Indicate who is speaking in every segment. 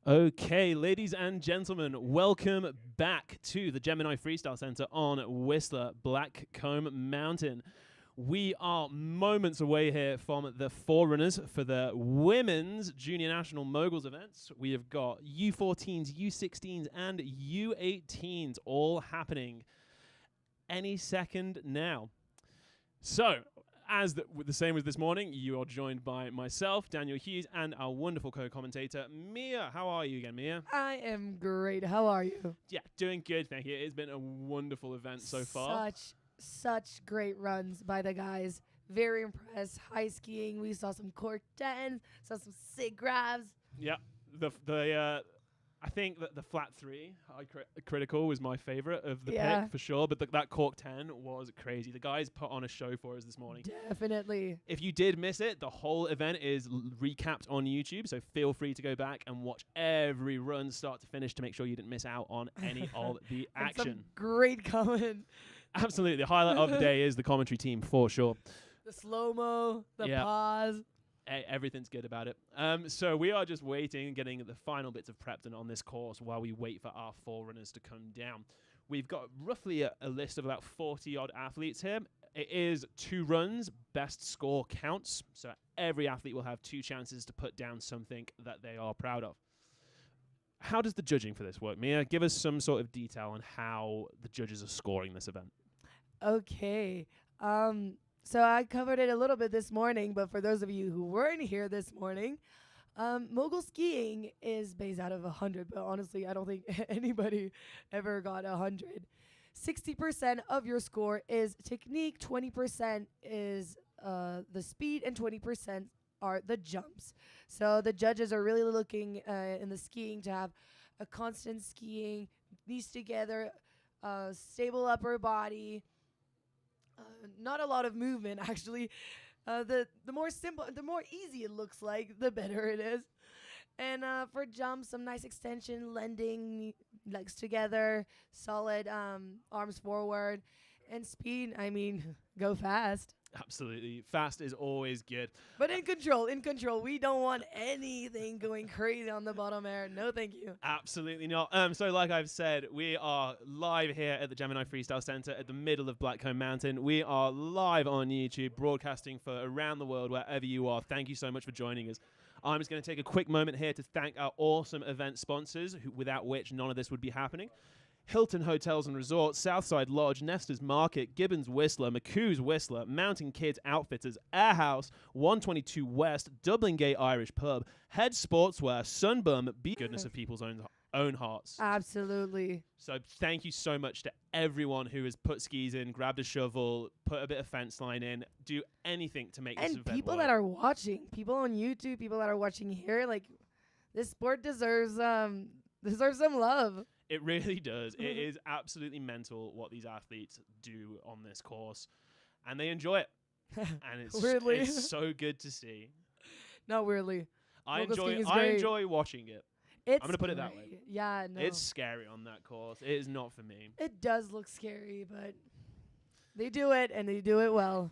Speaker 1: Okay, ladies and gentlemen, welcome back to the Gemini Freestyle Center on Whistler, Blackcomb Mountain. We are moments away here from the forerunners for the Women's Junior National Moguls events. We have got U14s, U16s, and U18s all happening any second now. So, as the same as this morning, you are joined by myself, Daniel Hughes, and our wonderful co-commentator, Mia. How are you again, Mia?
Speaker 2: I am great. How are you?
Speaker 1: Yeah, doing good, thank you. It's been a wonderful event so far.
Speaker 2: Such great runs by the guys. Very impressed. High skiing. We saw some cork 10s, saw some sick grabs.
Speaker 1: Yeah, I think that the flat 3, critical, was my favorite of the pick for sure. But that cork 10 was crazy. The guys put on a show for us this morning.
Speaker 2: Definitely.
Speaker 1: If you did miss it, the whole event is recapped on YouTube. So feel free to go back and watch every run start to finish to make sure you didn't miss out on any of the action.
Speaker 2: Some great comment.
Speaker 1: Absolutely. The highlight of the day is the commentary team for sure.
Speaker 2: The slow-mo, the pause.
Speaker 1: Everything's good about it. So we are just waiting and getting the final bits of prep done on this course while we wait for our forerunners to come down. We've got roughly a list of about 40-odd athletes here. It is 2 runs, best score counts. So every athlete will have 2 chances to put down something that they are proud of. How does the judging for this work, Mia? Give us some sort of detail on how the judges are scoring this event.
Speaker 2: Okay. So I covered it a little bit this morning, but for those of you who weren't here this morning, mogul skiing is based out of 100, but honestly, I don't think anybody ever got 100. 60% of your score is technique, 20% is the speed, and 20% are the jumps. So the judges are really looking in the skiing to have a constant skiing, knees together, stable upper body, not a lot of movement, actually. The more simple, the more easy it looks like, the better it is. And for jumps, some nice extension, lending legs together, solid arms forward. And speed, I mean, go fast.
Speaker 1: Absolutely. Fast is always good.
Speaker 2: But in control. We don't want anything going crazy on the bottom air. No, thank you.
Speaker 1: Absolutely not. So like I've said, we are live here at the Gemini Freestyle Center at the middle of Blackcomb Mountain. We are live on YouTube, broadcasting for around the world, wherever you are. Thank you so much for joining us. I'm just going to take a quick moment here to thank our awesome event sponsors, without which none of this would be happening. Hilton Hotels and Resorts, Southside Lodge, Nestor's Market, Gibbons Whistler, McCoos Whistler, Mountain Kids Outfitters, Air House, 122 West, Dublin Gate Irish Pub, Head Sportswear, Sunbum, be goodness of people's own hearts.
Speaker 2: Absolutely.
Speaker 1: So thank you so much to everyone who has put skis in, grabbed a shovel, put a bit of fence line in, do anything to make this event work.
Speaker 2: And people that are watching, people on YouTube, people that are watching here, like, this sport deserves some love.
Speaker 1: It really does. It is absolutely mental what these athletes do on this course, and they enjoy it. And it's so good to see.
Speaker 2: Not weirdly.
Speaker 1: I enjoy watching it. I'm going to put it that way.
Speaker 2: Yeah, no.
Speaker 1: It's scary on that course. It is not for me.
Speaker 2: It does look scary, but they do it, and they do it well.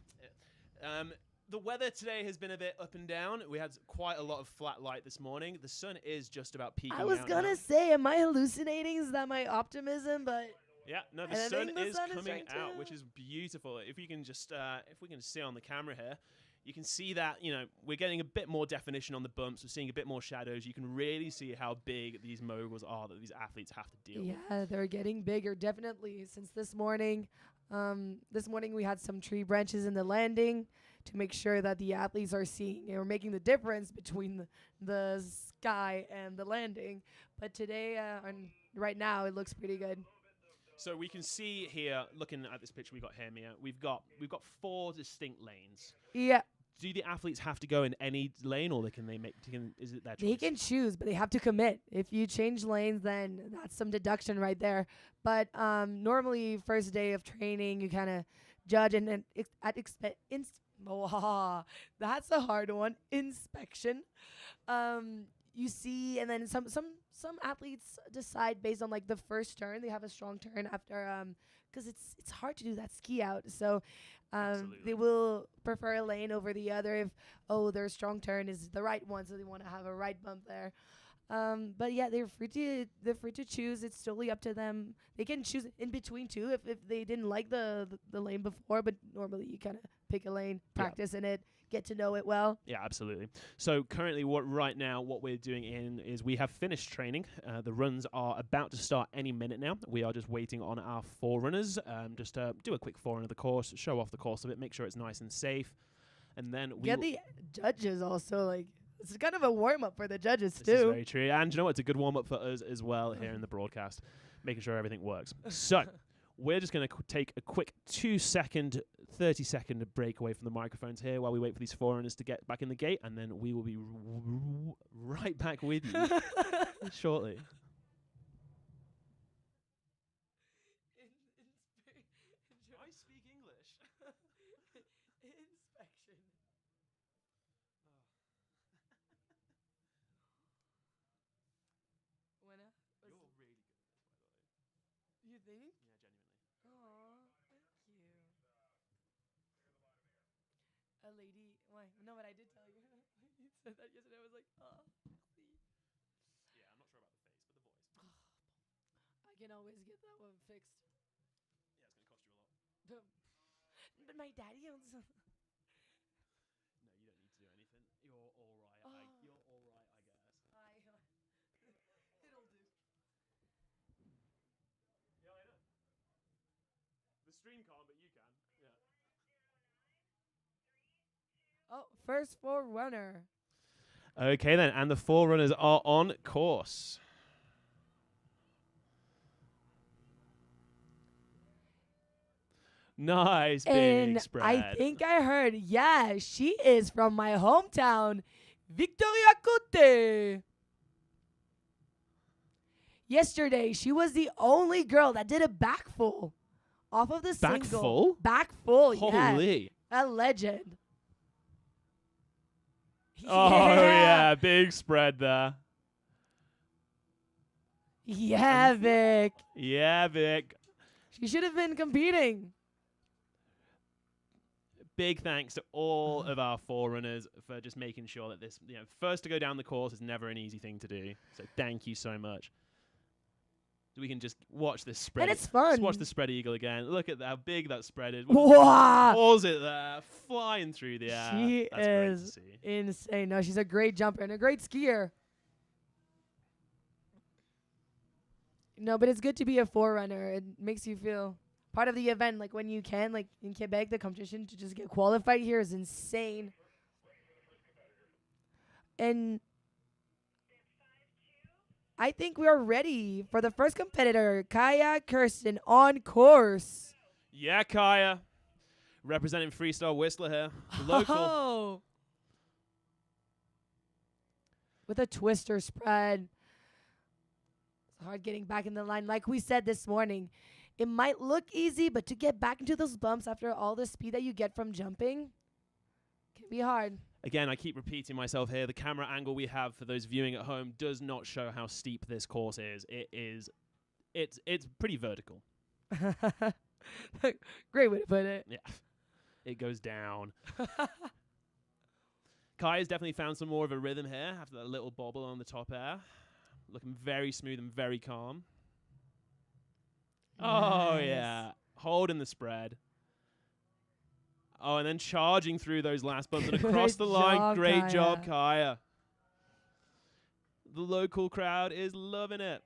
Speaker 1: The weather today has been a bit up and down. We had quite a lot of flat light this morning. The sun is just about peaking out.
Speaker 2: I was going to say, am I hallucinating? Is that my optimism? But
Speaker 1: yeah, no, the sun is coming out, which is beautiful. If we can just, if we can see on the camera here, you can see that, we're getting a bit more definition on the bumps. We're seeing a bit more shadows. You can really see how big these moguls are that these athletes have to deal with.
Speaker 2: Yeah, they're getting bigger, definitely. Since this morning we had some tree branches in the landing to make sure that the athletes are seeing or making the difference between the sky and the landing. But today, right now, it looks pretty good.
Speaker 1: So we can see here, looking at this picture we got here, Mia, we've got 4 distinct lanes.
Speaker 2: Yeah.
Speaker 1: Do the athletes have to go in any lane, or is it their choice?
Speaker 2: They can choose, but they have to commit. If you change lanes, then that's some deduction right there. But normally, first day of training, you kind of judge and then that's a hard one. Inspection. You see, and then some athletes decide based on like the first turn. They have a strong turn after, because it's hard to do that ski out. So they will prefer a lane over the other if their strong turn is the right one, so they want to have a right bump there. But yeah, they're free to choose. It's totally up to them. They can choose in between too if they didn't like the lane before. But normally you kind of pick a lane, practice in it, get to know it well.
Speaker 1: Yeah, absolutely. So currently, what we're doing is we have finished training. The runs are about to start any minute now. We are just waiting on our forerunners, just to do a quick forerun of the course, show off the course a bit, make sure it's nice and safe, and then we
Speaker 2: Get the judges also like. It's kind of a warm-up for the judges,
Speaker 1: This
Speaker 2: too.
Speaker 1: is very true. And you know what? It's a good warm-up for us as well here in the broadcast, making sure everything works. So we're just going to take a quick 2-second, 30-second break away from the microphones here while we wait for these foreigners to get back in the gate, and then we will be right back with you shortly. I speak English.
Speaker 2: Inspection. Winner?
Speaker 1: You're really good at this, by the way.
Speaker 2: You think?
Speaker 1: Yeah, genuinely.
Speaker 2: Aw, thank you. A lady. Why? No, but I did tell you. You said that yesterday. I was like, oh, please.
Speaker 1: Yeah, I'm not sure about the face, but the voice.
Speaker 2: I can always get that one fixed.
Speaker 1: Yeah, it's going to cost you a lot.
Speaker 2: But my daddy owns.
Speaker 1: No, you don't need to do anything. You're all right. You're all right, I guess.
Speaker 2: It'll do.
Speaker 1: Yeah, I know. The stream can't, but you can. Yeah.
Speaker 2: Oh, first forerunner.
Speaker 1: Okay then, and the forerunners are on course. Nice big spread.
Speaker 2: I think I heard, yeah, she is from my hometown, Victoria Cote. Yesterday, she was the only girl that did a back full off of the
Speaker 1: Back
Speaker 2: single.
Speaker 1: full?
Speaker 2: Back full, yeah.
Speaker 1: Holy.
Speaker 2: A legend.
Speaker 1: Oh, yeah, big spread there.
Speaker 2: Yeah, Vic.
Speaker 1: Yeah, Vic.
Speaker 2: She should have been competing.
Speaker 1: Big thanks to all of our forerunners for just making sure that this, first to go down the course is never an easy thing to do. So thank you so much. We can just watch this spread.
Speaker 2: And it's fun.
Speaker 1: Just watch the spread eagle again. Look at how big that spread is.
Speaker 2: Wow.
Speaker 1: Pulls it there, flying through the air.
Speaker 2: She
Speaker 1: That's great to
Speaker 2: is
Speaker 1: see.
Speaker 2: insane. No, she's a great jumper and a great skier. No, but it's good to be a forerunner. It makes you feel part of the event. Like when you can, like in Quebec, the competition to just get qualified here is insane. And I think we are ready for the first competitor, Kaya Kirsten, on course.
Speaker 1: Yeah, Kaya. Representing Freestyle Whistler here. Local.
Speaker 2: Oh. With a twister spread. It's hard getting back in the line. Like we said this morning, it might look easy, but to get back into those bumps after all the speed that you get from jumping can be hard.
Speaker 1: Again, I keep repeating myself here. The camera angle we have for those viewing at home does not show how steep this course is. It's pretty vertical.
Speaker 2: Great way to put it.
Speaker 1: Yeah. It goes down. Kaya's definitely found some more of a rhythm here after that little bobble on the top air. Looking very smooth and very calm. Oh,
Speaker 2: Nice.
Speaker 1: yeah. Holding the spread. Oh, and then charging through those last bumps and across the line.
Speaker 2: job,
Speaker 1: Great job,
Speaker 2: Kaya.
Speaker 1: Kaya. The local crowd is loving it.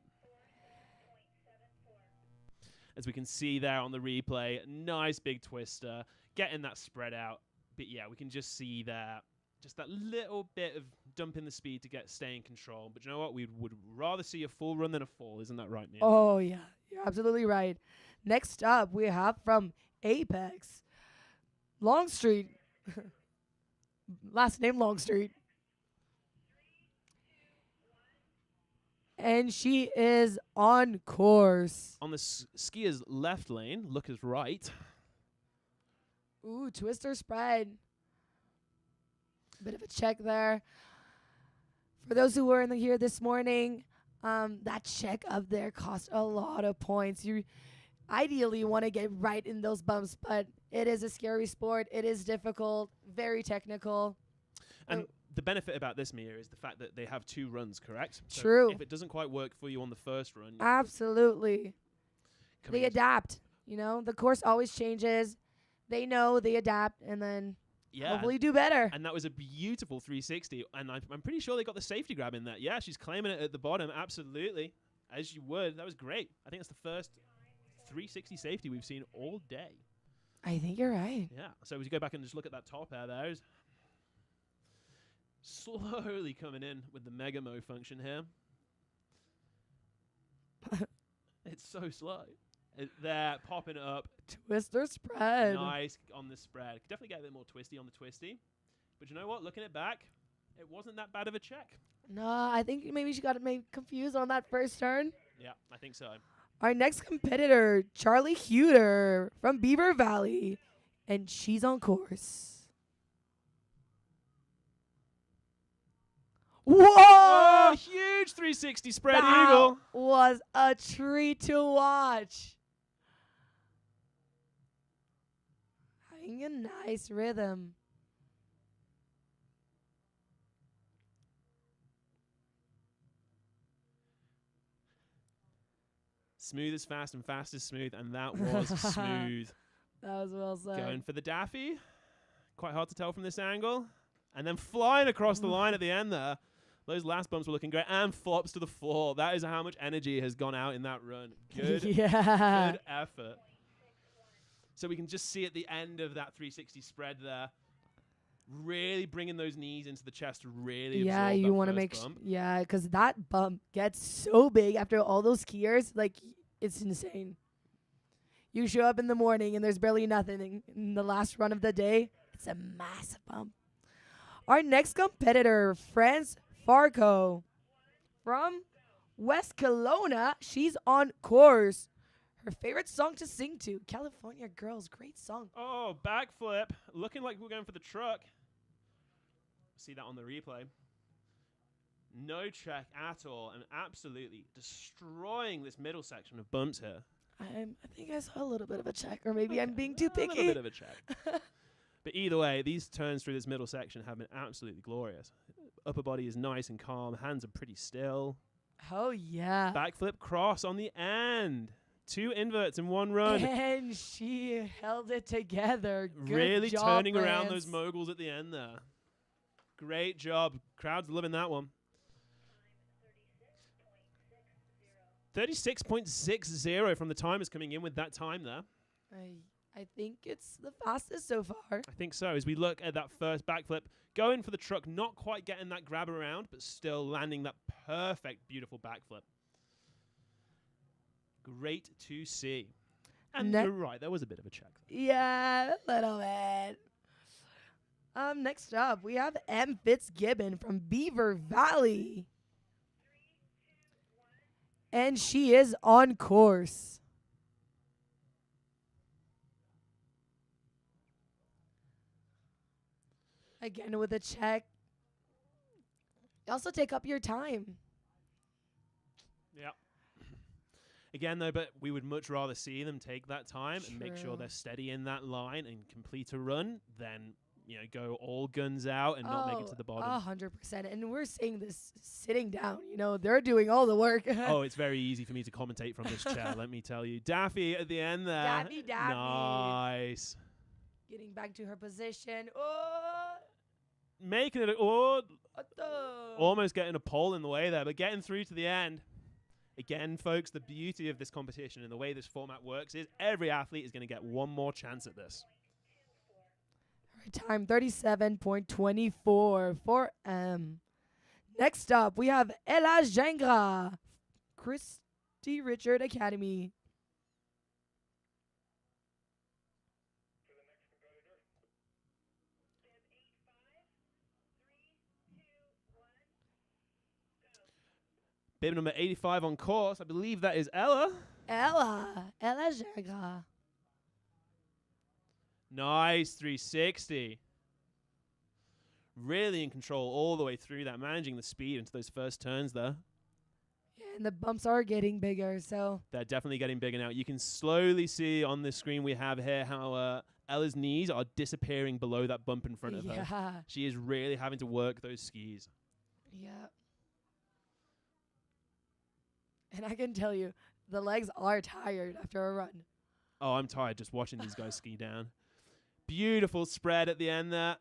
Speaker 1: As we can see there on the replay, nice big twister, getting that spread out. But yeah, we can just see there, just that little bit of dumping the speed to stay in control. But you know what? We would rather see a full run than a fall. Isn't that right, Mia?
Speaker 2: Oh, yeah. You're absolutely right. Next up, we have from Apex, Longstreet. Last name Longstreet. And she is on course.
Speaker 1: On the skier's left lane, looker's right.
Speaker 2: Ooh, twister spread. Bit of a check there. For those who were here this morning, that check up there cost a lot of points. You ideally want to get right in those bumps, but it is a scary sport. It is difficult, very technical.
Speaker 1: And the benefit about this, Mia, is the fact that they have 2 runs, correct? So
Speaker 2: True.
Speaker 1: if it doesn't quite work for you on the first run,
Speaker 2: Absolutely.
Speaker 1: coming
Speaker 2: They
Speaker 1: into-
Speaker 2: adapt. The course always changes. They know, they adapt, and then
Speaker 1: yeah.
Speaker 2: hopefully do better.
Speaker 1: And that was a beautiful 360, and I'm pretty sure they got the safety grab in that. Yeah, she's claiming it at the bottom, absolutely, as you would. That was great. I think that's the first 360 safety we've seen all day.
Speaker 2: I think you're right.
Speaker 1: Yeah, so as you go back and just look at that top air there, is slowly coming in with the Mega Mo function here. It's so slow. They're popping it up.
Speaker 2: Twister spread.
Speaker 1: Nice on the spread. Could definitely get a bit more twisty on the twisty. But you know what? Looking it back, it wasn't that bad of a check.
Speaker 2: No, I think maybe she got confused on that first turn.
Speaker 1: Yeah, I think so.
Speaker 2: Our next competitor, Charlie Huter from Beaver Valley, and she's on course. Whoa!
Speaker 1: Oh, huge 360 spread
Speaker 2: that
Speaker 1: eagle.
Speaker 2: was a treat to watch. Having a nice rhythm.
Speaker 1: Smooth is fast and fast is smooth, and that was smooth.
Speaker 2: That was well said.
Speaker 1: Going for the Daffy. Quite hard to tell from this angle. And then flying across the line at the end there. Those last bumps were looking great. And flops to the floor. That is how much energy has gone out in that run. Good,
Speaker 2: yeah.
Speaker 1: good effort. So we can just see at the end of that 360 spread there, really bringing those knees into the chest to really
Speaker 2: Yeah,
Speaker 1: absorb
Speaker 2: you
Speaker 1: that
Speaker 2: want to
Speaker 1: first
Speaker 2: make
Speaker 1: bump.
Speaker 2: yeah, because that bump gets so big after all those skiers. Like, it's insane. You show up in the morning and there's barely nothing. In the last run of the day, it's a massive bump. Our next competitor, France Farco from West Kelowna. She's on course. Her favorite song to sing to, California Girls. Great song.
Speaker 1: Oh, backflip. Looking like we're going for the truck. See that on the replay. No check at all, and absolutely destroying this middle section of bumps here.
Speaker 2: I think I saw a little bit of a check, or maybe I'm
Speaker 1: Okay,
Speaker 2: being too
Speaker 1: a little
Speaker 2: picky.
Speaker 1: bit of a check. But either way, these turns through this middle section have been absolutely glorious. Upper body is nice and calm. Hands are pretty still.
Speaker 2: Oh, yeah.
Speaker 1: Backflip cross on the end. 2 inverts in one run.
Speaker 2: And she held it together. Good
Speaker 1: Really
Speaker 2: job,
Speaker 1: turning around
Speaker 2: France.
Speaker 1: those moguls at the end there. Great job. Crowd's loving that one. 36.60 from the timers coming in with that time there.
Speaker 2: I think it's the fastest so far.
Speaker 1: I think so. As we look at that first backflip, going for the truck, not quite getting that grab around, but still landing that perfect, beautiful backflip. Great to see. And you're right, there was a bit of a check.
Speaker 2: Yeah, a little bit. Next up, we have M. Fitzgibbon from Beaver Valley. And she is on course. Again with a check. Also take up your time.
Speaker 1: Yeah. Again, though, but we would much rather see them take that time and make sure
Speaker 2: True.
Speaker 1: they're steady in that line and complete a run than, go all guns out and not make it to the bottom.
Speaker 2: 100%. And we're saying this sitting down. They're doing all the work.
Speaker 1: Oh, it's very easy for me to commentate from this chair, let me tell you. Daffy at the end there.
Speaker 2: Daffy.
Speaker 1: Nice.
Speaker 2: Getting back to her position. Oh,
Speaker 1: Making it almost getting a pole in the way there, but getting through to the end. Again, folks, the beauty of this competition and the way this format works is every athlete is going to get one more chance at this.
Speaker 2: her time 37.24 for M. Next up, we have Ella Jengra, Christy Richard Academy.
Speaker 1: Bib number 85 on course. I believe that is Ella.
Speaker 2: Ella Jengra.
Speaker 1: Nice 360. Really in control all the way through that, managing the speed into those first turns there.
Speaker 2: Yeah, and the bumps are getting bigger, so.
Speaker 1: They're definitely getting bigger now. You can slowly see on the screen we have here how Ella's knees are disappearing below that bump in front of her.
Speaker 2: Yeah.
Speaker 1: She is really having to work those skis.
Speaker 2: Yeah. And I can tell you, the legs are tired after a run.
Speaker 1: Oh, I'm tired just watching these guys ski down. Beautiful spread at the end there.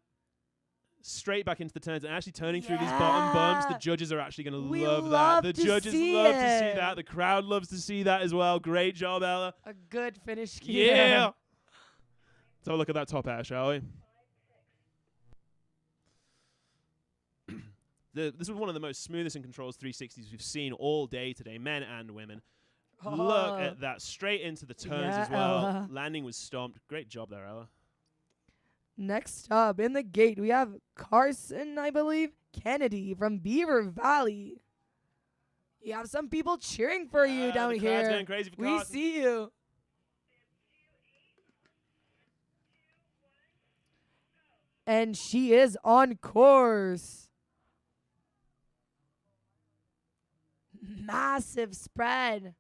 Speaker 1: Straight back into the turns and actually turning through these bottom bumps. The judges are actually going to love that. The judges love to see that. The crowd loves to see that as well. Great job, Ella.
Speaker 2: A good finish ski.
Speaker 1: Yeah. Let's have a look at that top air, shall we? This was one of the most smoothest and controls 360s we've seen all day today, men and women. Look at that. Straight into the turns as well.
Speaker 2: Ella.
Speaker 1: Landing was stomped. Great job there, Ella.
Speaker 2: Next up, in the gate, we have Carson, I believe, Kennedy from Beaver Valley. You have some people cheering for you down
Speaker 1: the
Speaker 2: here.
Speaker 1: crowd's going crazy for
Speaker 2: We
Speaker 1: Carson.
Speaker 2: see you. And she is on course. Massive spread.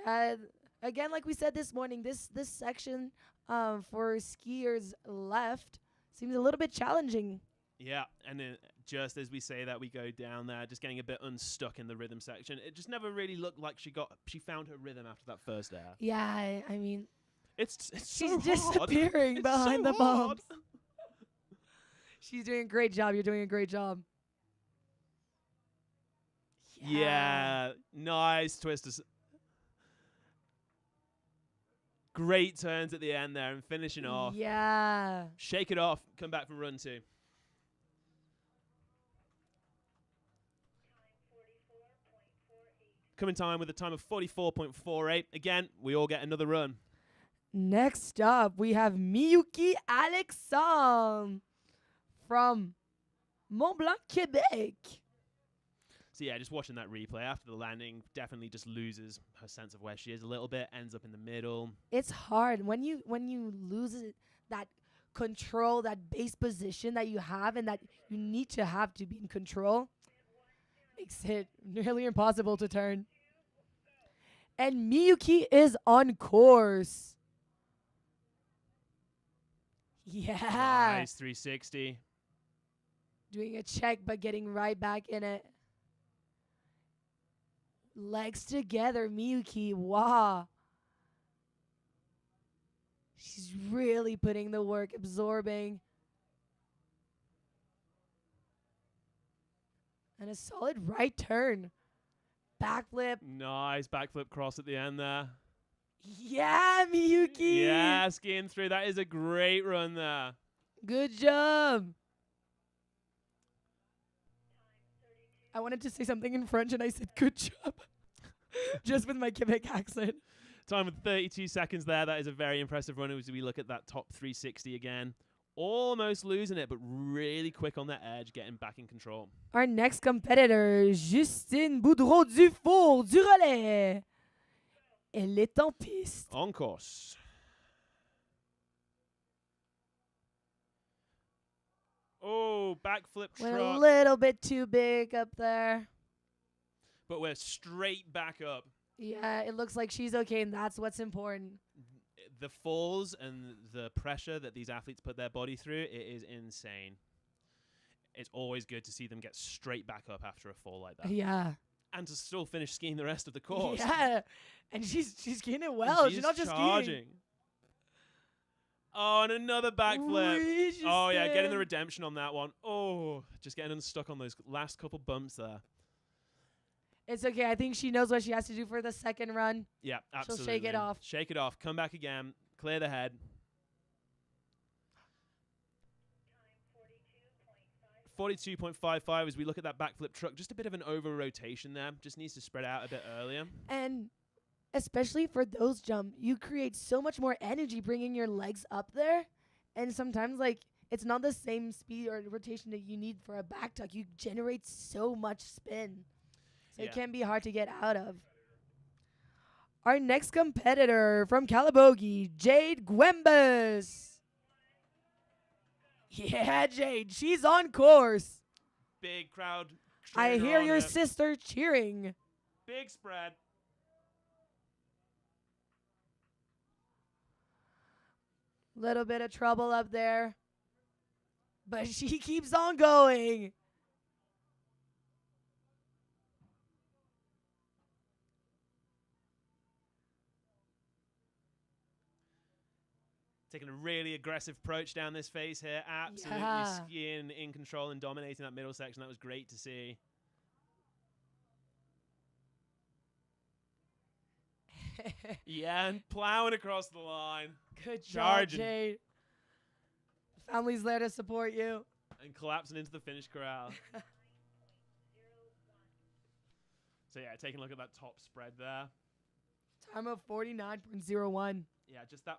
Speaker 2: Yeah, again, like we said this morning, this section for skiers left seems a little bit challenging.
Speaker 1: Yeah, and then just as we say that, we go down there, just getting a bit unstuck in the rhythm section. It just never really looked like she found her rhythm after that first air.
Speaker 2: Yeah, I mean,
Speaker 1: It's
Speaker 2: she's
Speaker 1: so
Speaker 2: disappearing
Speaker 1: hard.
Speaker 2: behind
Speaker 1: so
Speaker 2: the
Speaker 1: hard.
Speaker 2: bumps. She's doing a great job. You're doing a great job.
Speaker 1: Yeah, nice twist. Great turns at the end there and finishing off.
Speaker 2: Yeah.
Speaker 1: Shake it off. Come back for run 2. Coming time with a time of 44.48. Again, we all get another run.
Speaker 2: Next up, we have Miyuki Alexandre from Mont Blanc, Quebec.
Speaker 1: So yeah, just watching that replay after the landing definitely just loses her sense of where she is a little bit, ends up in the middle.
Speaker 2: It's hard when you lose that control, that base position that you have and that you need to have to be in control. Makes it nearly impossible to turn. And Miyuki is on course. Yeah.
Speaker 1: Nice 360.
Speaker 2: Doing a check but getting right back in it. Legs together, Miyuki. Wow. She's really putting the work, absorbing. And a solid right turn. Backflip.
Speaker 1: Nice backflip cross at the end there.
Speaker 2: Yeah, Miyuki.
Speaker 1: Yeah, skiing through. That is a great run there.
Speaker 2: Good job. I wanted to say something in French and I said good job. Just with my Quebec accent.
Speaker 1: Time with 32 seconds there. That is a very impressive run as we look at that top 360 again. Almost losing it, but really quick on that edge, getting back in control.
Speaker 2: Our next competitor, Justine Boudreau-Dufour du relais. Elle est en piste.
Speaker 1: On course. Oh, backflip
Speaker 2: Went a
Speaker 1: truck.
Speaker 2: little bit too big up there.
Speaker 1: But we're straight back up.
Speaker 2: Yeah, it looks like she's okay, and that's what's important.
Speaker 1: The falls and the pressure that these athletes put their body through, it is insane. It's always good to see them get straight back up after a fall like that.
Speaker 2: Yeah.
Speaker 1: And to still finish skiing the rest of the course.
Speaker 2: Yeah. And she's skiing it well. She's not just
Speaker 1: charging.
Speaker 2: skiing.
Speaker 1: Oh, and another backflip.
Speaker 2: Wee,
Speaker 1: Oh, yeah, getting the
Speaker 2: Justine.
Speaker 1: redemption on that one. Oh, just getting unstuck on those last couple bumps there.
Speaker 2: It's okay. I think she knows what she has to do for the second run.
Speaker 1: Yeah, absolutely.
Speaker 2: She'll shake it off.
Speaker 1: Shake it off. Come back again. Clear the head. 42.55 as we look at that backflip truck. Just a bit of an over rotation there. Just needs to spread out a bit earlier.
Speaker 2: And especially for those jumps, you create so much more energy bringing your legs up there. And sometimes, like, it's not the same speed or rotation that you need for a back tuck. You generate so much spin. So
Speaker 1: Yeah.
Speaker 2: it can be hard to get out of. Our next competitor from Calabogie, Jade Guembes. Yeah, Jade, she's on course.
Speaker 1: Big crowd.
Speaker 2: I
Speaker 1: cheering her
Speaker 2: hear
Speaker 1: on
Speaker 2: your
Speaker 1: up.
Speaker 2: sister cheering.
Speaker 1: Big spread.
Speaker 2: Little bit of trouble up there. But she keeps on going.
Speaker 1: Taking a really aggressive approach down this face here. Absolutely skiing in control and dominating that middle section. That was great to see. Yeah, and plowing across the line.
Speaker 2: Good
Speaker 1: Charging.
Speaker 2: job, Jade. The family's there to support you.
Speaker 1: And collapsing into the finish corral. So yeah, taking a look at that top spread there.
Speaker 2: Time of 49.01.
Speaker 1: Yeah, just that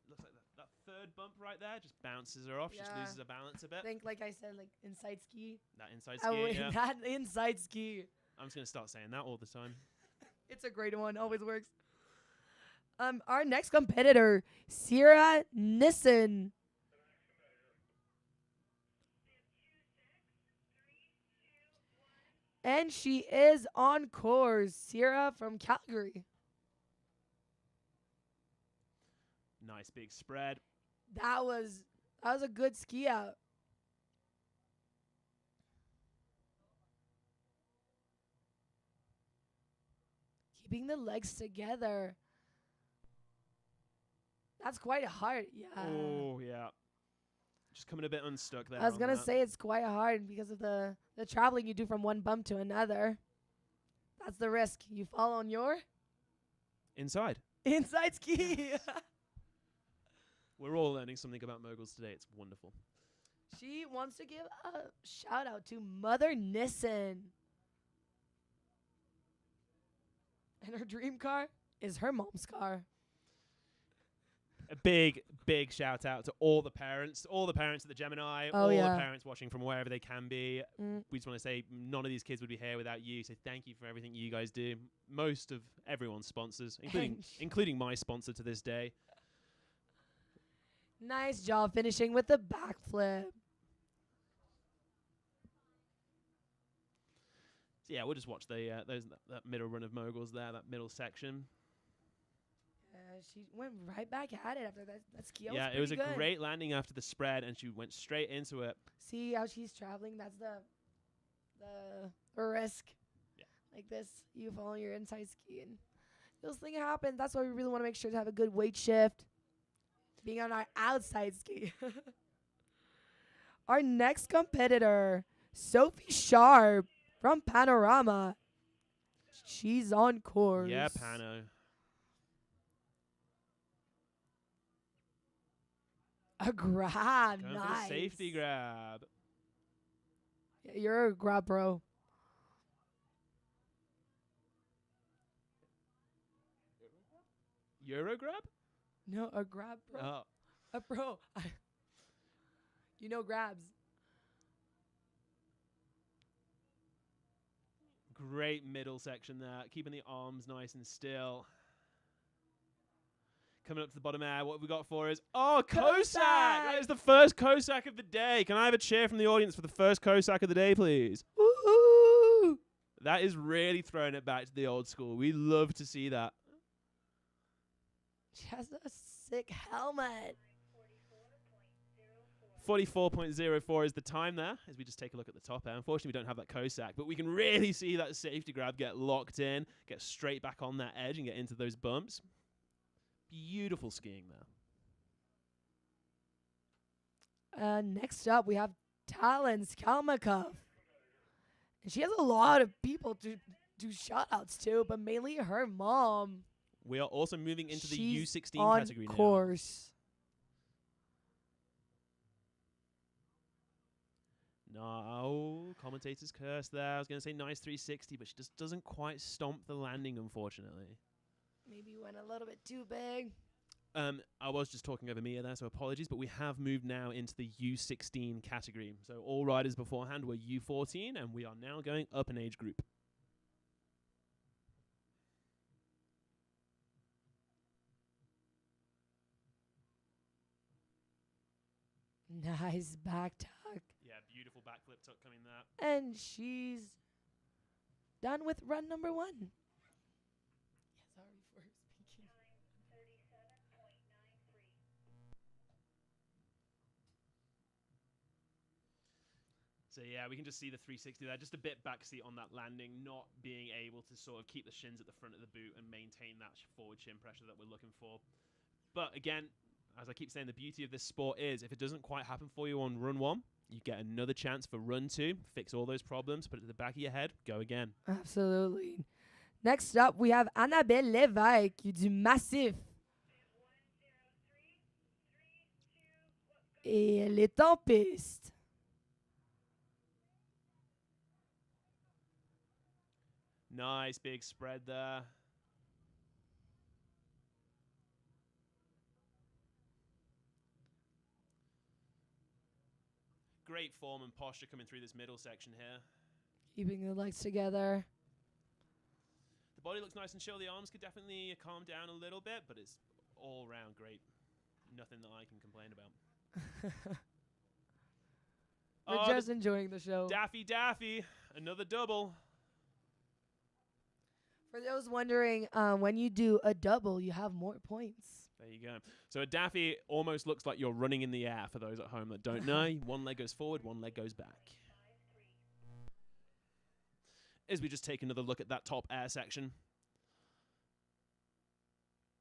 Speaker 1: looks like that third bump right there just bounces her off. She just loses her balance a bit.
Speaker 2: I think, like I said, like inside ski.
Speaker 1: That inside ski, yeah.
Speaker 2: That inside ski.
Speaker 1: I'm just going to start saying that all the time.
Speaker 2: It's a great one. Always works. Our next competitor, Sierra Nissen. And she is on course. Sierra from Calgary.
Speaker 1: Nice big spread.
Speaker 2: That was a good ski out. Keeping the legs together. That's quite hard. Yeah.
Speaker 1: Oh, yeah. Just coming a bit unstuck there.
Speaker 2: I was going to say it's quite hard because of the traveling you do from one bump to another. That's the risk. You fall on your
Speaker 1: inside
Speaker 2: ski.
Speaker 1: We're all learning something about Moguls today. It's wonderful.
Speaker 2: She wants to give a shout out to Mother Nissen. And her dream car is her mom's car.
Speaker 1: A big, big shout out to all the parents of the Gemini, all the parents watching from wherever they can be. We just want to say none of these kids would be here without you. So thank you for everything you guys do. Most of everyone's sponsors, including my sponsor to this day.
Speaker 2: Nice job finishing with the backflip.
Speaker 1: So yeah, we'll just watch that middle run of Moguls there, that middle section.
Speaker 2: She went right back at it after that ski.
Speaker 1: Yeah, it was a great landing after the spread, and she went straight into it.
Speaker 2: See how she's traveling? That's the risk.
Speaker 1: Yeah.
Speaker 2: Like this, you fall on your inside ski, and those things happen. That's why we really want to make sure to have a good weight shift. Being on our outside ski. Our next competitor, Sophie Sharp from Panorama. She's on course.
Speaker 1: Yeah, Pano.
Speaker 2: A grab.
Speaker 1: Going
Speaker 2: nice.
Speaker 1: for the safety grab.
Speaker 2: Yeah, you're a grab bro.
Speaker 1: Euro grab?
Speaker 2: No, a grab bro.
Speaker 1: Oh.
Speaker 2: A bro. You know grabs.
Speaker 1: Great middle section there. Keeping the arms nice and still. Coming up to the bottom air, what have we got for us? Oh, Cossack! That is the first Cossack of the day. Can I have a cheer from the audience for the first Cossack of the day, please?
Speaker 2: Woo-hoo!
Speaker 1: That is really throwing it back to the old school. We love to see that.
Speaker 2: She has a sick helmet.
Speaker 1: 44.04 is the time there, as we just take a look at the top air. Unfortunately, we don't have that Cossack, but we can really see that safety grab get locked in, get straight back on that edge and get into those bumps. Beautiful skiing there.
Speaker 2: Next up, we have Talons Kalmakov. And she has a lot of people to do shout-outs to, but mainly her mom.
Speaker 1: We are also moving into the U16
Speaker 2: on
Speaker 1: category
Speaker 2: course.
Speaker 1: No, commentator's curse there. I was going to say nice 360, but she just doesn't quite stomp the landing, unfortunately.
Speaker 2: Maybe went a little bit too big.
Speaker 1: I was just talking over Mia there, so apologies, but we have moved now into the U16 category. So all riders beforehand were U14, and we are now going up an age group.
Speaker 2: Nice back tuck.
Speaker 1: Yeah, beautiful backflip tuck coming there.
Speaker 2: And she's done with run number 1. Yeah, sorry for speaking.
Speaker 1: So yeah, we can just see the 360 there, just a bit backseat on that landing, not being able to sort of keep the shins at the front of the boot and maintain that forward shin pressure that we're looking for. But again, as I keep saying, the beauty of this sport is if it doesn't quite happen for you on run 1, you get another chance for run 2, fix all those problems, put it to the back of your head, go again.
Speaker 2: Absolutely. Next up, we have Annabelle Lévesque du Massif. Et elle est en piste.
Speaker 1: Nice big spread there. Great form and posture coming through this middle section here.
Speaker 2: Keeping the legs together.
Speaker 1: The body looks nice and chill. The arms could definitely calm down a little bit, but it's all round great. Nothing that I can complain about.
Speaker 2: We're just enjoying the show.
Speaker 1: Daffy, another double.
Speaker 2: For those wondering, when you do a double, you have more points.
Speaker 1: There you go. So a Daffy almost looks like you're running in the air for those at home that don't know. One leg goes forward, one leg goes back. As we just take another look at that top air section.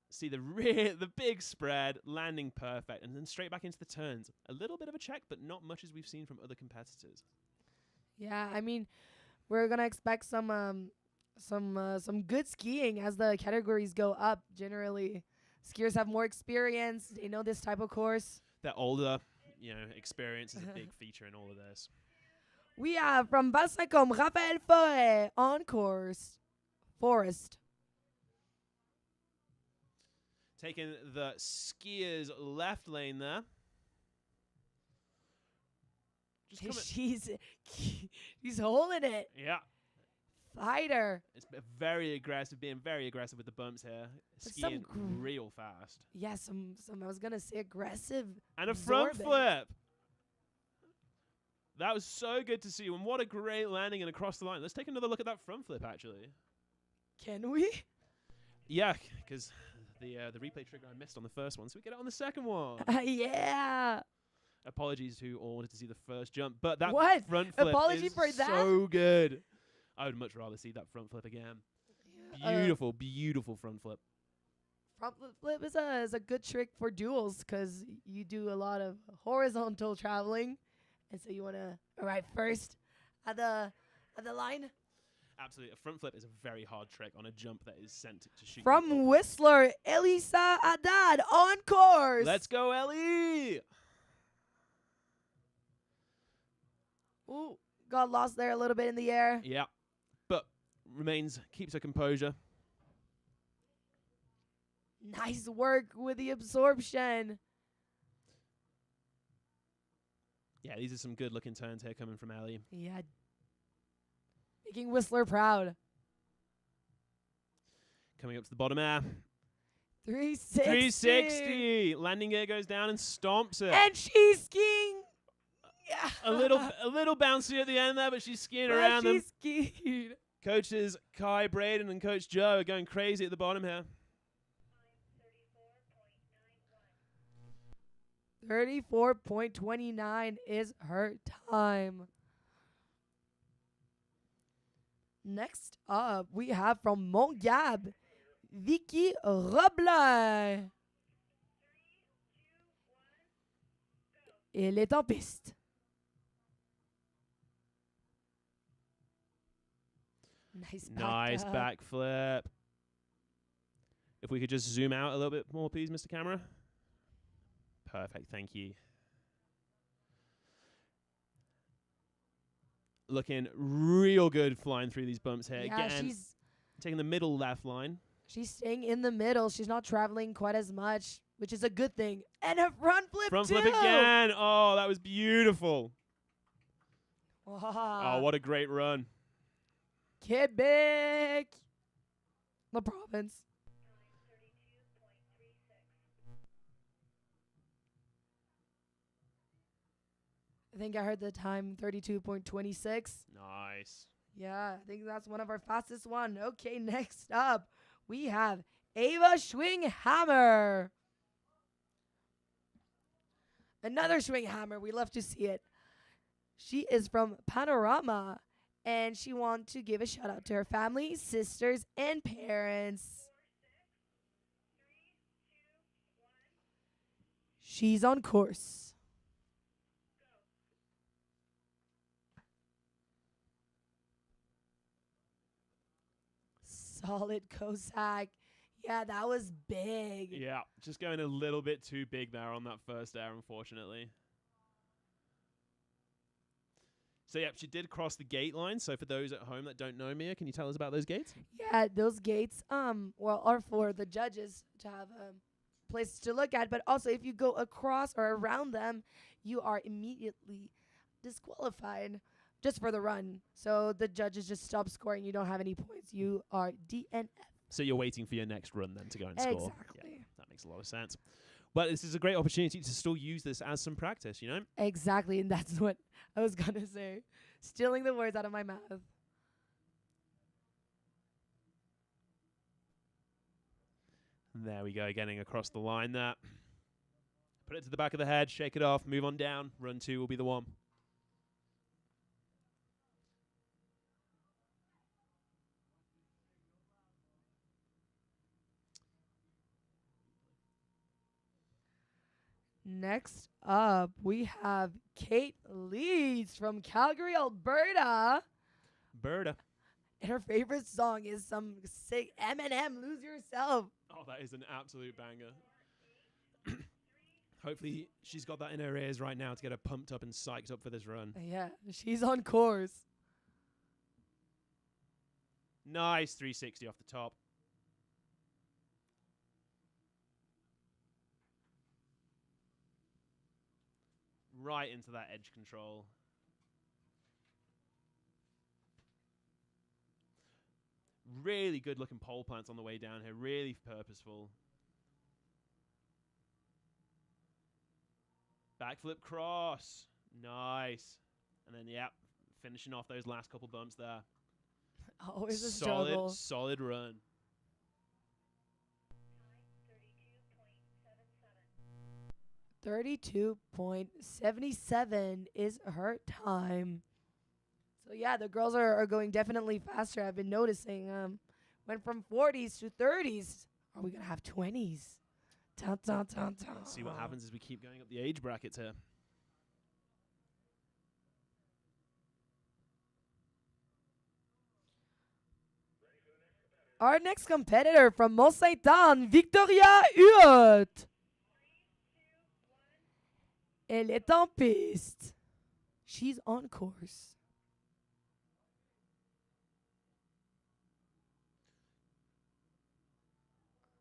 Speaker 1: See the big spread, landing perfect, and then straight back into the turns. A little bit of a check, but not much as we've seen from other competitors.
Speaker 2: Yeah, I mean, we're gonna expect some good skiing as the categories go up. Generally, skiers have more experience. They know this type of course.
Speaker 1: They're older. Experience is a big feature in all of this.
Speaker 2: We have from Val-Saint-Côme, Raphaël Forêt on course. Forest.
Speaker 1: Taking the skiers' left lane there.
Speaker 2: She's holding it.
Speaker 1: Yeah.
Speaker 2: Fighter.
Speaker 1: It's very aggressive, being very aggressive with the bumps here. Skiing real fast.
Speaker 2: Yeah, some I was going to say aggressive.
Speaker 1: And a front flip. That was so good to see. And what a great landing and across the line. Let's take another look at that front flip, actually.
Speaker 2: Can we?
Speaker 1: Yeah, because the replay trigger I missed on the first one, so we get it on the second one.
Speaker 2: Yeah.
Speaker 1: Apologies to all wanted to see the first jump, but that front flip
Speaker 2: Apology
Speaker 1: is
Speaker 2: for that?
Speaker 1: so good. I would much rather see that front flip again.
Speaker 2: Yeah.
Speaker 1: Beautiful front flip.
Speaker 2: Front flip is a good trick for duels because you do a lot of horizontal traveling, and so you want to arrive first at the line.
Speaker 1: Absolutely. A front flip is a very hard trick on a jump that is sent to shoot.
Speaker 2: From Whistler, Elisa Haddad on course.
Speaker 1: Let's go, Ellie!
Speaker 2: Ooh, got lost there a little bit in the air.
Speaker 1: Yeah, but keeps her composure.
Speaker 2: Nice work with the absorption.
Speaker 1: Yeah, these are some good looking turns here coming from Ellie.
Speaker 2: Yeah. Making Whistler proud.
Speaker 1: Coming up to the bottom air.
Speaker 2: 360.
Speaker 1: 360. Landing gear goes down and stomps it.
Speaker 2: And she's skiing. Yeah.
Speaker 1: a little bouncy at the end there, but she's skiing around them.
Speaker 2: She's skiing.
Speaker 1: Coaches Kai Braden and Coach Joe are going crazy at the bottom here.
Speaker 2: 34.29 is her time. Next up, we have from Montgab, Vicky Roblin. Elle est en piste.
Speaker 1: Nice backflip. If we could just zoom out a little bit more, please, Mr. Camera. Perfect, thank you. Looking real good flying through these bumps here.
Speaker 2: Yeah,
Speaker 1: again,
Speaker 2: she's
Speaker 1: taking the middle left line.
Speaker 2: She's staying in the middle. She's not traveling quite as much, which is a good thing. And a front flip
Speaker 1: Front
Speaker 2: too.
Speaker 1: flip again. Oh, that was beautiful.
Speaker 2: Wow.
Speaker 1: Oh, what a great run.
Speaker 2: Quebec. The province. I think I heard the time 32.26.
Speaker 1: Nice.
Speaker 2: Yeah, I think that's one of our fastest one. Okay, next up, we have Ava Schwinghammer. Another Schwinghammer. We love to see it. She is from Panorama, and she wants to give a shout out to her family, sisters, and parents. She's on course. Solid Cossack. Yeah, that was big.
Speaker 1: Yeah, just going a little bit too big there on that first air, unfortunately. So, yeah, she did cross the gate line. So, for those at home that don't know, Mia, can you tell us about those gates?
Speaker 2: Yeah, those gates are for the judges to have places to look at, but also if you go across or around them, you are immediately disqualified just for the run. So the judges just stop scoring. You don't have any points. You are DNF.
Speaker 1: So you're waiting for your next run then to go and score.
Speaker 2: Exactly.
Speaker 1: Yeah, that makes a lot of sense. But this is a great opportunity to still use this as some practice, you know?
Speaker 2: Exactly, and that's what I was going to say. Stealing the words out of my mouth.
Speaker 1: There we go, getting across the line there. Put it to the back of the head, shake it off, move on down. Run 2 will be the one.
Speaker 2: Next up, we have Kate Leeds from Calgary, Alberta.
Speaker 1: Berta.
Speaker 2: And her favorite song is some sick Eminem, Lose Yourself.
Speaker 1: Oh, that is an absolute banger. Hopefully she's got that in her ears right now to get her pumped up and psyched up for this run.
Speaker 2: Yeah, she's on course.
Speaker 1: Nice 360 off the top. Right into that edge control. Really good looking pole plants on the way down here. Really purposeful. Backflip cross. Nice. And then, yeah, finishing off those last couple bumps there.
Speaker 2: Always a struggle.
Speaker 1: Solid run.
Speaker 2: 32.77 is her time. So yeah, the girls are going definitely faster. I've been noticing. Went from 40s to 30s. Are we gonna have 20s? Dun, dun, dun, dun.
Speaker 1: Let's see what happens as we keep going up the age brackets here.
Speaker 2: Our next competitor from Mont-Saint-Anne, Victoria Huot. Elle est en piste. She's on course.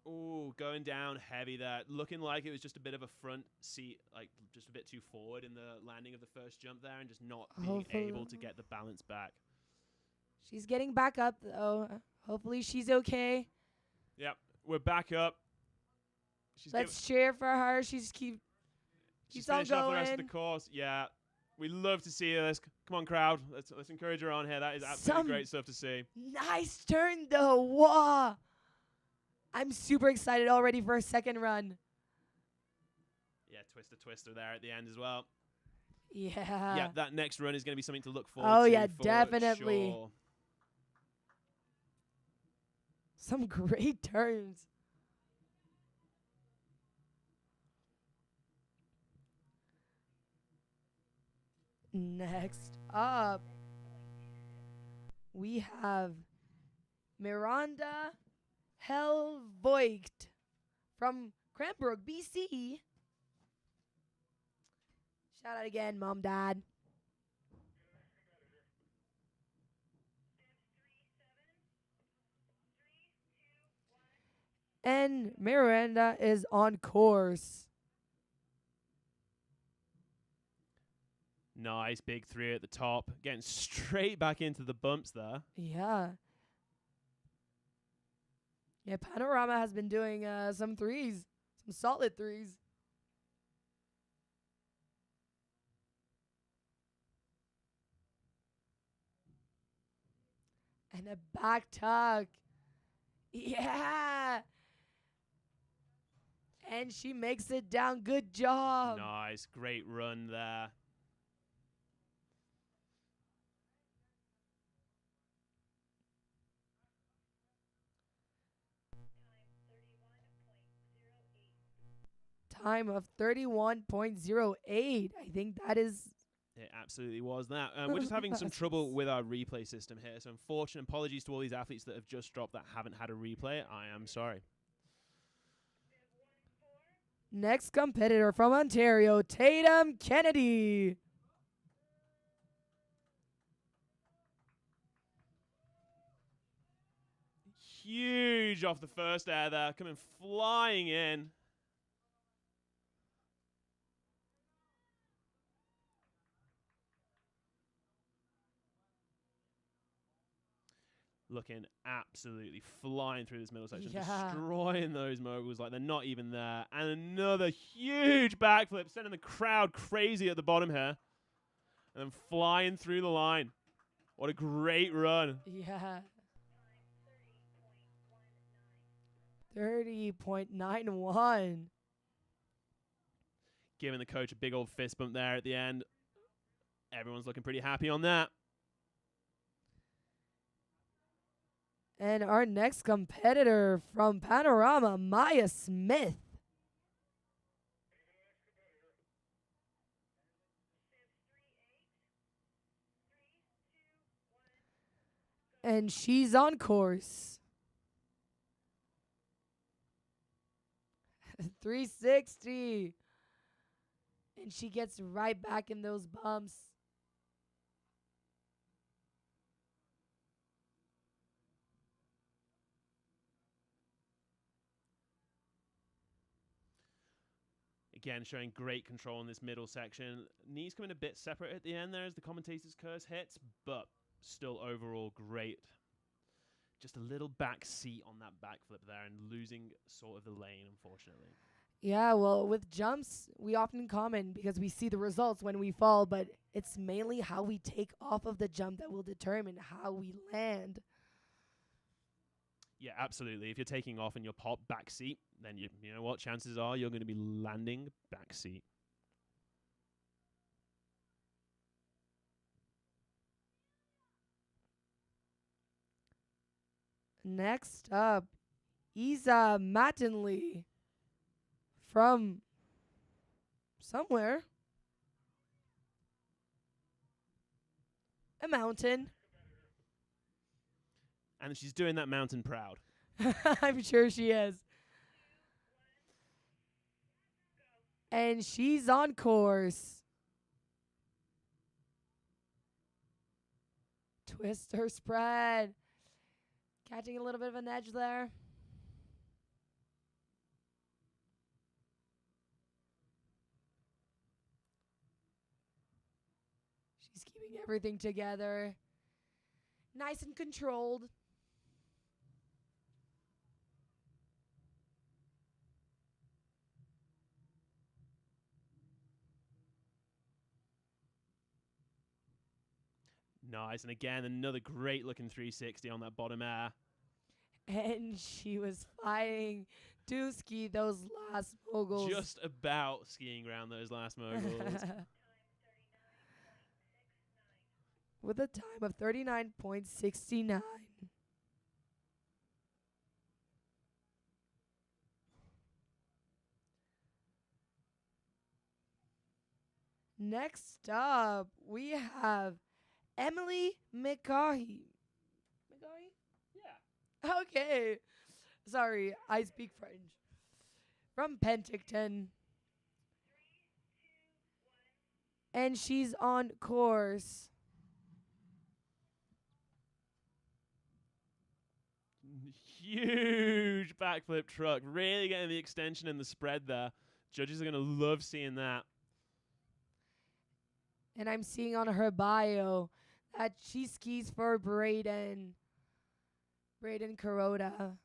Speaker 1: Ooh, going down heavy there. Looking like it was just a bit of a front seat, like just a bit too forward in the landing of the first jump there and just not being able to get the balance back.
Speaker 2: She's getting back up, though. Hopefully she's okay.
Speaker 1: Yep, we're back up.
Speaker 2: Let's cheer for her. She's keeps on
Speaker 1: going. Off the rest of
Speaker 2: going.
Speaker 1: the course. Yeah, we love to see this. Come on, crowd. Let's encourage her on here. That is absolutely great stuff to see.
Speaker 2: Nice turn, though. Wow. I'm super excited already for her second run.
Speaker 1: Yeah, twister there at the end as well.
Speaker 2: Yeah.
Speaker 1: Yeah, that next run is going to be something to look forward to.
Speaker 2: Oh, yeah, definitely.
Speaker 1: Sure.
Speaker 2: Some great turns. Next up, we have Miranda Helvoigt from Cranbrook, BC. Shout out again, Mom, Dad. And Miranda is on course.
Speaker 1: Nice big 3 at the top. Getting straight back into the bumps there.
Speaker 2: Yeah. Yeah, Panorama has been doing some threes. Some solid threes. And a back tuck. Yeah. And she makes it down. Good job.
Speaker 1: Nice. Great run there.
Speaker 2: time of 31.08. I think that is...
Speaker 1: It absolutely was that. We're just having some trouble with our replay system here, so unfortunate apologies to all these athletes that have just dropped that haven't had a replay. I am sorry.
Speaker 2: Next competitor from Ontario, Tatum Kennedy.
Speaker 1: Huge off the first air there, coming flying in. Looking absolutely flying through this middle section, destroying those moguls like they're not even there. And another huge backflip, sending the crowd crazy at the bottom here. And then flying through the line. What a great run.
Speaker 2: Yeah. 30.91.
Speaker 1: Giving the coach a big old fist bump there at the end. Everyone's looking pretty happy on that.
Speaker 2: And our next competitor from Panorama, Maya Smith. And she's on course. 360. And she gets right back in those bumps.
Speaker 1: Again, showing great control in this middle section. Knees coming a bit separate at the end there as the commentator's curse hits, but still overall great. Just a little back seat on that backflip there and losing sort of the lane, unfortunately.
Speaker 2: Yeah, well, with jumps, we often comment because we see the results when we fall, but it's mainly how we take off of the jump that will determine how we land.
Speaker 1: Yeah, absolutely. If you're taking off and you're pop back seat, then you know what? Chances are you're going to be landing back seat.
Speaker 2: Next up, Isa Mattingly from somewhere. A mountain.
Speaker 1: And she's doing that mountain proud.
Speaker 2: I'm sure she is. And she's on course. Twister spread. Catching a little bit of an edge there. She's keeping everything together. Nice and controlled.
Speaker 1: Nice. And again, another great looking 360 on that bottom air.
Speaker 2: And she was fighting to ski those last moguls.
Speaker 1: Just about skiing around those last moguls.
Speaker 2: With a time of 39.69. Next up, we have Emily McCaughey. McCaughey?
Speaker 1: Yeah.
Speaker 2: Okay. Sorry, I speak French. From Penticton. And she's on course.
Speaker 1: Huge backflip truck. Really getting the extension and the spread there. Judges are going to love seeing that.
Speaker 2: And I'm seeing on her bio that she skis for Braden Kuroda.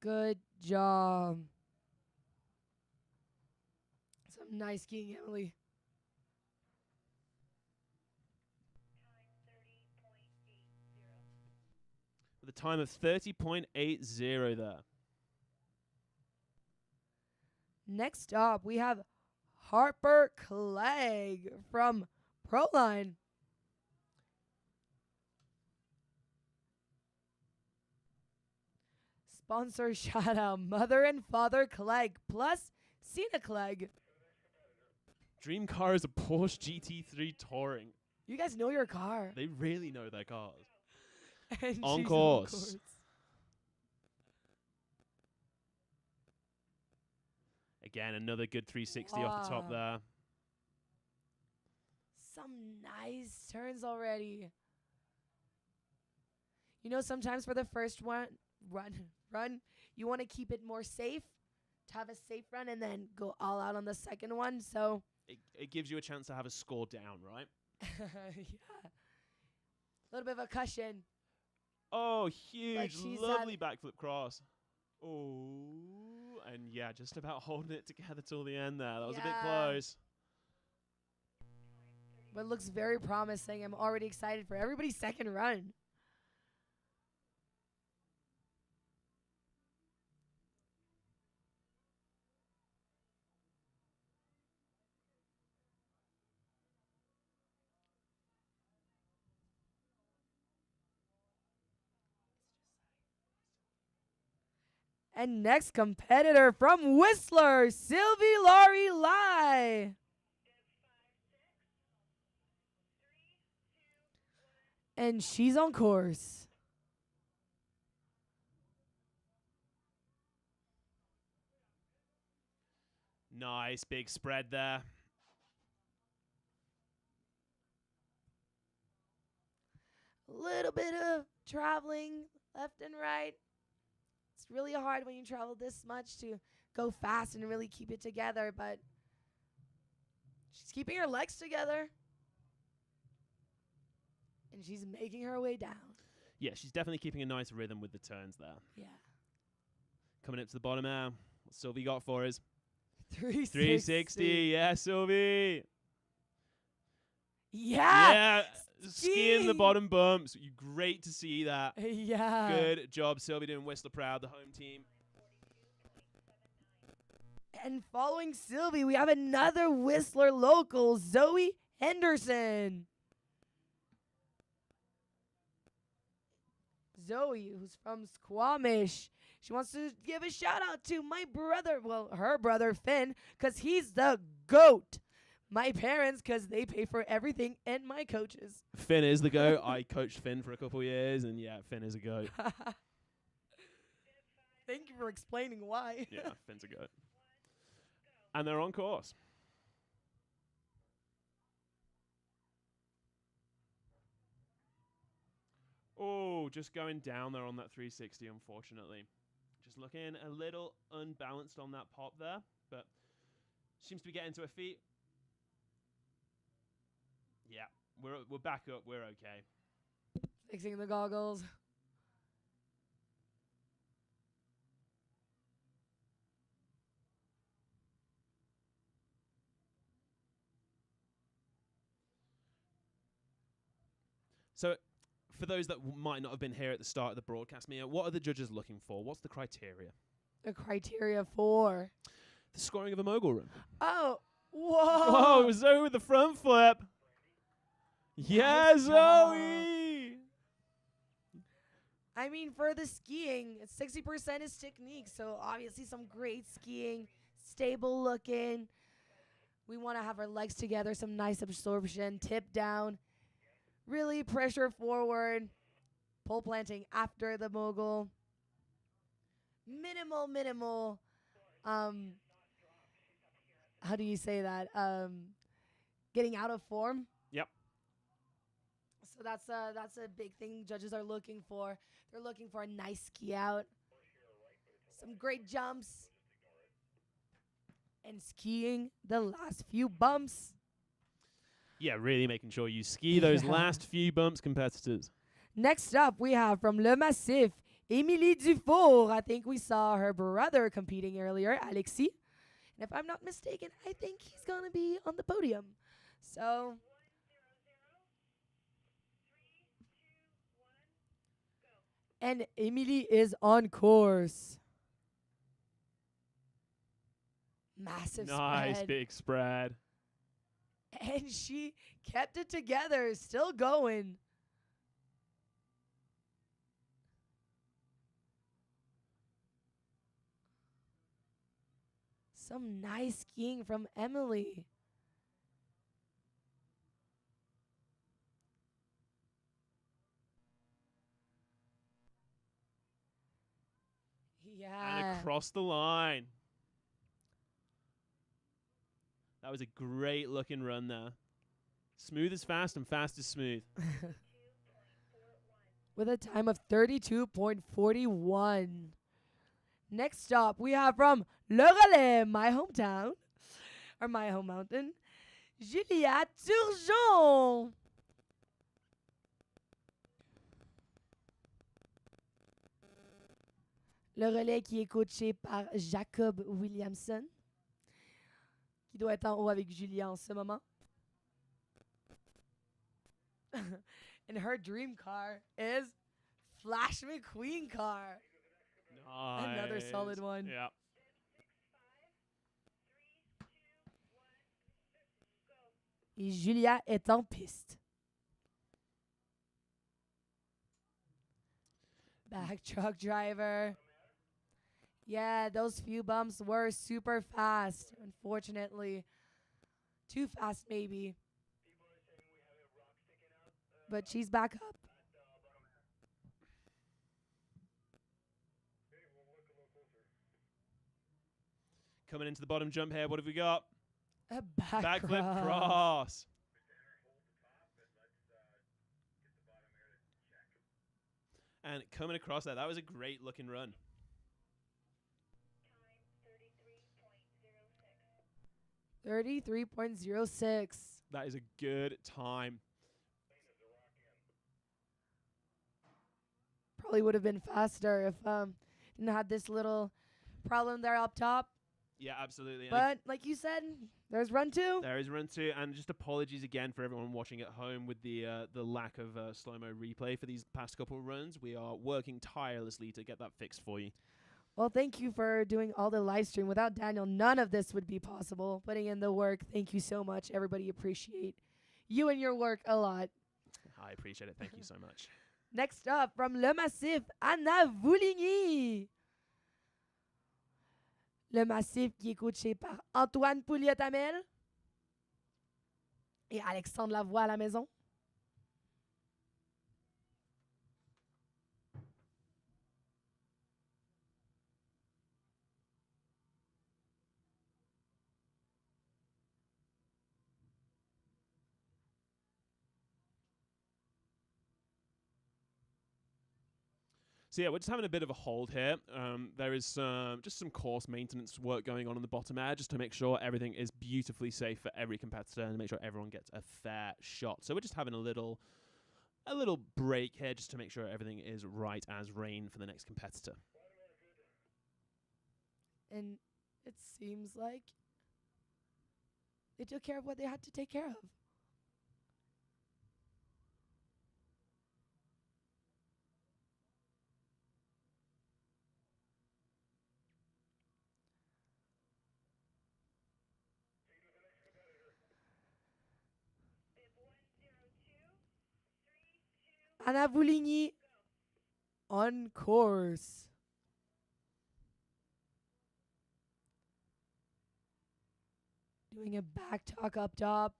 Speaker 2: Good job. Some nice skiing, Emily.
Speaker 1: With a time of 30.80 there.
Speaker 2: Next up, we have Harper Clegg from Proline. Sponsor shout out Mother and Father Clegg plus Cena Clegg.
Speaker 1: Dream car is a Porsche GT3 Touring.
Speaker 2: You guys know your car.
Speaker 1: They really know their cars.
Speaker 2: And
Speaker 1: On
Speaker 2: she's
Speaker 1: course. Again, another good 360 off the top
Speaker 2: Wow.
Speaker 1: there.
Speaker 2: Some nice turns already. You know, sometimes for the first run, you want to keep it more safe, to have a safe run, and then go all out on the second one. So,
Speaker 1: It gives you a chance to have a score down, right?
Speaker 2: yeah. A little bit of a cushion.
Speaker 1: Oh, huge,
Speaker 2: she's
Speaker 1: lovely backflip cross. Oh, and yeah, just about holding it together till the end there. That was a bit
Speaker 2: Yeah.
Speaker 1: close.
Speaker 2: But it looks very promising. I'm already excited for everybody's second run. And next competitor from Whistler, Sylvie Laurie Lai. And she's on course.
Speaker 1: Nice big spread there.
Speaker 2: A little bit of traveling left and right. It's really hard when you travel this much to go fast and really keep it together, but she's keeping her legs together. And she's making her way down.
Speaker 1: Yeah, she's definitely keeping a nice rhythm with the turns there.
Speaker 2: Yeah.
Speaker 1: Coming up to the bottom now. What Sylvie got for us?
Speaker 2: 360.
Speaker 1: 360. Yeah, Sylvie.
Speaker 2: Yeah.
Speaker 1: Yeah. Skiing the bottom bumps. Great to see that.
Speaker 2: Yeah.
Speaker 1: Good job, Sylvie, doing Whistler proud, the home team.
Speaker 2: And following Sylvie, we have another Whistler local, Zoe Henderson. Zoe, who's from Squamish. She wants to give a shout out to my brother, well, her brother Finn, because he's the GOAT. My parents, because they pay for everything, and my coaches.
Speaker 1: Finn is the GOAT. I coached Finn for a couple of years, and yeah, Finn is a GOAT.
Speaker 2: Thank you for explaining why.
Speaker 1: Yeah, Finn's a GOAT. And they're on course. Oh, just going down there on that 360, unfortunately. Just looking a little unbalanced on that pop there, but seems to be getting to her feet. Yeah, we're back up. We're okay.
Speaker 2: Fixing the goggles.
Speaker 1: So, for those that might not have been here at the start of the broadcast, Mia, what are the judges looking for? What's the criteria?
Speaker 2: The criteria for.
Speaker 1: The scoring of a mogul run.
Speaker 2: Oh, whoa.
Speaker 1: Oh, Zoe with the front flip. Yeah,
Speaker 2: Nice job.
Speaker 1: Zoe.
Speaker 2: I mean, for the skiing, 60% is technique, so obviously some great skiing, stable looking. We want to have our legs together, some nice absorption, tip down, really pressure forward, pole planting after the mogul. Minimal, how do you say that? Getting out of form.
Speaker 1: Yep.
Speaker 2: So that's a big thing judges are looking for. They're looking for a nice ski out, some great jumps, and skiing the last few bumps.
Speaker 1: Yeah, really making sure you ski those
Speaker 2: Yeah.
Speaker 1: last few bumps, competitors.
Speaker 2: Next up, we have from Le Massif, Émilie Dufour. I think we saw her brother competing earlier, Alexis. And if I'm not mistaken, I think he's going to be on the podium. So, and Émilie is on course. Massive
Speaker 1: Nice
Speaker 2: spread.
Speaker 1: big spread.
Speaker 2: And she kept it together, still going. Some nice skiing from Emily.
Speaker 1: And
Speaker 2: Yeah.
Speaker 1: across the line. That was a great looking run there. Smooth is fast and fast is smooth.
Speaker 2: With a time of 32.41. Next stop, we have from Le Relais, my hometown, or my home mountain, Julia Turgeon. Le relais qui est coaché par Jacob Williamson, qui doit être en haut avec Julia en ce moment. And her dream car is Flash McQueen car.
Speaker 1: Nice.
Speaker 2: Another solid one.
Speaker 1: Yeah.
Speaker 2: Et Julia est en piste. Back truck driver. Yeah, those few bumps were super fast, unfortunately. Too fast, maybe. But she's back up.
Speaker 1: Coming into the bottom jump here, what have we got?
Speaker 2: A back
Speaker 1: Backflip cross. And coming across that was a great looking run.
Speaker 2: 33.06.
Speaker 1: That is a good time.
Speaker 2: Probably would have been faster if didn't have this little problem there up top.
Speaker 1: Yeah, absolutely.
Speaker 2: But like you said, there's run two.
Speaker 1: There is run two, and just apologies again for everyone watching at home with the lack of slow-mo replay for these past couple of runs. We are working tirelessly to get that fixed for you.
Speaker 2: Well, thank you for doing all the live stream. Without Daniel, none of this would be possible. Putting in the work. Thank you so much. Everybody appreciate you and your work a lot.
Speaker 1: I appreciate it. Thank you so much.
Speaker 2: Next up, from Le Massif, Anna Vouligny. Le Massif qui est coaché par Antoine Pouliot-Hamel et Alexandre Lavoie à la maison.
Speaker 1: So yeah, we're just having a bit of a hold here. There is just some course maintenance work going on the bottom air just to make sure everything is beautifully safe for every competitor and make sure everyone gets a fair shot. So we're just having a little break here just to make sure everything is right as rain for the next competitor.
Speaker 2: And it seems like they took care of what they had to take care of. Anna Vouligny on course. Doing a back tuck up top.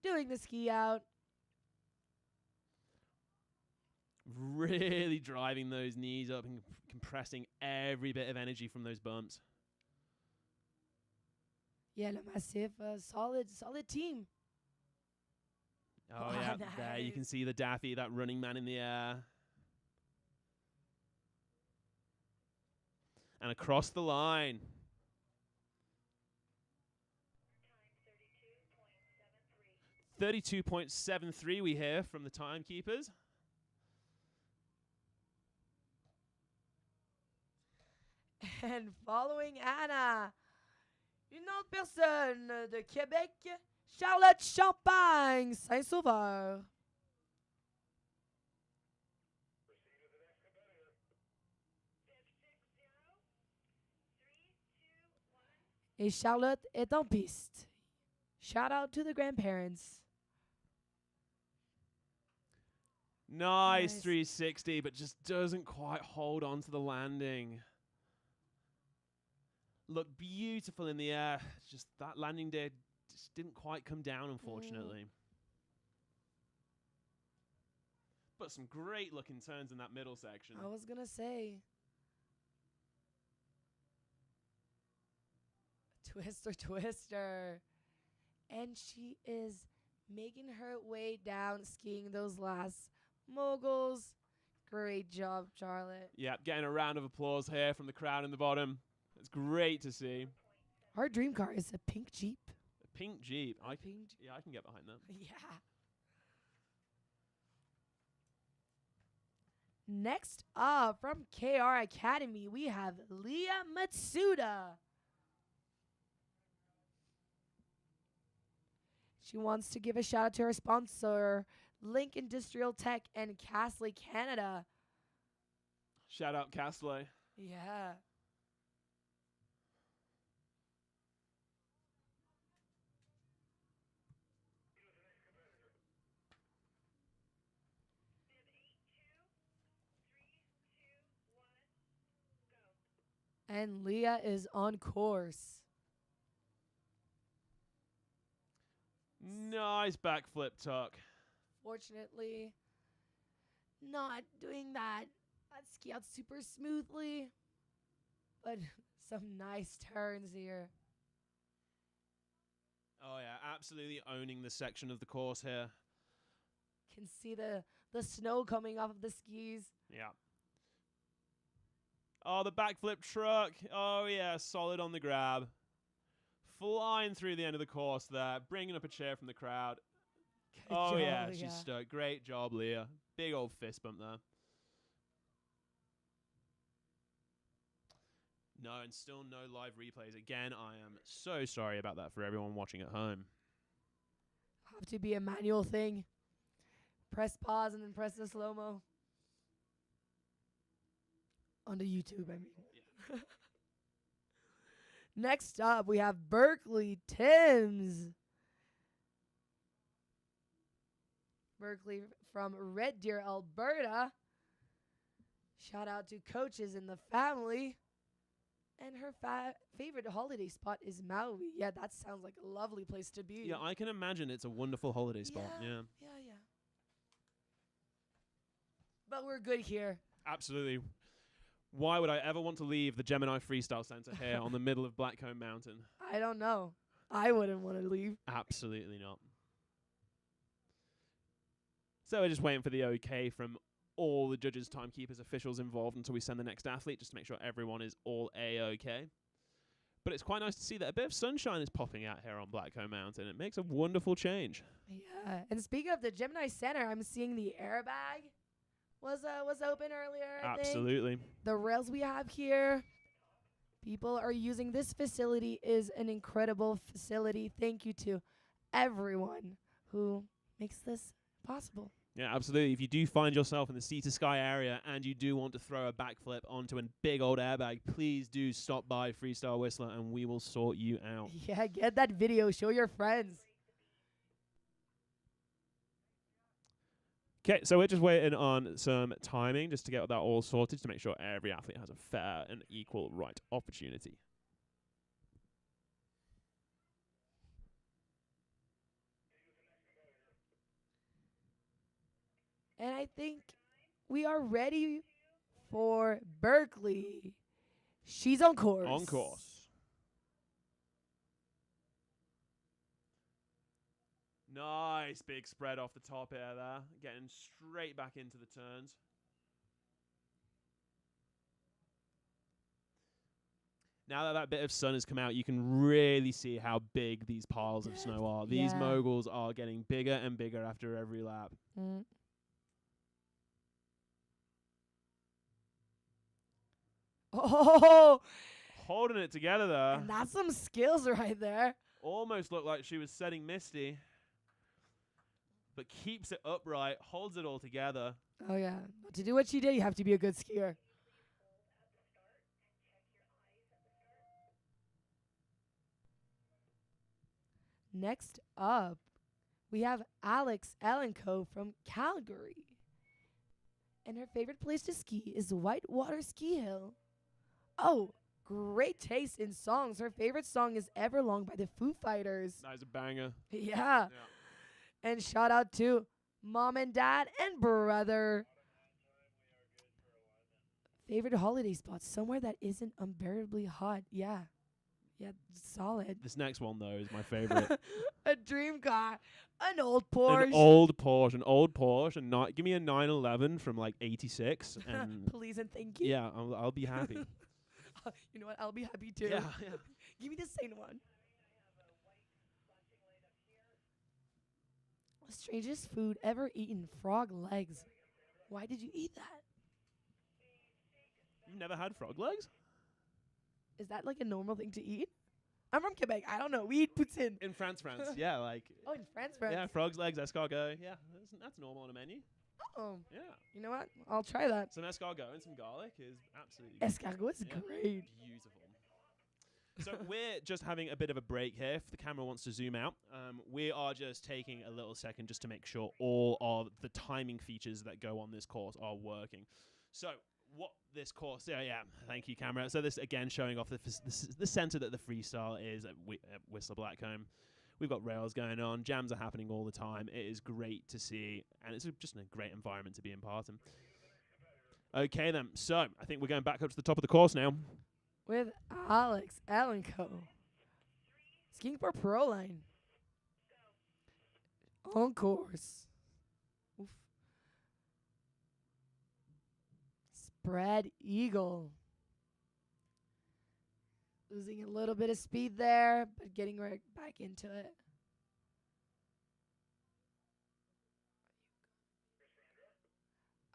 Speaker 2: Doing the ski out.
Speaker 1: Really driving those knees up and compressing every bit of energy from those bumps.
Speaker 2: Yeah, Le Massif, solid team.
Speaker 1: Oh, yeah, there you can see the Daffy, that running man in the air. And across the line. 32.73 we hear from the timekeepers.
Speaker 2: And following Anna, une autre personne de Québec, Charlotte Champagne, Saint-Sauveur. Et Charlotte est en piste. Shout out to the grandparents.
Speaker 1: Nice 360, but just doesn't quite hold on to the landing. Looked beautiful in the air. Just that landing gear just didn't quite come down, unfortunately. But some great looking turns in that middle section.
Speaker 2: I was gonna say. Twister. And she is making her way down, skiing those last moguls. Great job, Charlotte.
Speaker 1: Yeah, getting a round of applause here from the crowd in the bottom. It's great to see.
Speaker 2: Our dream car is a pink Jeep.
Speaker 1: A pink Jeep.
Speaker 2: Pink Jeep.
Speaker 1: Yeah, I can get behind that.
Speaker 2: Yeah. Next up from KR Academy, we have Leah Matsuda. She wants to give a shout out to her sponsor, Link Industrial Tech and Castley Canada.
Speaker 1: Shout out Castley.
Speaker 2: Yeah. And Leah is on course.
Speaker 1: Nice backflip tuck.
Speaker 2: Fortunately, not doing that ski out super smoothly, but some nice turns here.
Speaker 1: Oh yeah, absolutely owning the section of the course here.
Speaker 2: Can see the snow coming off of the skis.
Speaker 1: Yeah. Oh, the backflip truck. Oh yeah, solid on the grab. Flying through the end of the course there, bringing up a cheer from the crowd.
Speaker 2: Good
Speaker 1: Oh
Speaker 2: job,
Speaker 1: yeah,
Speaker 2: Leah.
Speaker 1: she's stoked. Great job, Leah. Big old fist bump there. No, and still no live replays. Again, I am so sorry about that for everyone watching at home.
Speaker 2: Have to be a manual thing. Press pause and then press the slow-mo. On the YouTube, I mean.
Speaker 1: Yeah.
Speaker 2: Next up, we have Berkeley Timms. Berkeley from Red Deer, Alberta. Shout out to coaches in the family. And her favorite holiday spot is Maui. Yeah, that sounds like a lovely place to be.
Speaker 1: Yeah, I can imagine it's a wonderful holiday spot. Yeah.
Speaker 2: But we're good here.
Speaker 1: Absolutely. Why would I ever want to leave the Gemini Freestyle Center here on the middle of Blackcomb Mountain?
Speaker 2: I don't know. I wouldn't want to leave.
Speaker 1: Absolutely not. So we're just waiting for the okay from all the judges, timekeepers, officials involved until we send the next athlete, just to make sure everyone is all A-okay. But it's quite nice to see that a bit of sunshine is popping out here on Blackcomb Mountain. It makes a wonderful change.
Speaker 2: Yeah. And speaking of the Gemini Center, I'm seeing the airbag was open earlier, I think.
Speaker 1: Absolutely.
Speaker 2: The rails we have here, people are using this facility, is an incredible facility. Thank you to everyone who makes this possible.
Speaker 1: Yeah, absolutely. If you do find yourself in the sea to sky area and you do want to throw a backflip onto a big old airbag, please do stop by Freestyle Whistler and we will sort you out.
Speaker 2: Yeah, get that video. Show your friends.
Speaker 1: Okay, so we're just waiting on some timing just to get that all sorted to make sure every athlete has a fair and equal right opportunity.
Speaker 2: And I think we are ready for Berkeley. She's on course.
Speaker 1: On course. Nice big spread off the top air there. Getting straight back into the turns. Now that bit of sun has come out, you can really see how big these piles of snow are. These moguls are getting bigger and bigger after every lap.
Speaker 2: Mm. Oh!
Speaker 1: Holding it together there.
Speaker 2: And that's some skills right there.
Speaker 1: Almost looked like she was setting Misty. But keeps it upright, holds it all together.
Speaker 2: Oh, yeah. To do what she did, you have to be a good skier. Next up, we have Alex Elenko from Calgary. And her favorite place to ski is Whitewater Ski Hill. Oh, great taste in songs. Her favorite song is Everlong by the Foo Fighters.
Speaker 1: That is a banger.
Speaker 2: Yeah. And shout out to mom and dad and brother. Favorite holiday spot? Somewhere that isn't unbearably hot. Yeah. Yeah, solid.
Speaker 1: This next one, though, is my favorite.
Speaker 2: A dream car. An old Porsche.
Speaker 1: An old Porsche. And not give me a 911 from like 86. And
Speaker 2: please and thank you.
Speaker 1: yeah, I'll be happy.
Speaker 2: You know what? I'll be happy too.
Speaker 1: Yeah.
Speaker 2: Give me the same one. Strangest food ever eaten? Frog legs. Why did you eat that?
Speaker 1: You've never had frog legs?
Speaker 2: Is that like a normal thing to eat? I'm from Quebec. I don't know. We eat poutine.
Speaker 1: In France, yeah, like.
Speaker 2: Oh, in France.
Speaker 1: Yeah, frogs legs, escargot. Yeah, that's normal on a menu.
Speaker 2: Oh.
Speaker 1: Yeah.
Speaker 2: You know what? I'll try that.
Speaker 1: Some escargot and some garlic is absolutely good.
Speaker 2: Escargot is great.
Speaker 1: Beautiful. So we're just having a bit of a break here. If the camera wants to zoom out, we are just taking a little second just to make sure all of the timing features that go on this course are working. So what this course, thank you, camera. So this again showing off the center that the freestyle is at Whistler Blackcomb. We've got rails going on, jams are happening all the time. It is great to see, and it's just a great environment to be in part in. Okay then, so I think we're going back up to the top of the course now.
Speaker 2: With Alex Alenko. Skiing for Pro Line. On course. Oof. Spread eagle. Losing a little bit of speed there, but getting right back into it.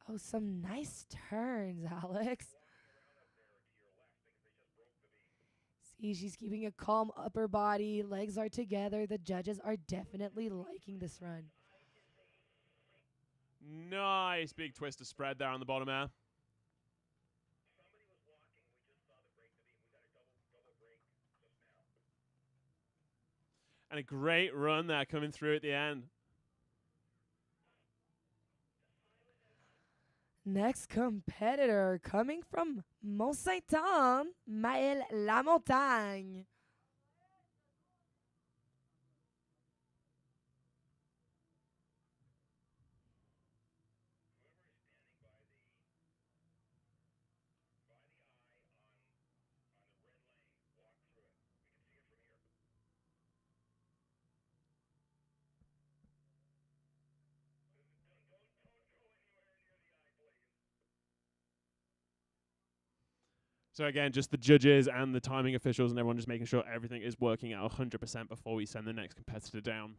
Speaker 2: Oh, some nice turns, Alex. See, she's keeping a calm upper body. Legs are together. The judges are definitely liking this run.
Speaker 1: Nice big twist of spread there on the bottom air. And a great run there coming through at the end.
Speaker 2: Next competitor coming from Mont-Saint-Anne, Maëlle Lamontagne.
Speaker 1: So again, just the judges and the timing officials and everyone just making sure everything is working at 100% before we send the next competitor down.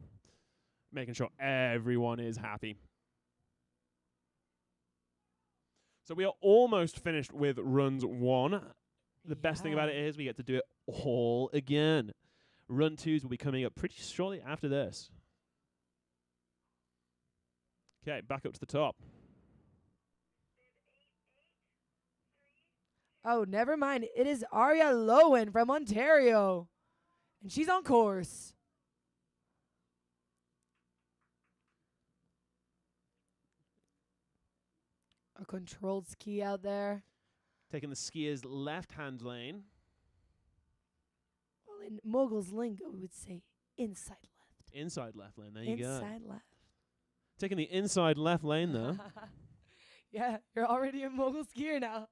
Speaker 1: Making sure everyone is happy. So we are almost finished with runs 1. The best thing about it is we get to do it all again. Run 2s will be coming up pretty shortly after this. Okay, back up to the top.
Speaker 2: Oh, never mind. It is Aria Lowen from Ontario. And she's on course. A controlled ski out there.
Speaker 1: Taking the skier's left-hand lane.
Speaker 2: Well, in Moguls lingo, we would say inside left.
Speaker 1: Inside left lane, there you go.
Speaker 2: Inside left.
Speaker 1: Taking the inside left lane, though.
Speaker 2: Yeah, you're already a Mogul skier now.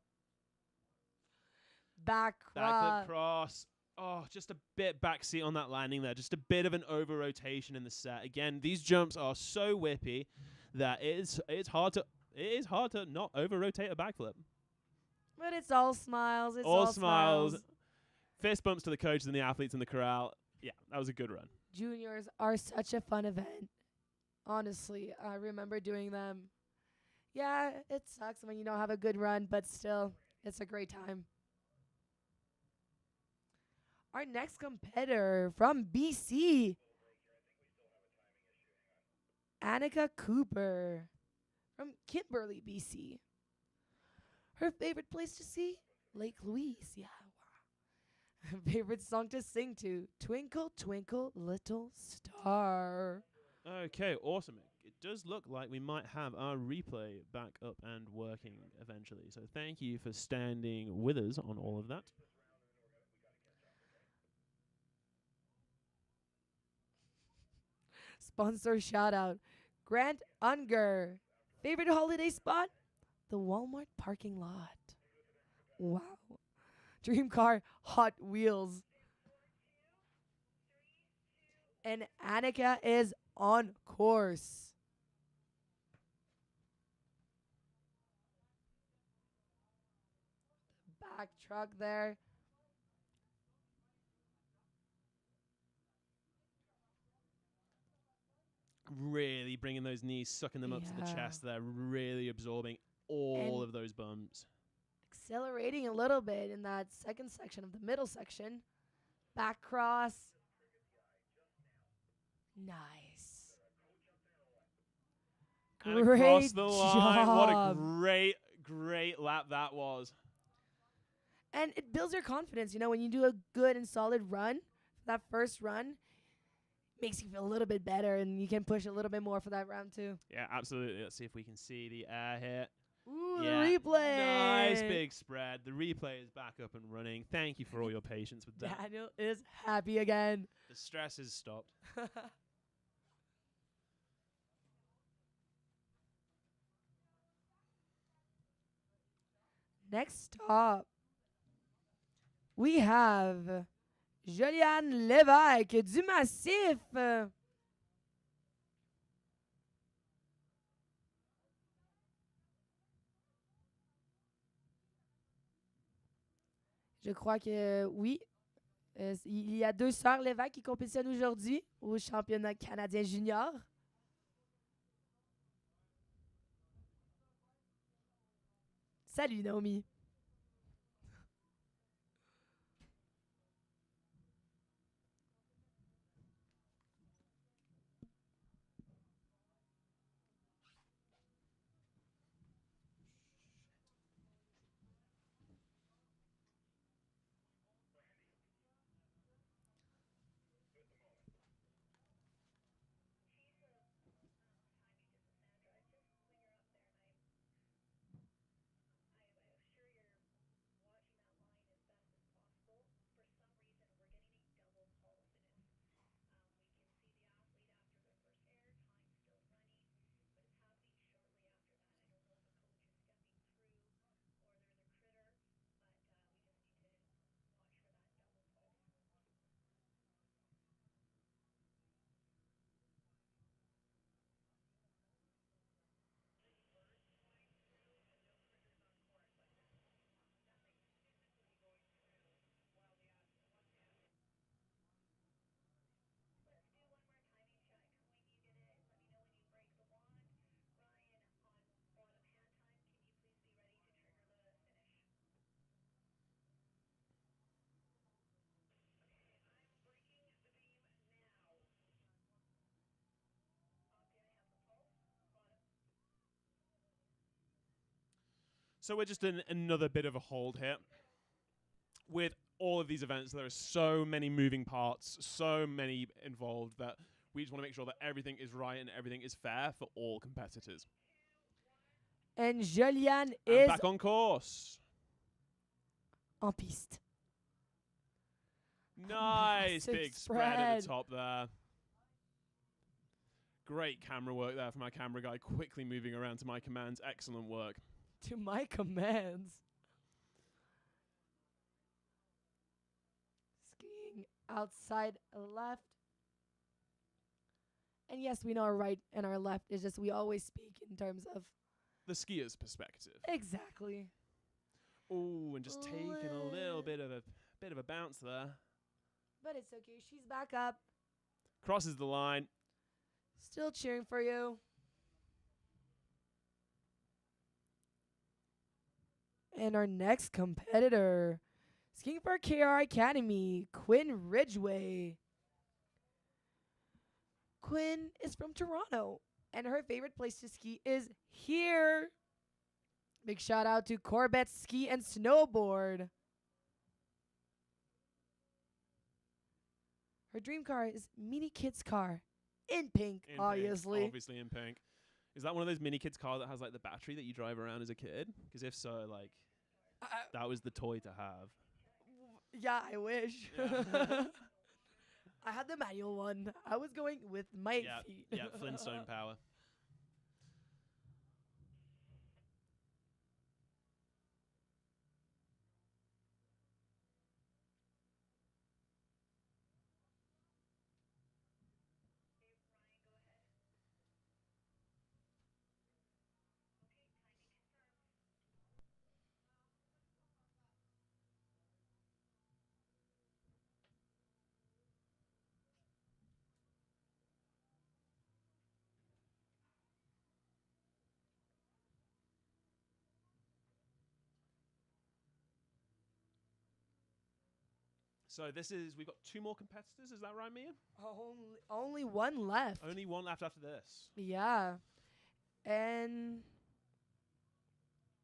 Speaker 2: Back
Speaker 1: cross. Oh, just a bit backseat on that landing there. Just a bit of an over rotation in the set. Again, these jumps are so whippy that it's hard to not over rotate a backflip.
Speaker 2: But it's all smiles. It's
Speaker 1: all smiles. Fist bumps to the coaches and the athletes in the corral. Yeah, that was a good run.
Speaker 2: Juniors are such a fun event. Honestly, I remember doing them. Yeah, it sucks when you don't have a good run, but still, it's a great time. Our next competitor from BC, Annika Cooper from Kimberley, BC. Her favorite place to see? Lake Louise. Yeah, wow. Her favorite song to sing to? Twinkle, Twinkle, Little Star.
Speaker 1: Okay, awesome. It does look like we might have our replay back up and working eventually. So thank you for standing with us on all of that.
Speaker 2: sponsor shout out. Grant Unger. Favorite holiday spot? The Walmart parking lot. Wow. Dream car, Hot Wheels. And Annika is on course. Back truck there.
Speaker 1: Really bringing those knees, sucking them up to the
Speaker 2: Yeah.
Speaker 1: chest there, really absorbing all of those bumps.
Speaker 2: Accelerating a little bit in that second section of the middle section. Back cross. Nice.
Speaker 1: And
Speaker 2: Great
Speaker 1: across the line. What a
Speaker 2: job.
Speaker 1: great lap that was.
Speaker 2: And it builds your confidence. You know, when you do a good and solid run, that first run makes you feel a little bit better, and you can push a little bit more for that round two.
Speaker 1: Yeah, absolutely. Let's see if we can see the air here.
Speaker 2: Ooh,
Speaker 1: Yeah,
Speaker 2: the replay.
Speaker 1: Nice big spread. The replay is back up and running. Thank you for all your patience with that.
Speaker 2: Daniel is happy again.
Speaker 1: The stress has stopped.
Speaker 2: Next stop, we have Juliane Lévesque du Massif. Je crois que oui. Il y a deux sœurs Lévesque qui compétitionnent aujourd'hui au championnat canadien junior. Salut Naomi.
Speaker 1: So we're just in another bit of a hold here. With all of these events, there are so many moving parts, so many involved that we just want to make sure that everything is right and everything is fair for all competitors.
Speaker 2: And Juliane
Speaker 1: And
Speaker 2: is
Speaker 1: back on course.
Speaker 2: en piste.
Speaker 1: Nice
Speaker 2: Massive
Speaker 1: big spread at the
Speaker 2: spread.
Speaker 1: top there. Great camera work there from our camera guy, quickly moving around to my commands. Excellent work.
Speaker 2: To my commands. Skiing outside left. And yes, we know our right and our left. It's just we always speak in terms of
Speaker 1: The skier's perspective.
Speaker 2: exactly.
Speaker 1: Oh, and just taking a little bit of a bounce there.
Speaker 2: But it's okay. She's back up.
Speaker 1: Crosses the line.
Speaker 2: Still cheering for you. And our next competitor, skiing for KR Academy, Quinn Ridgway. Quinn is from Toronto, and her favorite place to ski is here. Big shout out to Corbett Ski and Snowboard. Her dream car is Mini Kid's car in pink,
Speaker 1: In
Speaker 2: obviously.
Speaker 1: Pink, obviously in pink. Is that one of those mini kids' cars that has like the battery that you drive around as a kid? Because if so, like that was the toy to have.
Speaker 2: Yeah, I wish.
Speaker 1: Yeah.
Speaker 2: I had the manual one. I was going with my
Speaker 1: Yeah,
Speaker 2: feet.
Speaker 1: yeah, Flintstone power. So we've got two more competitors, is that right, Mia?
Speaker 2: Only one left.
Speaker 1: Only one left after this.
Speaker 2: Yeah. And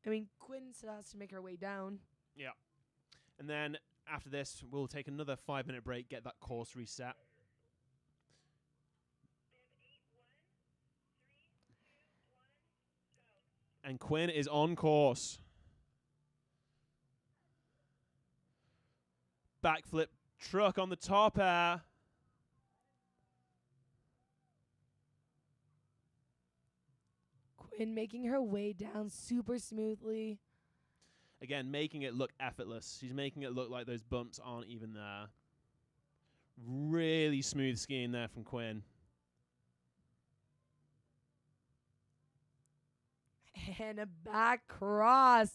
Speaker 2: I mean, Quinn still has to make her way down.
Speaker 1: Yeah. And then after this, we'll take another 5-minute break, get that course reset. And Quinn is on course. Backflip truck on the top air.
Speaker 2: Quinn making her way down super smoothly.
Speaker 1: Again, making it look effortless. She's making it look like those bumps aren't even there. Really smooth skiing there from Quinn.
Speaker 2: And a back cross.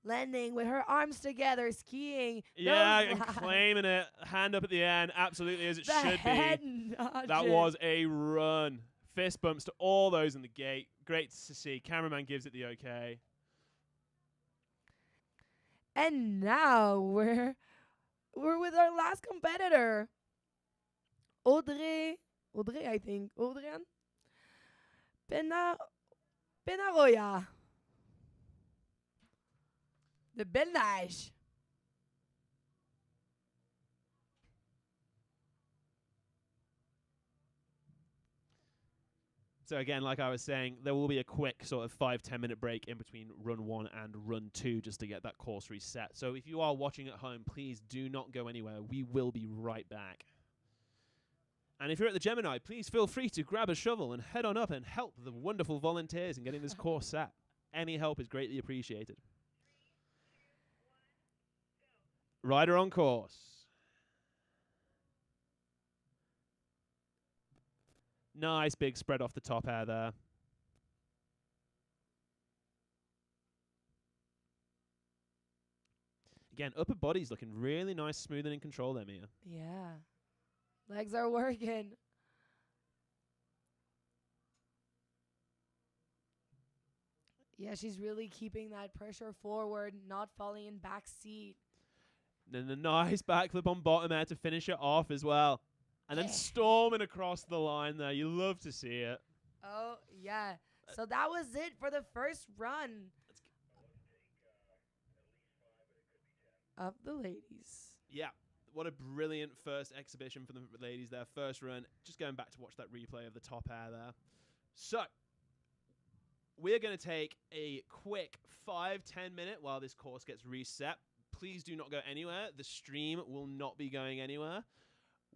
Speaker 2: Landing with her arms together, skiing.
Speaker 1: Yeah, and claiming it. Hand up at the end, absolutely as it should be. That was a run. Fist bumps to all those in the gate. Great to see. Cameraman gives it the okay.
Speaker 2: And now we're with our last competitor. Audrey, I think. Audrian? Penaroya. De Belnage.
Speaker 1: So again, like I was saying, there will be a quick sort of 5-10 minute break in between run 1 and run 2 just to get that course reset. So if you are watching at home, please do not go anywhere. We will be right back. And if you're at the Gemini, please feel free to grab a shovel and head on up and help the wonderful volunteers in getting this course set. Any help is greatly appreciated. Rider on course. Nice big spread off the top air there. Again, upper body's looking really nice, smooth and in control there, Mia.
Speaker 2: Yeah. Legs are working. Yeah, she's really keeping that pressure forward, not falling in back seat.
Speaker 1: Then a nice backflip on bottom air to finish it off as well. And then storming across the line there. You love to see it.
Speaker 2: Oh, yeah. So that was it for the first run of the ladies.
Speaker 1: Yeah. What a brilliant first exhibition for the ladies there. First run. Just going back to watch that replay of the top air there. So, we're going to take a quick 5-10 minute while this course gets reset. Please do not go anywhere. The stream will not be going anywhere.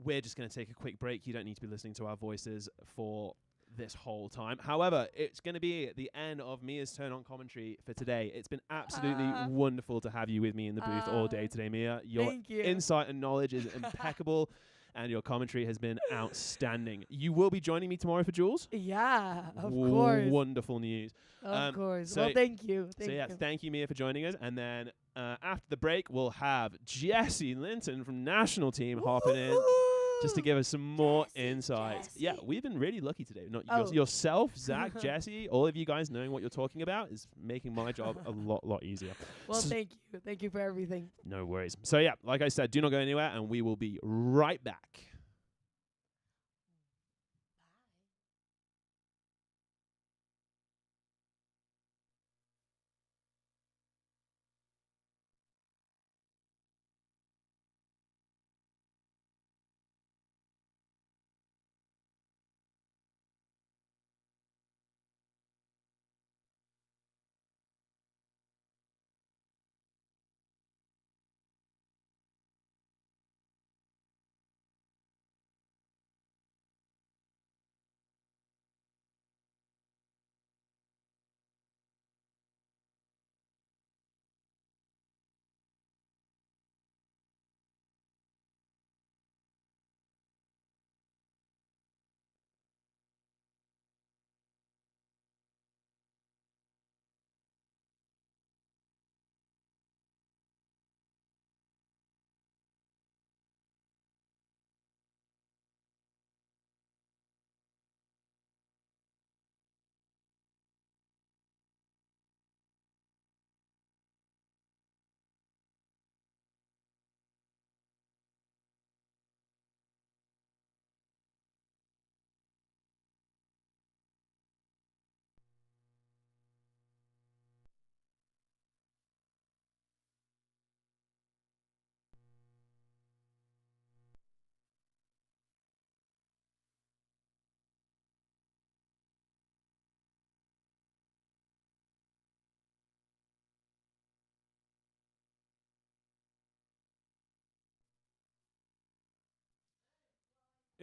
Speaker 1: We're just going to take a quick break. You don't need to be listening to our voices for this whole time. However, it's going to be the end of Mia's turn on commentary for today. It's been absolutely wonderful to have you with me in the booth all day today, Mia. Your insight and knowledge is impeccable, and your commentary has been outstanding. You will be joining me tomorrow for Jules?
Speaker 2: Yeah, of course.
Speaker 1: Wonderful news.
Speaker 2: Of course. Well, thank you.
Speaker 1: Thank you, Mia, for joining us. And then after the break, we'll have Jessie Linton from National Team hopping in just to give us some more insights.
Speaker 2: Jessie.
Speaker 1: Yeah, we've been really lucky today. Not yourself, Zach, Jessie, all of you guys knowing what you're talking about is making my job a lot easier.
Speaker 2: Well, thank you. Thank you for everything.
Speaker 1: No worries. So yeah, like I said, do not go anywhere, and we will be right back.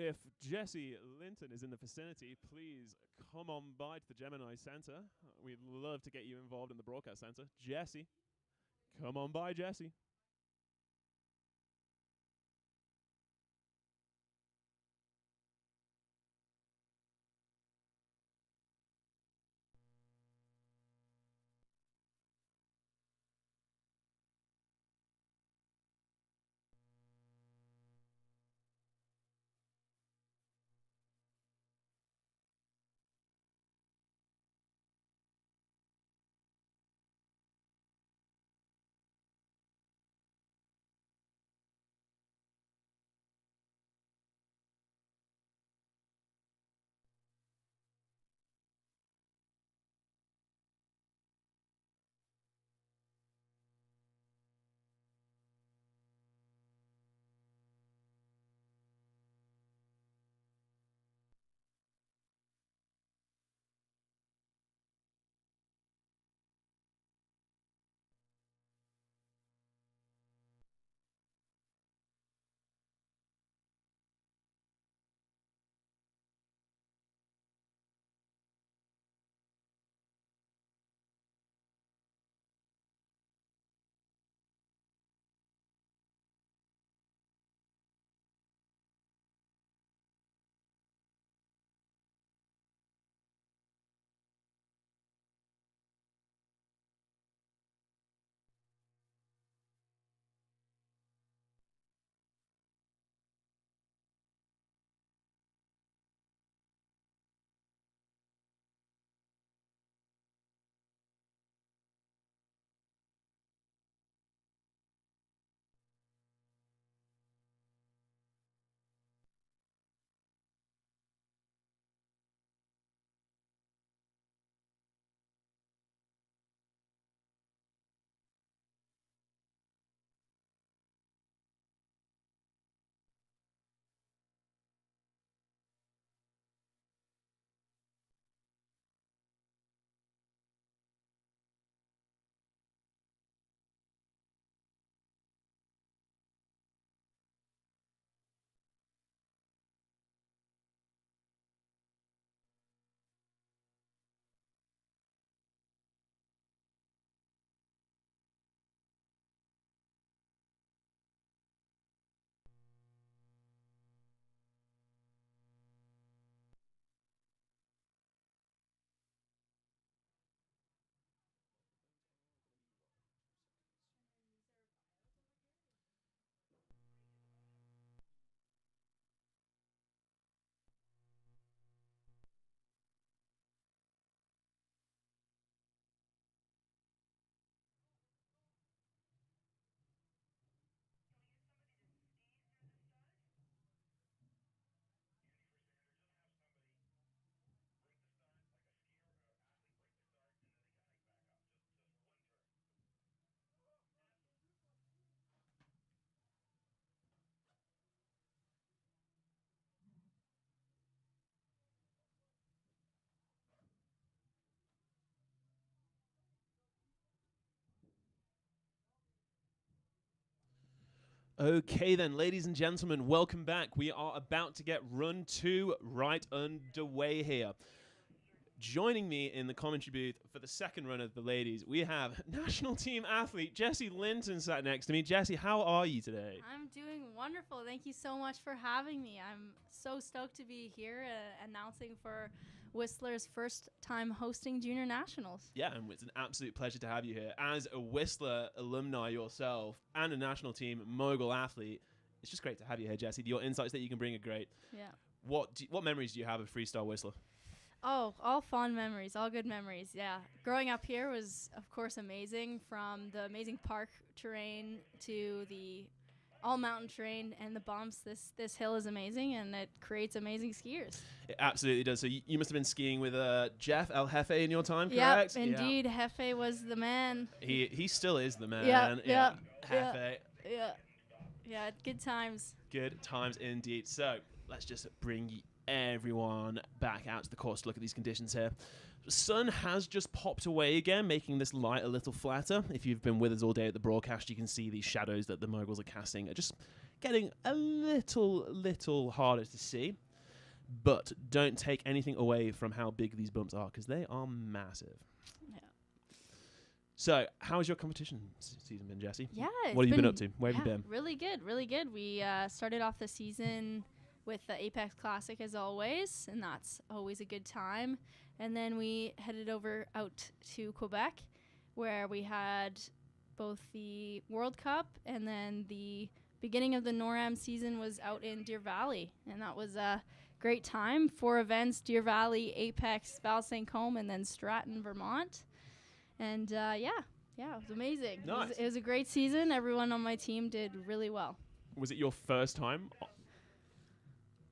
Speaker 1: If Jesse Linton is in the vicinity, please come on by to the Gemini Center. We'd love to get you involved in the broadcast center. Jesse, come on by, Jesse. Okay then, ladies and gentlemen, welcome back. We are about to get run 2 right underway here. Joining me in the commentary booth for the second run of the ladies, we have national team athlete Jesse Linton sat next to me. Jesse, how are you today?
Speaker 3: I'm doing wonderful. Thank you so much for having me. I'm so stoked to be here announcing for Whistler's first time hosting Junior Nationals.
Speaker 1: Yeah, and it's an absolute pleasure to have you here. As a Whistler alumni yourself and a national team Mogul athlete, it's just great to have you here, Jesse. Your insights that you can bring are great.
Speaker 3: Yeah.
Speaker 1: What memories do you have of Freestyle Whistler?
Speaker 3: Oh, all fond memories, all good memories, yeah. Growing up here was, of course, amazing, from the amazing park terrain to the all-mountain terrain and the bumps. This hill is amazing, and it creates amazing skiers.
Speaker 1: It absolutely does. So you must have been skiing with Jeff El Jefe in your time,
Speaker 3: Yep,
Speaker 1: correct?
Speaker 3: indeed. Jefe was the man.
Speaker 1: He still is the man.
Speaker 3: Yeah.
Speaker 1: Jefe.
Speaker 3: Yeah, good times.
Speaker 1: Good times indeed. So let's just bring everyone back out to the course to look at these conditions here. The sun has just popped away again, making this light a little flatter. If you've been with us all day at the broadcast, you can see these shadows that the Moguls are casting are just getting a little harder to see. But don't take anything away from how big these bumps are, because they are massive.
Speaker 3: Yeah.
Speaker 1: So, how's your competition season been, Jesse?
Speaker 3: Yeah.
Speaker 1: What have you been up to? Where have you been?
Speaker 3: Really good, really good. We started off the season with the Apex Classic as always, and that's always a good time. And then we headed out to Quebec, where we had both the World Cup and then the beginning of the NORAM season was out in Deer Valley, and that was a great time. 4 events: Deer Valley, Apex, Val St. Côme, and then Stratton, Vermont. And it was amazing.
Speaker 1: Nice.
Speaker 3: It was a great season. Everyone on my team did really well.
Speaker 1: Was it your first time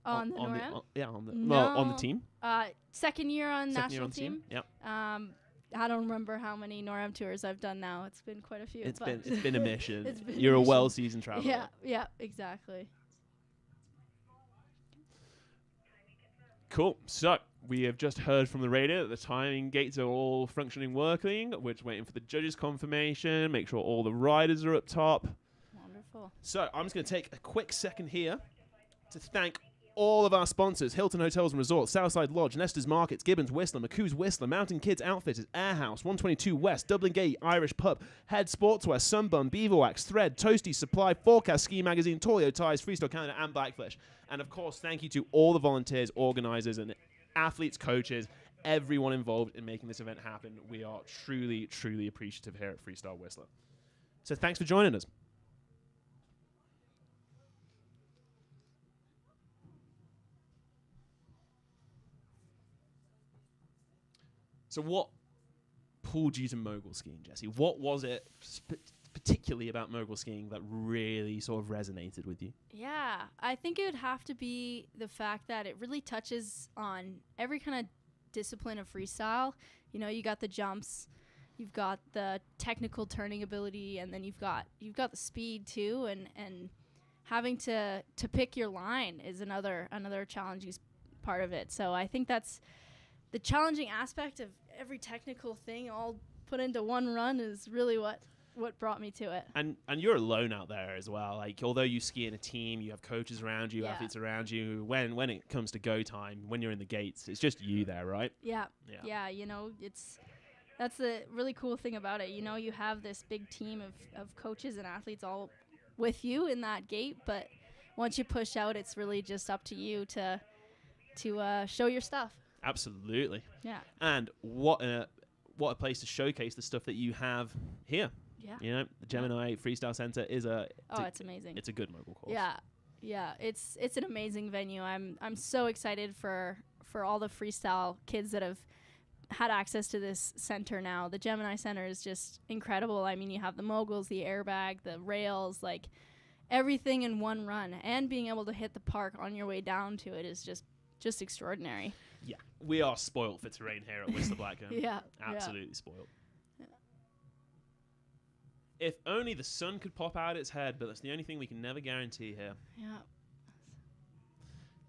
Speaker 3: On the NORAM?
Speaker 1: on the team?
Speaker 3: Second year on
Speaker 1: Second year
Speaker 3: national
Speaker 1: on the team? Yep.
Speaker 3: I don't remember how many NORAM tours I've done now. It's been quite a few.
Speaker 1: It's been a mission.
Speaker 3: Been
Speaker 1: You're
Speaker 3: a
Speaker 1: a
Speaker 3: mission.
Speaker 1: well-seasoned traveler.
Speaker 3: Yeah, exactly.
Speaker 1: Cool. So, we have just heard from the radio that the timing gates are all functioning working. We're just waiting for the judges' confirmation, make sure all the riders are up top.
Speaker 3: Wonderful.
Speaker 1: So, I'm just going to take a quick second here to thank all of our sponsors: Hilton Hotels and Resorts, Southside Lodge, Nestor's Markets, Gibbons Whistler, McCoos Whistler, Mountain Kids Outfitters, Airhouse, 122 West, Dublin Gate Irish Pub, Head Sportswear, Sunbun, Beaverwax, Thread, Toasty Supply, Forecast Ski Magazine, Toyo Ties, Freestyle Canada, and Blackfish. And of course, thank you to all the volunteers, organisers, and athletes, coaches, everyone involved in making this event happen. We are truly, truly appreciative here at Freestyle Whistler. So thanks for joining us. So what pulled you to mogul skiing, Jesse? What was it particularly about mogul skiing that really sort of resonated with you?
Speaker 3: Yeah, I think it would have to be the fact that it really touches on every kind of discipline of freestyle. You know, you got the jumps, you've got the technical turning ability, and then you've got the speed too, and having to pick your line is another challenging part of it. So I think that's the challenging aspect of every technical thing all put into one run is really what brought me to it.
Speaker 1: And you're alone out there as well. Like, although you ski in a team, you have coaches around you,
Speaker 3: Yeah.
Speaker 1: athletes around you. When it comes to go time, when you're in the gates, it's just you there, right?
Speaker 3: Yeah, you know, that's the really cool thing about it. You know, you have this big team of coaches and athletes all with you in that gate, but once you push out, it's really just up to you to show your stuff.
Speaker 1: Absolutely.
Speaker 3: Yeah.
Speaker 1: And what a place to showcase the stuff that you have here.
Speaker 3: Yeah.
Speaker 1: You know, the Gemini Freestyle Center is
Speaker 3: it's amazing.
Speaker 1: It's a good mogul course.
Speaker 3: Yeah. It's an amazing venue. I'm so excited for all the freestyle kids that have had access to this center now. The Gemini Center is just incredible. I mean, you have the moguls, the airbag, the rails, like everything in one run, and being able to hit the park on your way down to it is just extraordinary.
Speaker 1: Yeah, we are spoiled for terrain here at Whistler Blackcomb.
Speaker 3: Yeah.
Speaker 1: Absolutely spoiled.
Speaker 3: Yeah.
Speaker 1: If only the sun could pop out its head, but that's the only thing we can never guarantee here.
Speaker 3: Yeah.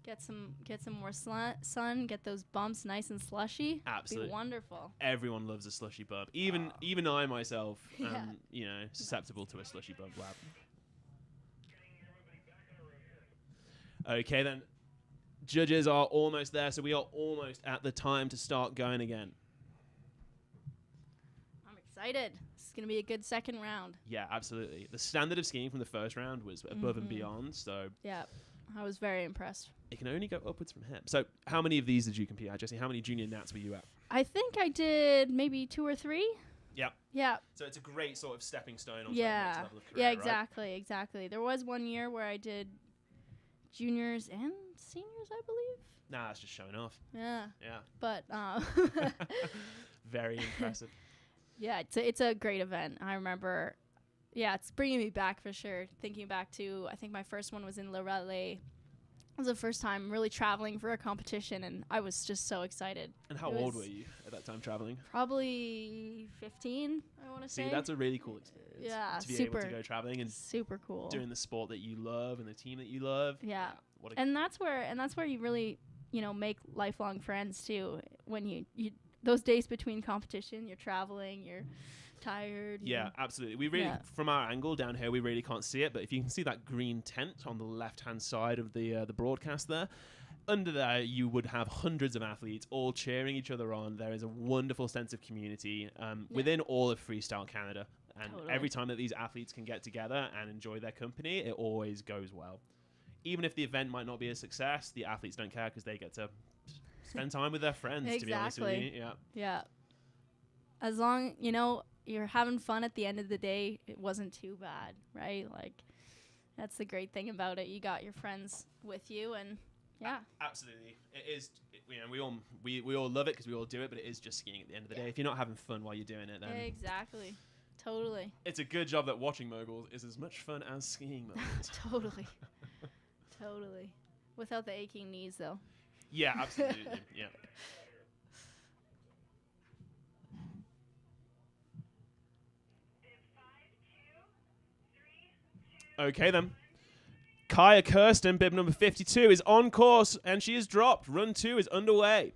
Speaker 3: Get some more sun, get those bumps nice and slushy.
Speaker 1: Absolutely.
Speaker 3: Be wonderful.
Speaker 1: Everyone loves a slushy bump. Even I myself
Speaker 3: Yeah.
Speaker 1: am, susceptible to a slushy bump lap. Okay then. Judges are almost there, so we are almost at the time to start going again.
Speaker 3: I'm excited. This is going to be a good second round.
Speaker 1: Yeah, absolutely. The standard of skiing from the first round was above and beyond, so
Speaker 3: Yeah, I was very impressed.
Speaker 1: it can only go upwards from here. So how many of these did you compete at, Jesse? How many junior nats were you at?
Speaker 3: I think I did maybe 2 or 3.
Speaker 1: Yep.
Speaker 3: Yeah.
Speaker 1: So it's a great sort of stepping stone onto the
Speaker 3: Yeah.
Speaker 1: next level of career,
Speaker 3: Yeah,
Speaker 1: right?
Speaker 3: exactly. There was one year where I did juniors and seniors, I believe.
Speaker 1: Nah, that's just showing off.
Speaker 3: Yeah.
Speaker 1: Yeah.
Speaker 3: But
Speaker 1: Very impressive.
Speaker 3: yeah, it's a great event. I remember, yeah, it's bringing me back for sure. Thinking back to, I think my first one was in Le Relais. It was the first time really traveling for a competition, and I was just so excited.
Speaker 1: And how
Speaker 3: It
Speaker 1: old
Speaker 3: was
Speaker 1: were you at that time traveling?
Speaker 3: Probably 15, I want to say.
Speaker 1: See, that's a really cool experience.
Speaker 3: Yeah,
Speaker 1: to be
Speaker 3: super.
Speaker 1: able to go traveling and
Speaker 3: Super cool.
Speaker 1: doing the sport that you love and the team that you love.
Speaker 3: Yeah.
Speaker 1: What a
Speaker 3: And that's where you really, make lifelong friends too. When you those days between competition, you're traveling, you're tired.
Speaker 1: Yeah, absolutely. We really, from our angle down here, we really can't see it. But if you can see that green tent on the left-hand side of the broadcast there, under there you would have hundreds of athletes all cheering each other on. There is a wonderful sense of community within all of Freestyle Canada. And every time that these athletes can get together and enjoy their company, it always goes well. Even if the event might not be a success, the athletes don't care because they get to spend time with their friends, to be honest with you.
Speaker 3: Yeah. As long, you're having fun at the end of the day, it wasn't too bad, right? Like, that's the great thing about it. You got your friends with you, and
Speaker 1: absolutely. It is, we all love it because we all do it, but it is just skiing at the end of the day. If you're not having fun while you're doing it, then...
Speaker 3: Exactly. Totally.
Speaker 1: It's a good job that watching moguls is as much fun as skiing moguls.
Speaker 3: Totally. Without the aching knees, though.
Speaker 1: Yeah, absolutely. Yeah. Okay, then. Kaya Kirsten, bib number 52, is on course, and she is dropped. Run 2 is underway.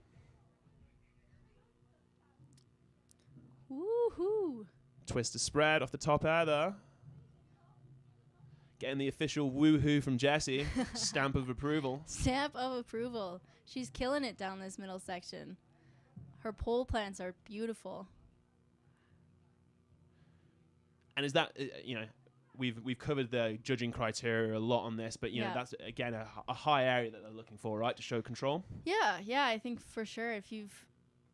Speaker 3: Woohoo!
Speaker 1: Twister spread off the top air there. Getting the official woohoo from Jessie. Stamp of approval.
Speaker 3: Stamp of approval. She's killing it down this middle section. Her pole plants are beautiful.
Speaker 1: And is that, we've covered the judging criteria a lot on this, but that's again a high area that they're looking for, right, to show control.
Speaker 3: Yeah, I think for sure if you've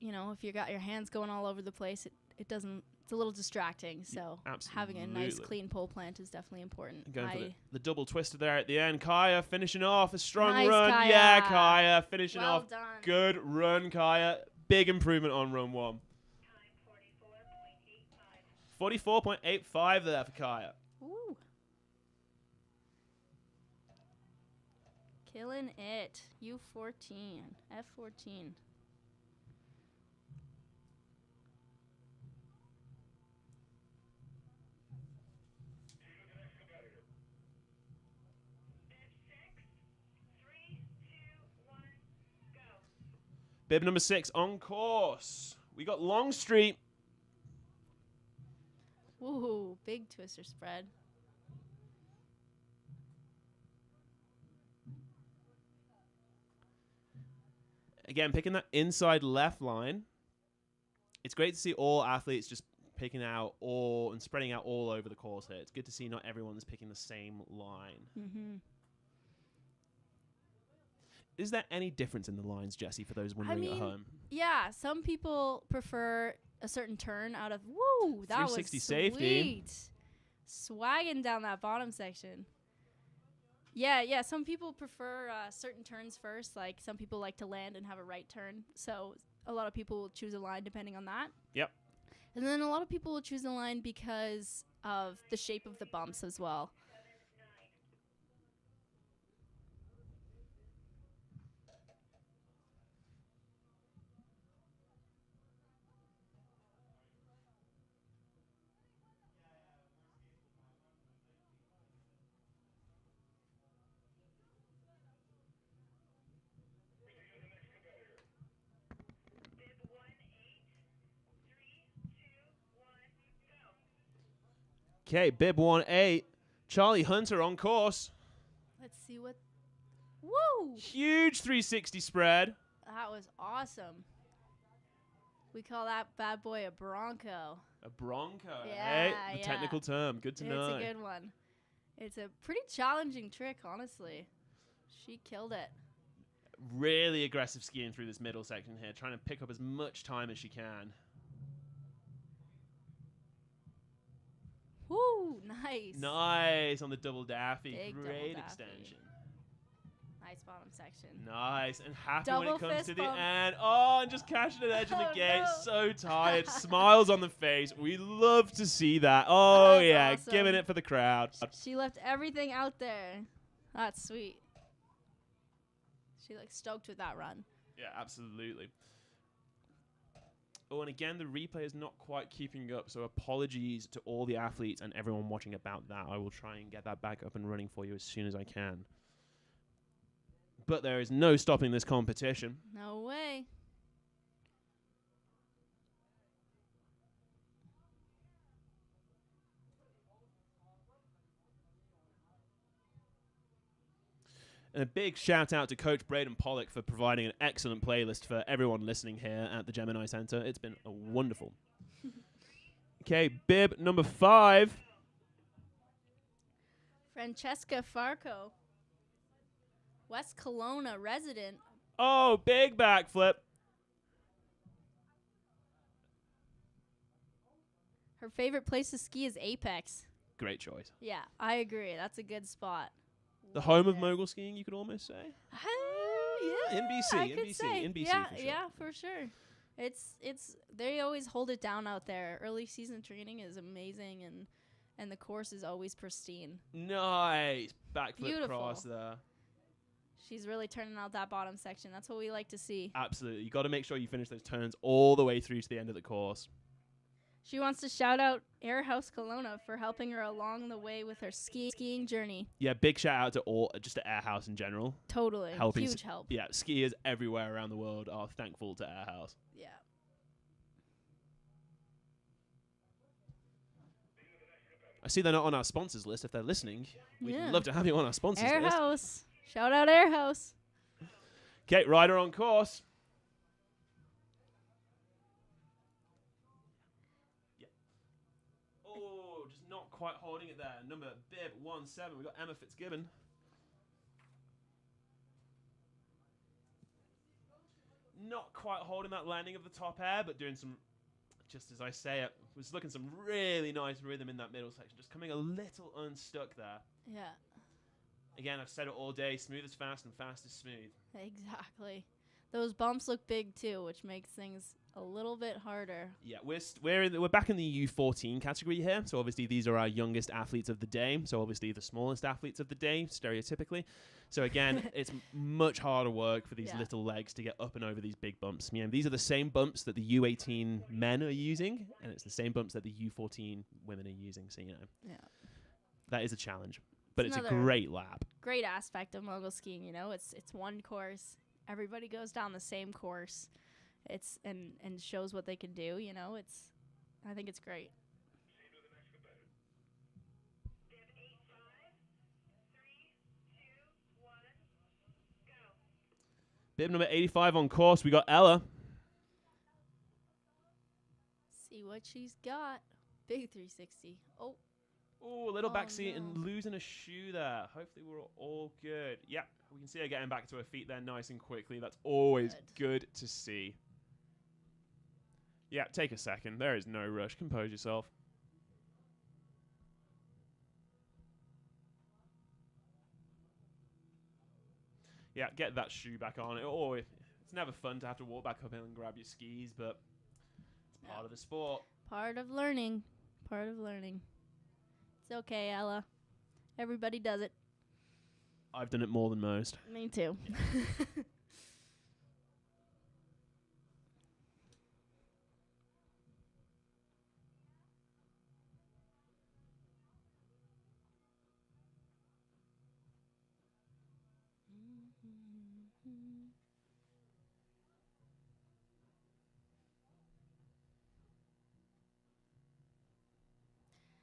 Speaker 3: got your hands going all over the place, it doesn't. It's a little distracting. So having a nice clean pole plant is definitely important.
Speaker 1: Going for the double twister there at the end. Kaya finishing off a strong run.
Speaker 3: Kaya.
Speaker 1: Yeah, Kaya finishing
Speaker 3: well
Speaker 1: off.
Speaker 3: Done.
Speaker 1: Good run, Kaya. Big improvement on run 1. 44.85 there for Kaya.
Speaker 3: Ooh. Killing it. U14. F14.
Speaker 1: Bib number 6 on course. We got Longstreet.
Speaker 3: Ooh, big twister spread.
Speaker 1: Again, picking that inside left line. It's great to see all athletes just picking out and spreading out all over the course here. It's good to see not everyone's picking the same line.
Speaker 3: Mm-hmm.
Speaker 1: Is there any difference in the lines, Jessie, for those wondering at home?
Speaker 3: Yeah, some people prefer a certain turn out of, woo, that was sweet.
Speaker 1: Safety.
Speaker 3: Swagging down that bottom section. Yeah, some people prefer certain turns first. Like, some people like to land and have a right turn. So a lot of people will choose a line depending on that.
Speaker 1: Yep.
Speaker 3: And then a lot of people will choose a line because of the shape of the bumps as well.
Speaker 1: Okay, bib 1-8. Charlie Hunter on course.
Speaker 3: Let's see what... Woo!
Speaker 1: Huge 360 spread.
Speaker 3: That was awesome. We call that bad boy a bronco.
Speaker 1: A bronco.
Speaker 3: Yeah,
Speaker 1: the technical term. Good to know.
Speaker 3: It's a good one. It's a pretty challenging trick, honestly. She killed it.
Speaker 1: Really aggressive skiing through this middle section here, trying to pick up as much time as she can.
Speaker 3: Woo, nice.
Speaker 1: Nice on the double daffy.
Speaker 3: Big
Speaker 1: Great
Speaker 3: double daffy.
Speaker 1: extension.
Speaker 3: Nice bottom section.
Speaker 1: Nice. And happy
Speaker 3: Double
Speaker 1: when it comes
Speaker 3: fist
Speaker 1: to the
Speaker 3: bump.
Speaker 1: end. Oh, and just cashing an edge in the
Speaker 3: Oh,
Speaker 1: gate.
Speaker 3: no.
Speaker 1: So tired. Smiles on the face. We love to see that. Oh,
Speaker 3: That's
Speaker 1: yeah.
Speaker 3: awesome.
Speaker 1: Giving it for the crowd.
Speaker 3: She left everything out there. That's sweet. She stoked with that run.
Speaker 1: Yeah, absolutely. Oh, and again, the replay is not quite keeping up, so apologies to all the athletes and everyone watching about that. I will try and get that back up and running for you as soon as I can. But there is no stopping this competition.
Speaker 3: No way.
Speaker 1: And a big shout out to Coach Braden Pollock for providing an excellent playlist for everyone listening here at the Gemini Center. It's been wonderful. Okay, bib number 5.
Speaker 3: Francesca Farco, West Kelowna resident.
Speaker 1: Oh, big backflip.
Speaker 3: Her favorite place to ski is Apex.
Speaker 1: Great choice.
Speaker 3: Yeah, I agree. That's a good spot.
Speaker 1: The home of mogul skiing, you could almost say.
Speaker 3: Yeah,
Speaker 1: In BC,
Speaker 3: I
Speaker 1: in
Speaker 3: could
Speaker 1: BC,
Speaker 3: say.
Speaker 1: in BC
Speaker 3: Yeah,
Speaker 1: for sure.
Speaker 3: yeah, for sure. It's they always hold it down out there. Early season training is amazing, and the course is always pristine.
Speaker 1: Nice. Backflip
Speaker 3: Beautiful.
Speaker 1: cross there.
Speaker 3: She's really turning out that bottom section. That's what we like to see.
Speaker 1: Absolutely. You got to make sure you finish those turns all the way through to the end of the course.
Speaker 3: She wants to shout out Air House Kelowna for helping her along the way with her skiing journey.
Speaker 1: Yeah, big shout out to all, just to Air House in general.
Speaker 3: Totally.
Speaker 1: Helping
Speaker 3: Huge help.
Speaker 1: Yeah, skiers everywhere around the world are thankful to Air House.
Speaker 3: Yeah.
Speaker 1: I see they're not on our sponsors list. If they're listening, we'd
Speaker 3: Yeah.
Speaker 1: love to have you on our sponsors
Speaker 3: Air
Speaker 1: list.
Speaker 3: House. Shout out Air House.
Speaker 1: Okay, rider on course. Yeah. Oh, just not quite holding it there. Number bib 17. We've got Emma Fitzgibbon. Not quite holding that landing of the top air, but doing some, just as I say it, was looking some really nice rhythm in that middle section. Just coming a little unstuck there.
Speaker 3: Yeah,
Speaker 1: Again, I've said it all day, smooth is fast and fast is smooth.
Speaker 3: exactly. Those bumps look big too, which makes things a little bit harder.
Speaker 1: Yeah, we're back in the U14 category here. So obviously these are our youngest athletes of the day. So obviously the smallest athletes of the day, stereotypically. So again, it's much harder work for these little legs to get up and over these big bumps. You know, these are the same bumps that the U18 men are using, and it's the same bumps that the U14 women are using. So that is a challenge, but it's a great lap.
Speaker 3: Great aspect of mogul skiing, it's one course. Everybody goes down the same course. It's and shows what they can do, I think it's great.
Speaker 1: Bib number 85 on course. We got Ella.
Speaker 3: See what she's got. Big 360. Oh.
Speaker 1: Oh, a little backseat
Speaker 3: no.
Speaker 1: and losing a shoe there. Hopefully we're all good. Yeah, we can see her getting back to her feet there nice and quickly. That's always good to see. Yeah, take a second. There is no rush. Compose yourself. Yeah, get that shoe back on. It's never fun to have to walk back uphill and grab your skis, but it's part of the sport.
Speaker 3: Part of learning. It's okay, Ella. Everybody does it.
Speaker 1: I've done it more than most.
Speaker 3: Me too.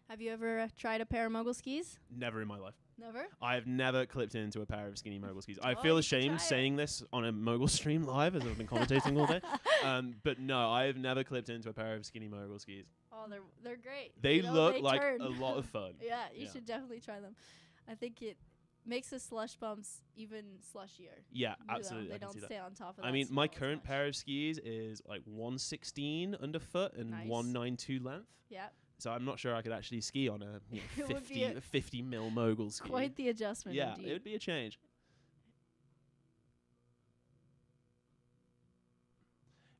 Speaker 3: Have you ever tried a pair of mogul skis?
Speaker 1: Never in my life.
Speaker 3: Never?
Speaker 1: I have never clipped into a pair of skinny mogul skis. I
Speaker 3: Oh,
Speaker 1: feel
Speaker 3: you should
Speaker 1: ashamed
Speaker 3: try it.
Speaker 1: saying this on a mogul stream live as I've been commentating all day. But no, I have never clipped into a pair of skinny mogul skis.
Speaker 3: Oh, they're great.
Speaker 1: They look
Speaker 3: they
Speaker 1: like
Speaker 3: turn.
Speaker 1: a lot of fun.
Speaker 3: Yeah, you should definitely try them. I think it makes the slush bumps even slushier.
Speaker 1: Yeah,
Speaker 3: You know,
Speaker 1: absolutely.
Speaker 3: They
Speaker 1: I can
Speaker 3: don't
Speaker 1: see that.
Speaker 3: stay on top of
Speaker 1: I
Speaker 3: that
Speaker 1: mean, my
Speaker 3: snow as
Speaker 1: current
Speaker 3: much.
Speaker 1: pair of skis is like 116 underfoot and
Speaker 3: Nice.
Speaker 1: 192 length.
Speaker 3: Yeah,
Speaker 1: So I'm not sure I could actually ski on a
Speaker 3: It would be
Speaker 1: 50 mil mogul ski.
Speaker 3: quite the adjustment.
Speaker 1: Yeah,
Speaker 3: indeed.
Speaker 1: it would be a change.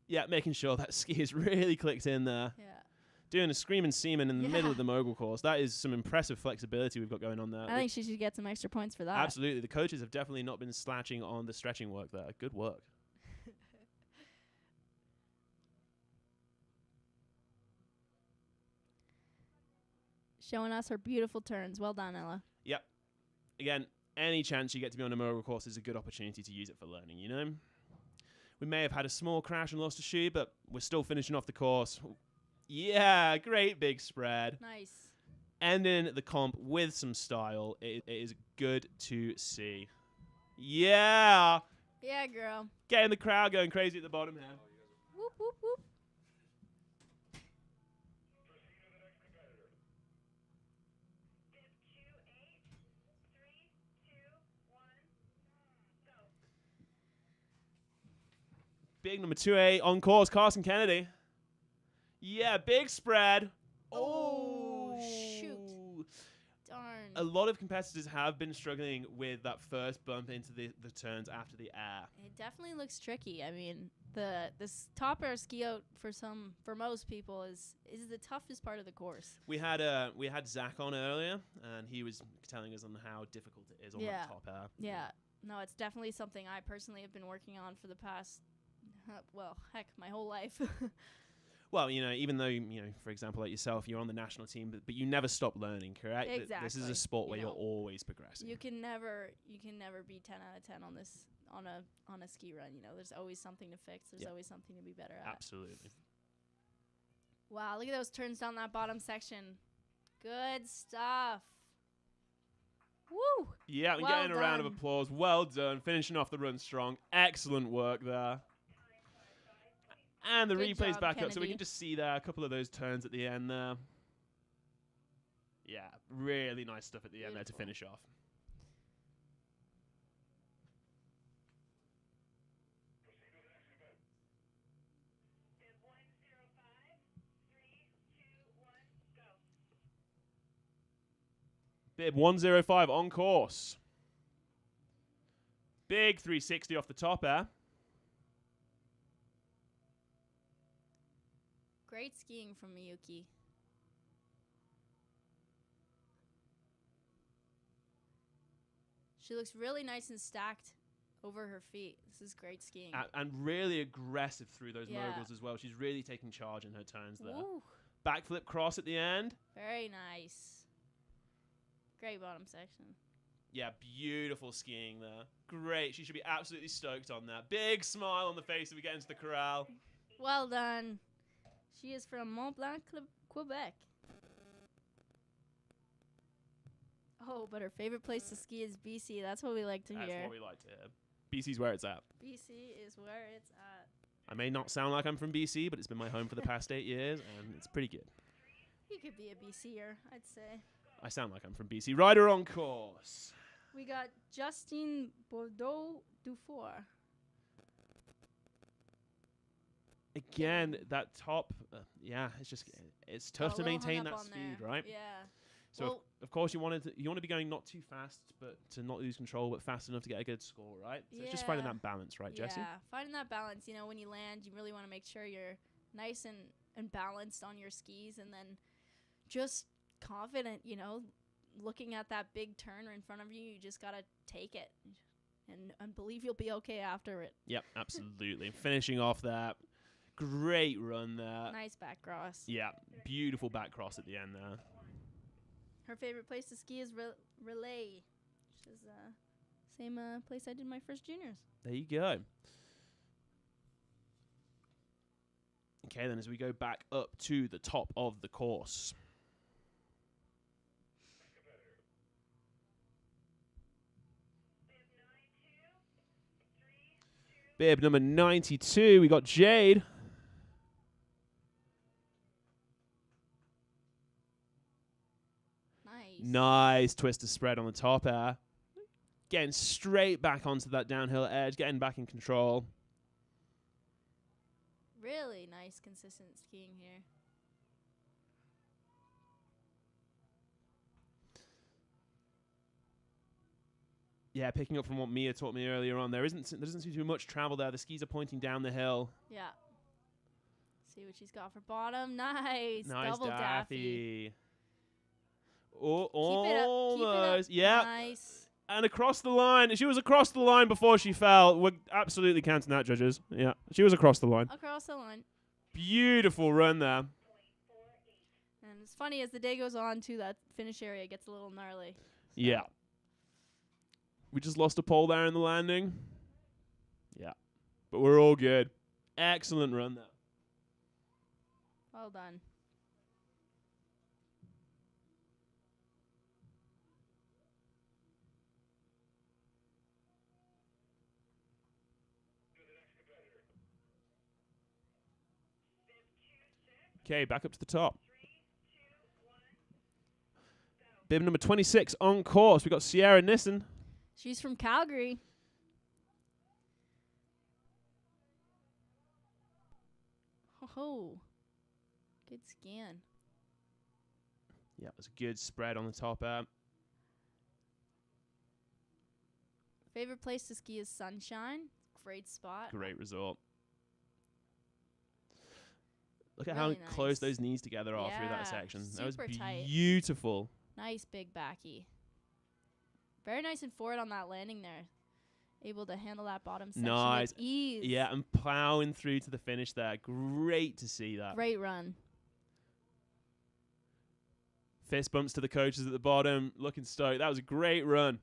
Speaker 1: Yeah, making sure that ski is really clicked in there.
Speaker 3: Yeah.
Speaker 1: Doing a screaming seaman in the middle of
Speaker 3: Yeah.
Speaker 1: the mogul course. That is some impressive flexibility we've got going on there.
Speaker 3: I think she should get some extra points for that.
Speaker 1: Absolutely. The coaches have definitely not been slouching on the stretching work there. Good work.
Speaker 3: Showing us her beautiful turns. Well done, Ella.
Speaker 1: Yep. Again, any chance you get to be on a mogul course is a good opportunity to use it for learning, you know? We may have had a small crash and lost a shoe, but we're still finishing off the course. Yeah, great big spread.
Speaker 3: Nice.
Speaker 1: Ending the comp with some style. It is good to see. Yeah.
Speaker 3: Yeah, girl.
Speaker 1: Getting the crowd going crazy at the bottom here.
Speaker 3: Whoop, whoop, whoop.
Speaker 1: Big number 2A on course, Carson Kennedy. Yeah, big spread.
Speaker 3: Oh, shoot. Darn.
Speaker 1: A lot of competitors have been struggling with that first bump into the turns after the air.
Speaker 3: It definitely looks tricky. I mean, this top air ski out for most people is the toughest part of the course.
Speaker 1: We had Zach on earlier, and he was telling us on how difficult it is on that top air.
Speaker 3: Yeah. No, it's definitely something I personally have been working on for the past, my whole life.
Speaker 1: Well, even though, for example, like yourself, you're on the national team, but you never stop learning, correct?
Speaker 3: Exactly.
Speaker 1: This is a sport where you're always progressing.
Speaker 3: You can never be 10 out of 10 on this on a ski run. There's always something to fix. There's always something to be better at.
Speaker 1: Absolutely.
Speaker 3: Wow, look at those turns down that bottom section. Good stuff. Woo!
Speaker 1: Yeah, we're getting a round of applause. Well done. Finishing off the run strong. Excellent work there. And the replay's back up, so we can just see there a couple of those turns at the end there. Yeah, really nice stuff at the end there to finish off. Bib 105 on course. Big 360 off the top there.
Speaker 3: Great skiing from Miyuki. She looks really nice and stacked over her feet. This is great skiing.
Speaker 1: And really aggressive through those moguls as well. She's really taking charge in her turns there.
Speaker 3: Woo.
Speaker 1: Backflip cross at the end.
Speaker 3: Very nice. Great bottom section.
Speaker 1: Yeah, beautiful skiing there. Great. She should be absolutely stoked on that. Big smile on the face as we get into the corral.
Speaker 3: Well done. She is from Mont Blanc, Quebec. Oh, but her favorite place to ski is BC. That's what we like to hear.
Speaker 1: That's what we like to hear. BC's where it's at.
Speaker 3: BC is where it's at.
Speaker 1: I may not sound like I'm from BC, but it's been my home for the past 8 years, and it's pretty good.
Speaker 3: You could be a BCer, I'd say.
Speaker 1: I sound like I'm from BC. Rider on course.
Speaker 3: We got Justine Bordeaux-Dufour.
Speaker 1: Again, that top, it's tough to maintain that speed, right?
Speaker 3: Yeah.
Speaker 1: So
Speaker 3: well,
Speaker 1: of course you want to be going not too fast, but to not lose control, but fast enough to get a good score, right? So it's just finding that balance, right, Jessie?
Speaker 3: Yeah, finding that balance. When you land, you really want to make sure you're nice and balanced on your skis, and then just confident. Looking at that big turn in front of you, you just gotta take it and believe you'll be okay after it.
Speaker 1: Yep, absolutely. Finishing off that. Great run there.
Speaker 3: Nice back cross.
Speaker 1: Yeah, beautiful back cross at the end there.
Speaker 3: Her favorite place to ski is Relay, which is same place I did my first juniors.
Speaker 1: There you go. Okay, then as we go back up to the top of the course. Bib number 92, we got Jade. Nice twister spread on the top air. Getting straight back onto that downhill edge, getting back in control.
Speaker 3: Really nice, consistent skiing here.
Speaker 1: Yeah, picking up from what Mia taught me earlier on, there doesn't seem to be much travel there. The skis are pointing down the hill.
Speaker 3: Yeah. See what she's got for bottom. Nice.
Speaker 1: Nice
Speaker 3: Double daffy.
Speaker 1: Oh,
Speaker 3: Keep
Speaker 1: almost.
Speaker 3: Keep it up.
Speaker 1: Yeah.
Speaker 3: Nice.
Speaker 1: And across the line. She was across the line before she fell. We're absolutely counting that, judges. Yeah, she was across the line.
Speaker 3: Across the line.
Speaker 1: Beautiful run there.
Speaker 3: And it's funny, as the day goes on, too, that finish area gets a little gnarly. So.
Speaker 1: Yeah. We just lost a pole there in the landing. Yeah. But we're all good. Excellent run there.
Speaker 3: Well done.
Speaker 1: Okay, back up to the top. Bib number 26 on course. We got Sierra Nissen.
Speaker 3: She's from Calgary. Oh, good scan.
Speaker 1: Yeah, it was a good spread on the top air.
Speaker 3: Favorite place to ski is Sunshine. Great spot.
Speaker 1: Great result. Look at
Speaker 3: Really
Speaker 1: how close
Speaker 3: nice.
Speaker 1: those knees together are through that
Speaker 3: Yeah,
Speaker 1: section. That was
Speaker 3: super tight.
Speaker 1: beautiful.
Speaker 3: Nice big backy. Very nice and forward on that landing there. Able to handle that bottom section
Speaker 1: Nice.
Speaker 3: with ease.
Speaker 1: Yeah, and plowing through to the finish there. Great to see that.
Speaker 3: Great run.
Speaker 1: Fist bumps to the coaches at the bottom. Looking stoked. That was a great run.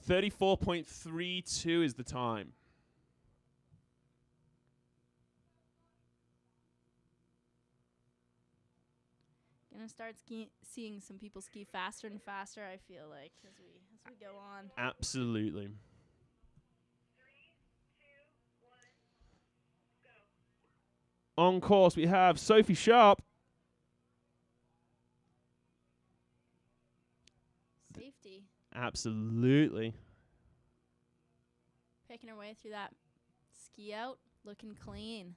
Speaker 1: 34.32 is the time.
Speaker 3: Gonna start seeing some people ski faster and faster, I feel like, as we go on.
Speaker 1: Absolutely. On course, we have Sophie Sharp.
Speaker 3: Safety.
Speaker 1: Absolutely.
Speaker 3: Picking her way through that ski out, looking clean.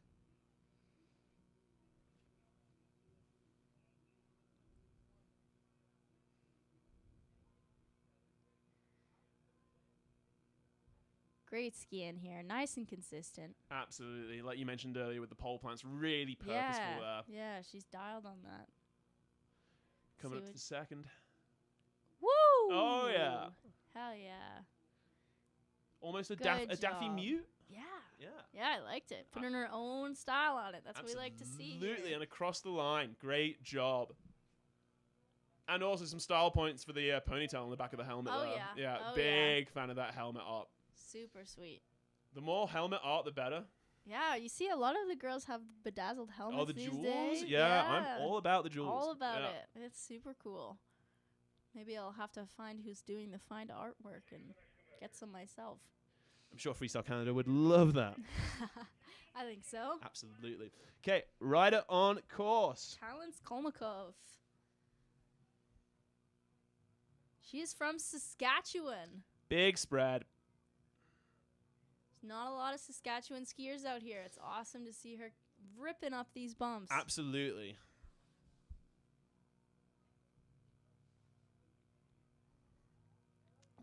Speaker 3: Great skiing here, nice and consistent.
Speaker 1: Absolutely. Like you mentioned earlier with the pole plants, really purposeful there.
Speaker 3: Yeah, she's dialed on that.
Speaker 1: Coming
Speaker 3: See
Speaker 1: up to the second.
Speaker 3: Woo!
Speaker 1: Oh, yeah.
Speaker 3: Hell yeah.
Speaker 1: Almost a
Speaker 3: Good
Speaker 1: Daffy
Speaker 3: job.
Speaker 1: Mute.
Speaker 3: Yeah.
Speaker 1: Yeah.
Speaker 3: Yeah, I liked it. Putting her own style on it. That's what we like to see.
Speaker 1: Absolutely,
Speaker 3: Here.
Speaker 1: and across the line. Great job. And also some style points for the ponytail on the back of the helmet
Speaker 3: Oh,
Speaker 1: there.
Speaker 3: yeah.
Speaker 1: Yeah,
Speaker 3: Oh,
Speaker 1: big fan of that helmet art.
Speaker 3: Super sweet.
Speaker 1: The more helmet art, the better.
Speaker 3: Yeah, you see a lot of the girls have bedazzled helmets
Speaker 1: Oh, the
Speaker 3: these
Speaker 1: jewels?
Speaker 3: days.
Speaker 1: Yeah, I'm all about the jewels.
Speaker 3: All about
Speaker 1: Yeah.
Speaker 3: it. It's super cool. Maybe I'll have to find who's doing the find artwork and get some myself.
Speaker 1: I'm sure Freestyle Canada would love that.
Speaker 3: I think so.
Speaker 1: Absolutely. Okay, rider on course.
Speaker 3: Talents Kolmakov. She is from Saskatchewan.
Speaker 1: Big spread.
Speaker 3: There's not a lot of Saskatchewan skiers out here. It's awesome to see her ripping up these bumps.
Speaker 1: Absolutely.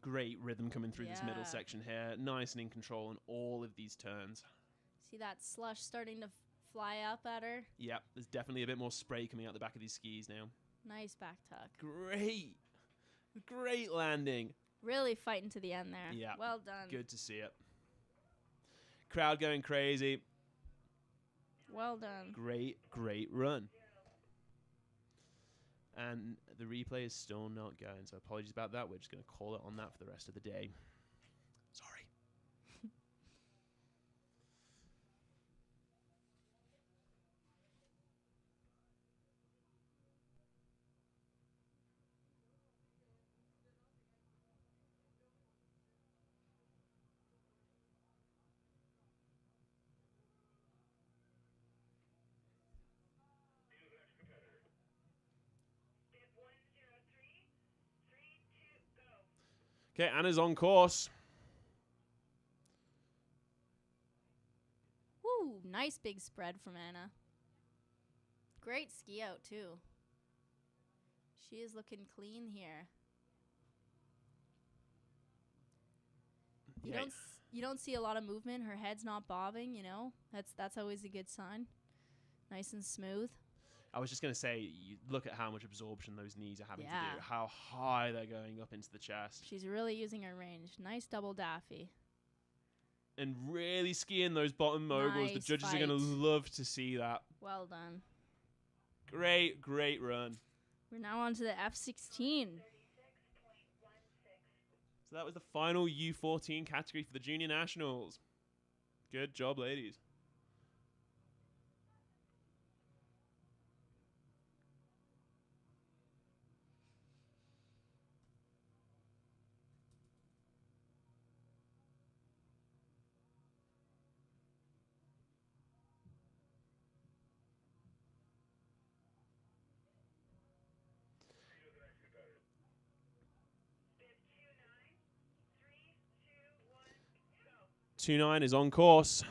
Speaker 1: Great rhythm coming through this middle
Speaker 3: Yeah.
Speaker 1: section here. Nice and in control in all of these turns.
Speaker 3: See that slush starting to fly up at her?
Speaker 1: Yep, there's definitely a bit more spray coming out the back of these skis now.
Speaker 3: Nice back tuck.
Speaker 1: Great. Great landing.
Speaker 3: Really fighting to the end there.
Speaker 1: Yeah.
Speaker 3: Well done.
Speaker 1: Good to see it. Crowd going crazy.
Speaker 3: Well done.
Speaker 1: Great, great run. And the replay is still not going, so apologies about that. We're just going to call it on that for the rest of the day. Sorry. Okay, Anna's on course.
Speaker 3: Woo! Nice big spread from Anna. Great ski out, too. She is looking clean here. You don't see a lot of movement. Her head's not bobbing, you know. That's always a good sign. Nice and smooth.
Speaker 1: I was just going to say, you look at how much absorption those knees are having to
Speaker 3: Yeah.
Speaker 1: do, how high they're going up into the chest.
Speaker 3: She's really using her range. Nice double daffy.
Speaker 1: And really skiing those bottom moguls. The
Speaker 3: Nice
Speaker 1: judges are going to
Speaker 3: fight.
Speaker 1: love to see that.
Speaker 3: Well done.
Speaker 1: Great, great run.
Speaker 3: We're now on to the F16.
Speaker 1: So that was the final U14 category for the Junior Nationals. Good job, ladies. 2.9 is on course.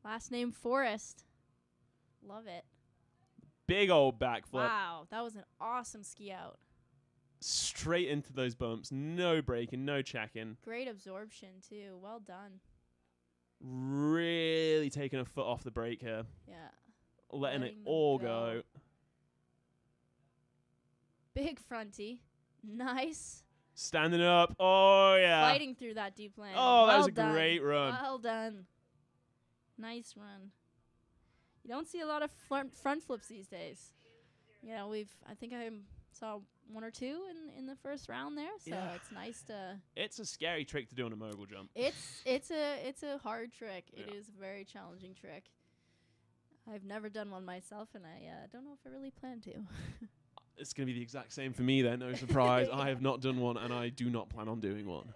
Speaker 3: Last name Forrest. Love it.
Speaker 1: Big old backflip.
Speaker 3: Wow, that was an awesome ski out.
Speaker 1: Straight into those bumps. No braking, no checking.
Speaker 3: Great absorption, too. Well done.
Speaker 1: Really taking a foot off the brake here.
Speaker 3: Yeah.
Speaker 1: Letting it
Speaker 3: Letting them
Speaker 1: all
Speaker 3: go.
Speaker 1: go.
Speaker 3: Big fronty. Nice.
Speaker 1: Standing up. Oh, yeah.
Speaker 3: Fighting through that deep land.
Speaker 1: Oh, that
Speaker 3: Well
Speaker 1: was a
Speaker 3: done.
Speaker 1: great run.
Speaker 3: Well done. Nice run. You don't see a lot of front flips these days. You know, I think I saw one or two in the first round there, so
Speaker 1: Yeah.
Speaker 3: it's nice to.
Speaker 1: It's a scary trick to do on a mogul jump.
Speaker 3: It's a hard trick. It
Speaker 1: Yeah.
Speaker 3: is a very challenging trick. I've never done one myself, and I don't know if I really plan to.
Speaker 1: It's going to be the exact same for me then, no surprise. I have not done one, and I do not plan on doing one.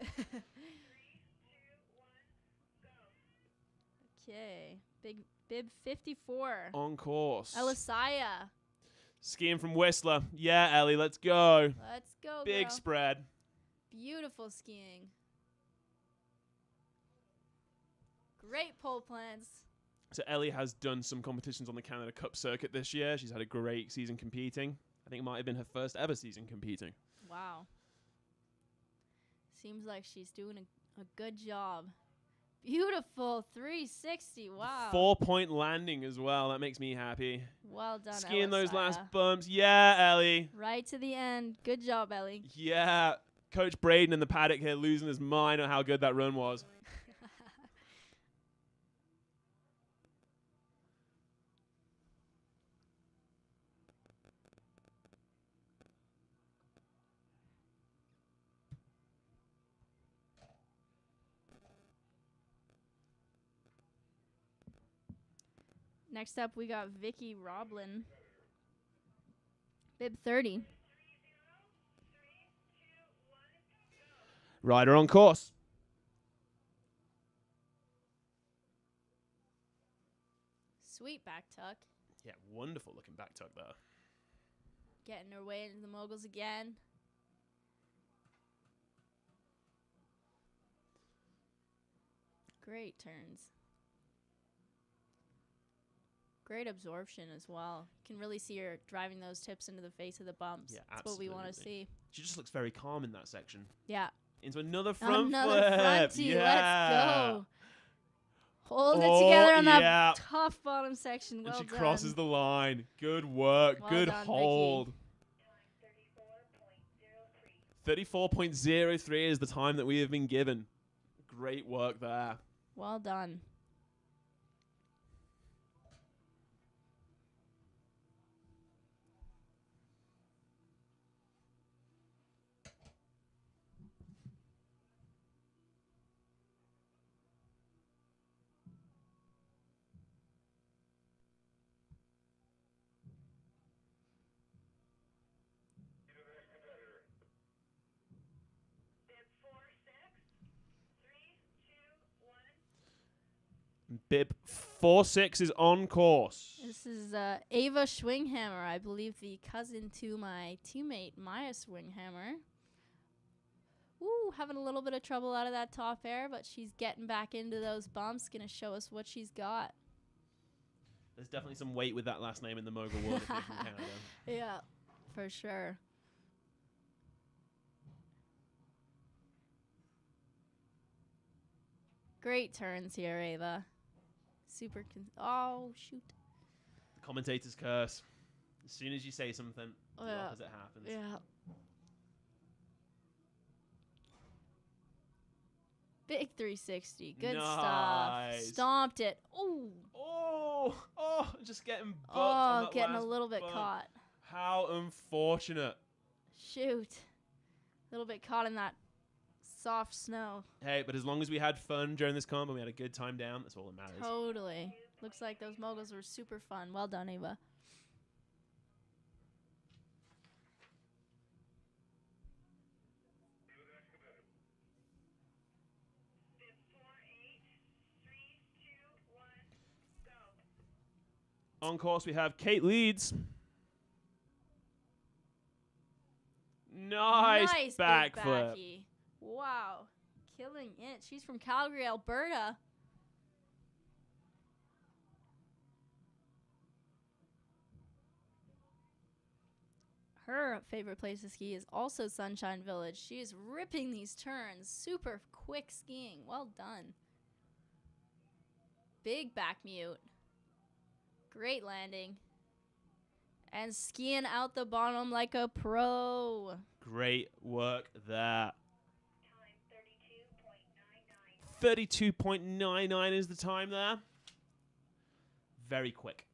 Speaker 3: Okay, bib 54.
Speaker 1: On course.
Speaker 3: Elisaya.
Speaker 1: Skiing from Whistler. Yeah, Ellie, let's go.
Speaker 3: Let's go,
Speaker 1: Big
Speaker 3: girl.
Speaker 1: spread.
Speaker 3: Beautiful skiing. Great pole plans.
Speaker 1: So Ellie has done some competitions on the Canada Cup circuit this year. She's had a great season competing. I think it might have been her first ever season competing.
Speaker 3: Wow. Seems like she's doing a good job. Beautiful 360. Wow.
Speaker 1: 4-point landing as well. That makes me happy.
Speaker 3: Well done,
Speaker 1: Skiing those last
Speaker 3: Elisaya.
Speaker 1: bumps. Yeah, Ellie.
Speaker 3: Right to the end. Good job, Ellie.
Speaker 1: Yeah. Coach Braden in the paddock here losing his mind on how good that run was.
Speaker 3: Next up, we got Vicky Roblin. Bib 30.
Speaker 1: Rider on course.
Speaker 3: Sweet back tuck.
Speaker 1: Yeah, wonderful looking back tuck there.
Speaker 3: Getting her way into the moguls again. Great turns. Great absorption as well. You can really see her driving those tips into the face of the bumps.
Speaker 1: Yeah,
Speaker 3: That's what we want to
Speaker 1: absolutely.
Speaker 3: see.
Speaker 1: She just looks very calm in that section.
Speaker 3: Yeah.
Speaker 1: Into another front
Speaker 3: Another
Speaker 1: flip.
Speaker 3: fronty.
Speaker 1: Yeah.
Speaker 3: Let's go. Holding
Speaker 1: Oh,
Speaker 3: it together on that
Speaker 1: yeah.
Speaker 3: tough bottom section. Well
Speaker 1: And she
Speaker 3: done.
Speaker 1: crosses the line. Good work.
Speaker 3: Well
Speaker 1: Good
Speaker 3: done, Vicky.
Speaker 1: hold. 34.03 is the time that we have been given. Great work there.
Speaker 3: Well done.
Speaker 1: Bib 46 is on course.
Speaker 3: This is Ava Schwinghammer, I believe the cousin to my teammate Maya Schwinghammer. Ooh, having a little bit of trouble out of that top air, but she's getting back into those bumps. Gonna show us what she's got.
Speaker 1: There's definitely some weight with that last name in the mogul world if you're from Canada.
Speaker 3: Yeah, for sure. Great turns here, Ava. Super. Oh, shoot.
Speaker 1: The commentator's curse. As soon as you say something, the
Speaker 3: Yeah.
Speaker 1: opposite happens.
Speaker 3: Yeah. Big 360. Good
Speaker 1: Nice.
Speaker 3: stuff. Stomped it. Ooh.
Speaker 1: Oh, just getting bucked
Speaker 3: Oh,
Speaker 1: on that
Speaker 3: getting a
Speaker 1: last
Speaker 3: little bit
Speaker 1: bump.
Speaker 3: caught.
Speaker 1: How unfortunate.
Speaker 3: Shoot. A little bit caught in that soft snow.
Speaker 1: Hey, but as long as we had fun during this comp and we had a good time down, that's all that matters.
Speaker 3: Totally. Looks like those moguls were super fun. Well done, Ava.
Speaker 1: On course, we have Kate Leeds. Nice
Speaker 3: big
Speaker 1: backflip.
Speaker 3: backy. Wow. killing it. She's from Calgary, Alberta. Her favorite place to ski is also Sunshine Village. She is ripping these turns. Super quick skiing. Well done. Big back mute. Great landing. And skiing out the bottom like a pro.
Speaker 1: Great work there. 32.99 is the time there. Very quick.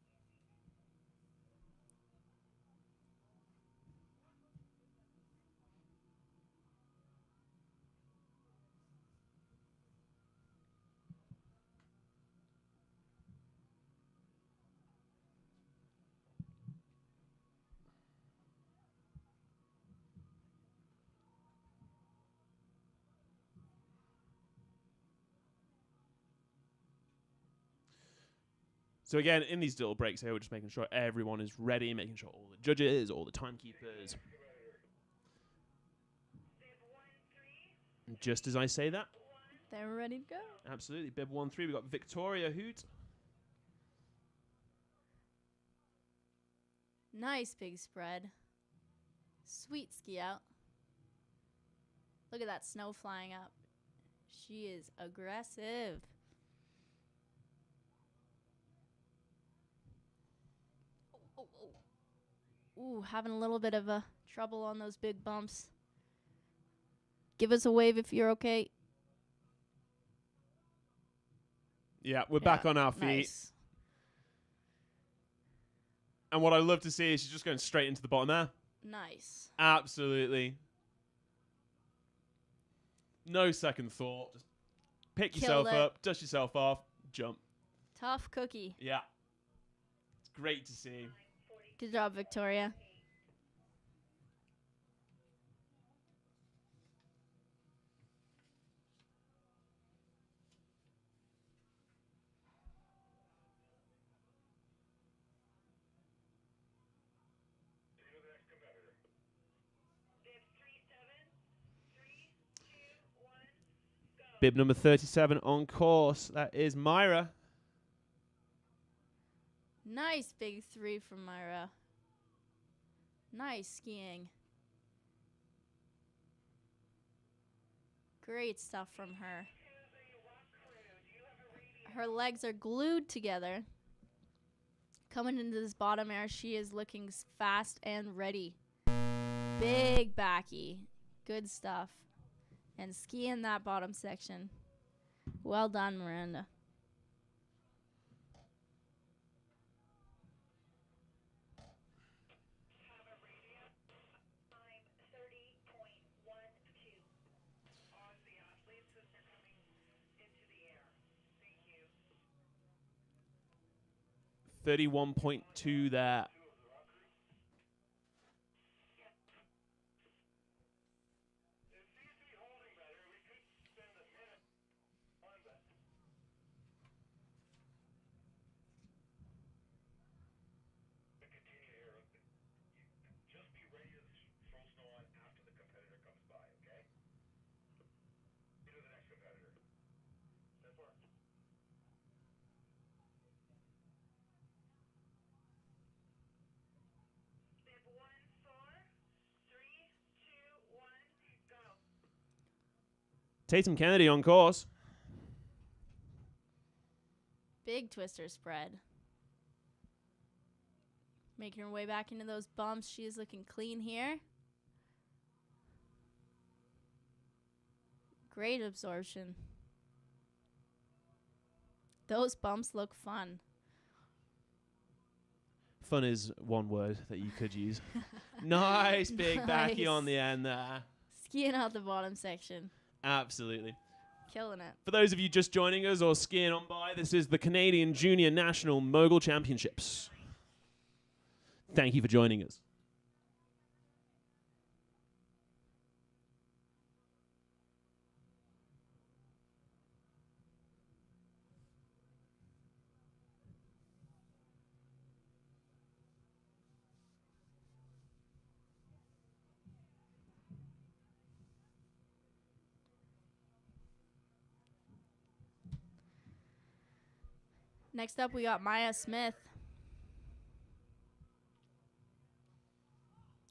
Speaker 1: So again, in these little breaks here, we're just making sure everyone is ready, making sure all the judges, all the timekeepers. And just as I say that,
Speaker 3: they're ready to go.
Speaker 1: Absolutely. Bib 1-3, we've got Victoria Hoot.
Speaker 3: Nice big spread. Sweet ski out. Look at that snow flying up. She is aggressive. Ooh, having a little bit of a trouble on those big bumps. Give us a wave if you're okay.
Speaker 1: Yeah, we're back on our feet.
Speaker 3: Nice.
Speaker 1: And what I love to see is she's just going straight into the bottom there.
Speaker 3: Nice.
Speaker 1: Absolutely. No second thought. Just pick yourself up, dust yourself off, jump.
Speaker 3: Tough cookie.
Speaker 1: Yeah. It's great to see.
Speaker 3: Good job, Victoria.
Speaker 1: Bib number 37 on course. That is Myra.
Speaker 3: Nice big 3 from Myra. Nice skiing. Great stuff from her. Her legs are glued together. Coming into this bottom air, she is looking fast and ready. Big backy. Good stuff. And skiing that bottom section. Well done, Miranda.
Speaker 1: .2 there. Tatum Kennedy on course.
Speaker 3: Big twister spread. Making her way back into those bumps. She is looking clean here. Great absorption. Those bumps look fun.
Speaker 1: Fun is one word that you could use. Nice big backy on the end there.
Speaker 3: Skiing out the bottom section.
Speaker 1: Absolutely.
Speaker 3: Killing it.
Speaker 1: For those of you just joining us or skiing on by, this is the Canadian Junior National Mogul Championships. Thank you for joining us.
Speaker 3: Next up, we got Maya Smith.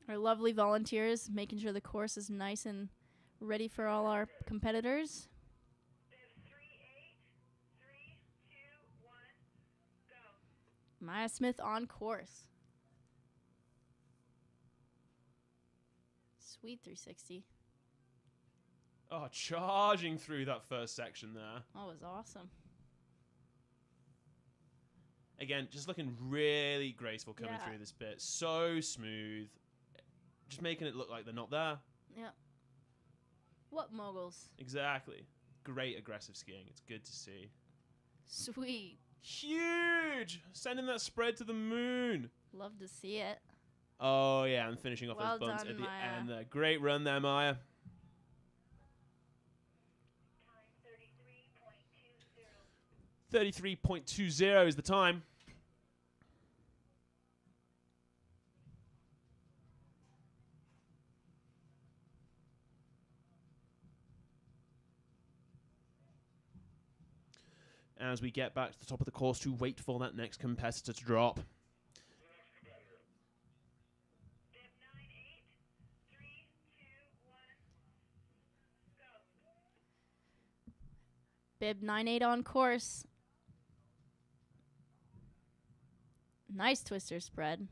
Speaker 3: Our lovely volunteers, making sure the course is nice and ready for all our competitors. Maya Smith on course. Sweet 360.
Speaker 1: Oh, charging through that first section there.
Speaker 3: That was awesome.
Speaker 1: Again, just looking really graceful coming through this bit. So smooth. Just making it look like they're not there.
Speaker 3: Yeah. What moguls?
Speaker 1: Exactly. Great aggressive skiing. It's good to see.
Speaker 3: Sweet.
Speaker 1: Huge! Sending that spread to the moon.
Speaker 3: Love to see it.
Speaker 1: Oh, yeah, and finishing off
Speaker 3: Well
Speaker 1: those bumps
Speaker 3: done,
Speaker 1: at the
Speaker 3: Maya.
Speaker 1: end there. Great run there, Maya. 33.20 is the time. As we get back to the top of the course to wait for that next competitor to drop.
Speaker 3: Bib 9-8 on course. Nice twister spread.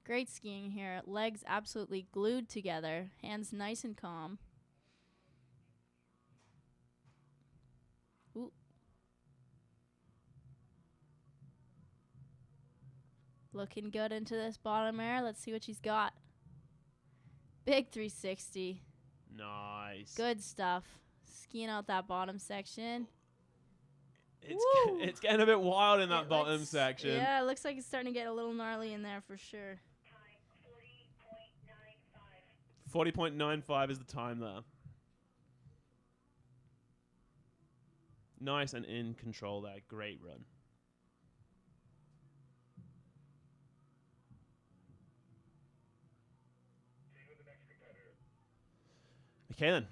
Speaker 3: Great skiing here. Legs absolutely glued together. Hands nice and calm. Ooh. Looking good into this bottom air. Let's see what she's got. Big 360.
Speaker 1: Nice.
Speaker 3: Good stuff. Skiing out that bottom section.
Speaker 1: It's getting a bit wild in that bottom section.
Speaker 3: Yeah, it looks like it's starting to get a little gnarly in there for sure.
Speaker 1: 40.95 is the time there. Nice and in control there. Great run. Okay then.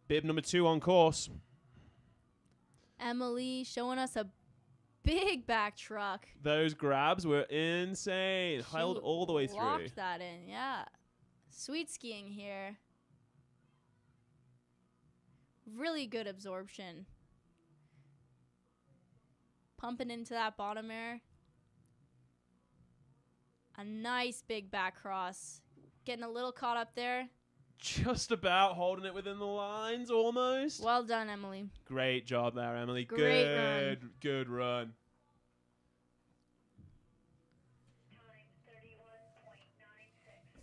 Speaker 1: Bib number 2 on course.
Speaker 3: Emily showing us a big back truck.
Speaker 1: Those grabs were insane. Held all the way through.
Speaker 3: Locked that in, yeah. Sweet skiing here. Really good absorption. Pumping into that bottom air. A nice big back cross. Getting a little caught up there.
Speaker 1: Just about holding it within the lines, almost.
Speaker 3: Well done, Emily.
Speaker 1: Great job there, Emily.
Speaker 3: Great run.
Speaker 1: Good run.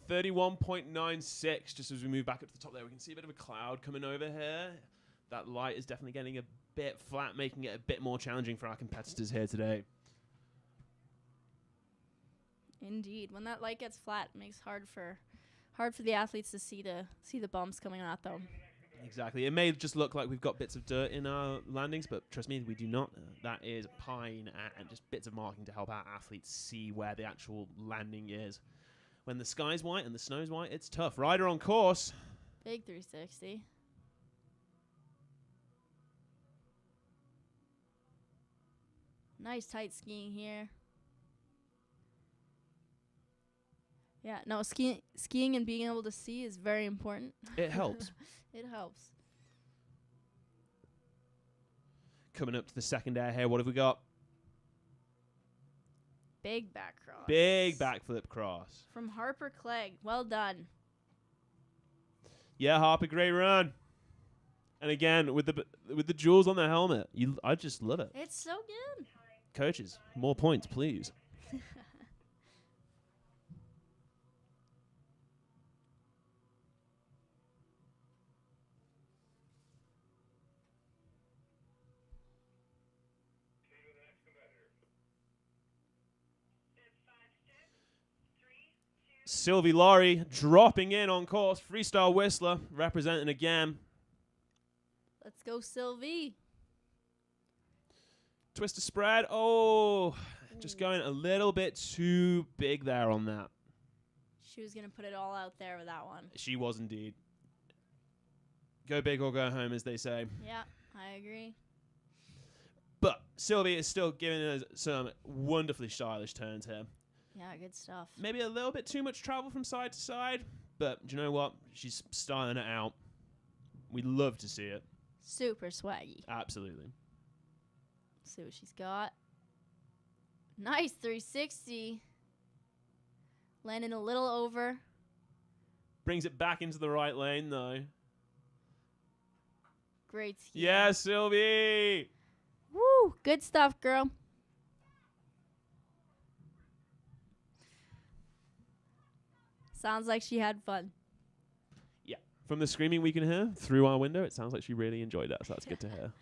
Speaker 1: 31.96. Just as we move back up to the top there, we can see a bit of a cloud coming over here. That light is definitely getting a bit flat, making it a bit more challenging for our competitors here today.
Speaker 3: Indeed. When that light gets flat, it makes hard for the athletes to see the bumps coming at them.
Speaker 1: Exactly. It may just look like we've got bits of dirt in our landings, but trust me, we do not. That is pine and just bits of marking to help our athletes see where the actual landing is. When the sky's white and the snow's white, it's tough. Rider on course.
Speaker 3: Big 360. Nice tight skiing here. Yeah, no, skiing and being able to see is very important.
Speaker 1: It helps.
Speaker 3: It helps.
Speaker 1: Coming up to the second air here, what have we got?
Speaker 3: Big back cross.
Speaker 1: Big backflip cross.
Speaker 3: From Harper Clegg. Well done.
Speaker 1: Yeah, Harper, great run. And again, with the jewels on the helmet, I just love it.
Speaker 3: It's so good.
Speaker 1: Coaches, more points, please. Sylvie Laurie dropping in on course. Freestyle Whistler representing again.
Speaker 3: Let's go, Sylvie.
Speaker 1: Twister spread. Oh, Just going a little bit too big there on that.
Speaker 3: She was going to put it all out there with that one.
Speaker 1: She was indeed. Go big or go home, as they say.
Speaker 3: Yeah, I agree.
Speaker 1: But Sylvie is still giving us some wonderfully stylish turns here.
Speaker 3: Yeah, good stuff.
Speaker 1: Maybe a little bit too much travel from side to side, but do you know what? She's styling it out. We love to see it.
Speaker 3: Super swaggy.
Speaker 1: Absolutely.
Speaker 3: See what she's got. Nice 360. Landing a little over.
Speaker 1: Brings it back into the right lane, though.
Speaker 3: Great ski.
Speaker 1: Yeah, Sylvie!
Speaker 3: Woo! Good stuff, girl. Sounds like she had fun.
Speaker 1: Yeah. From the screaming we can hear through our window, it sounds like she really enjoyed it, so that's good to hear.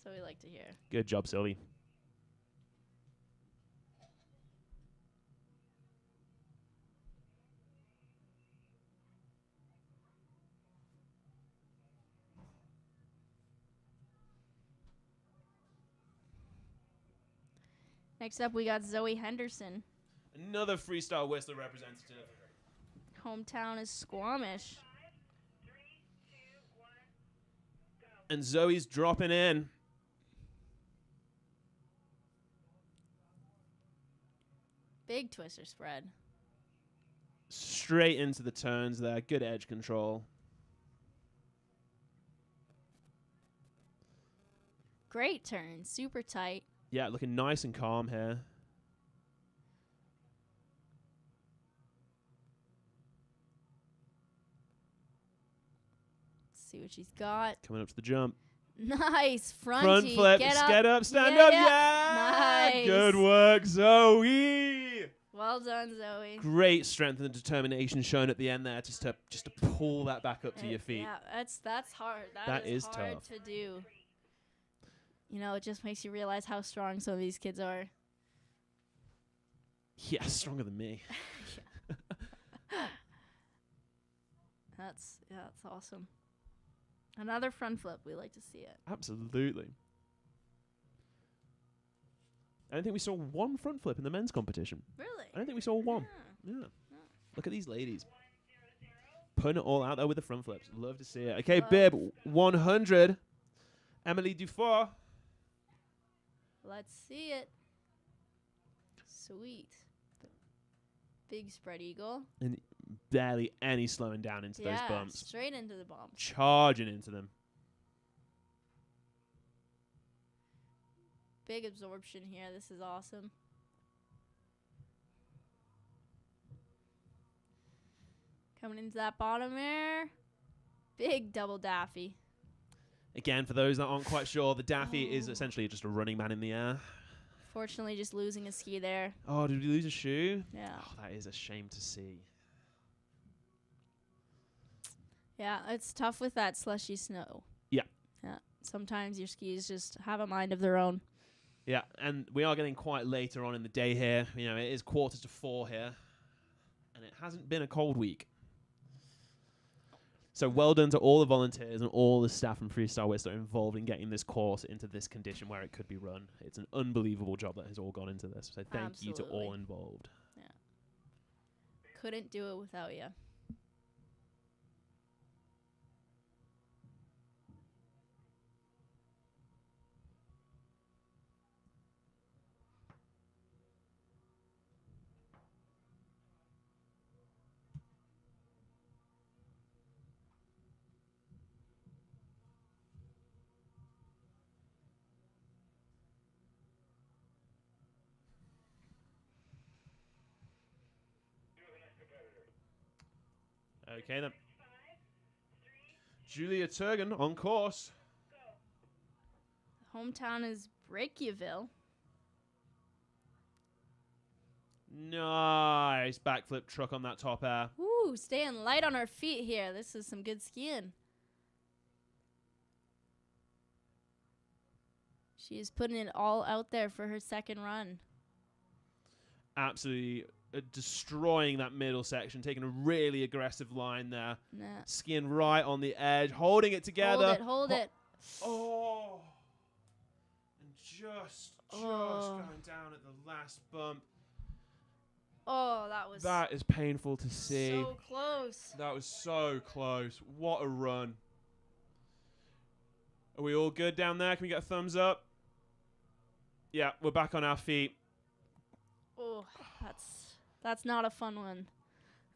Speaker 3: So we like to hear.
Speaker 1: Good job, Sylvie.
Speaker 3: Next up, we got Zoe Henderson.
Speaker 1: Another Freestyle Whistler representative.
Speaker 3: Hometown is Squamish.
Speaker 1: And Zoe's dropping in.
Speaker 3: Big twister spread.
Speaker 1: Straight into the turns there. Good edge control.
Speaker 3: Great turn. Super tight.
Speaker 1: Yeah, looking nice and calm here.
Speaker 3: Let's see what she's got.
Speaker 1: Coming up to the jump.
Speaker 3: Nice. Front
Speaker 1: flip. Get up. Stand up.
Speaker 3: Yeah.
Speaker 1: Yeah.
Speaker 3: Nice.
Speaker 1: Good work, Zoe.
Speaker 3: Well done, Zoe.
Speaker 1: Great strength and determination shown at the end there, just to pull that back up to your feet.
Speaker 3: Yeah, that's hard.
Speaker 1: That
Speaker 3: is
Speaker 1: is
Speaker 3: hard
Speaker 1: tough.
Speaker 3: to do. You know, it just makes you realize how strong some of these kids are.
Speaker 1: Yeah, stronger than me.
Speaker 3: That's awesome. Another front flip. We like to see it.
Speaker 1: Absolutely. I don't think we saw one front flip in the men's competition.
Speaker 3: Really?
Speaker 1: I don't think we saw one.
Speaker 3: Yeah.
Speaker 1: Yeah. Look at these ladies. Putting it all out there with the front flips. Love to see it. Okay,
Speaker 3: Love.
Speaker 1: Bib, 100. Emily Dufour.
Speaker 3: Let's see it. Sweet. Big spread eagle.
Speaker 1: And barely any slowing down into those bumps.
Speaker 3: Straight into the bumps.
Speaker 1: Charging into them.
Speaker 3: Big absorption here. This is awesome. Coming into that bottom air. Big double daffy.
Speaker 1: Again, for those that aren't quite sure, the Daffy is essentially just a running man in the air.
Speaker 3: Fortunately, just losing a ski there.
Speaker 1: Oh, did we lose a shoe?
Speaker 3: Yeah.
Speaker 1: Oh, that is a shame to see.
Speaker 3: Yeah, it's tough with that slushy snow.
Speaker 1: Yeah.
Speaker 3: Yeah. Sometimes your skis just have a mind of their own.
Speaker 1: Yeah, and we are getting quite later on in the day here. You know, it is 3:45 here, and it hasn't been a cold week. So well done to all the volunteers and all the staff from Freestyle Whistler involved in getting this course into this condition where it could be run. It's an unbelievable job that has all gone into this. So thank you to all involved.
Speaker 3: Yeah. Couldn't do it without you.
Speaker 1: Okay then. Julia Turgan on course.
Speaker 3: Hometown is Reykjavik.
Speaker 1: Nice backflip truck on that top air.
Speaker 3: Ooh, staying light on her feet here. This is some good skiing. She is putting it all out there for her second run.
Speaker 1: Absolutely destroying that middle section, taking a really aggressive line there.
Speaker 3: Nah.
Speaker 1: Skiing right on the edge, holding it together.
Speaker 3: Hold it.
Speaker 1: Oh. And just just
Speaker 3: Oh.
Speaker 1: going down at the last bump.
Speaker 3: Oh, that was
Speaker 1: That is painful to see.
Speaker 3: so close.
Speaker 1: That was so close. What a run. Are we all good down there? Can we get a thumbs up? Yeah, we're back on our feet.
Speaker 3: Oh, that's not a fun one.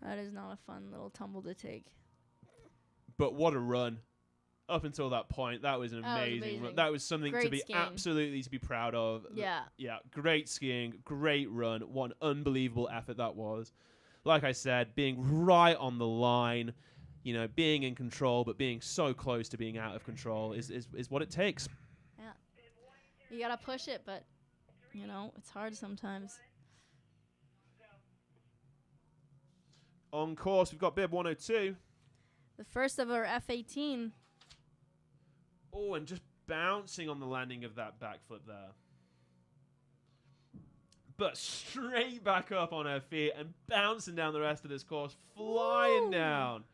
Speaker 3: That is not a fun little tumble to take.
Speaker 1: But what a run. Up until that point, that was an
Speaker 3: That was
Speaker 1: amazing run.
Speaker 3: amazing.
Speaker 1: That was something to
Speaker 3: Great
Speaker 1: be
Speaker 3: skiing.
Speaker 1: absolutely to be proud of.
Speaker 3: Yeah.
Speaker 1: Yeah, great skiing, great run. What an unbelievable effort that was. Like I said, being right on the line, being in control, but being so close to being out of control is what it takes.
Speaker 3: Yeah. You gotta push it, but it's hard sometimes.
Speaker 1: On course, we've got bib 102.
Speaker 3: The first of our F18.
Speaker 1: Oh, and just bouncing on the landing of that backflip there. But straight back up on her feet and bouncing down the rest of this course, flying
Speaker 3: Woo!
Speaker 1: down.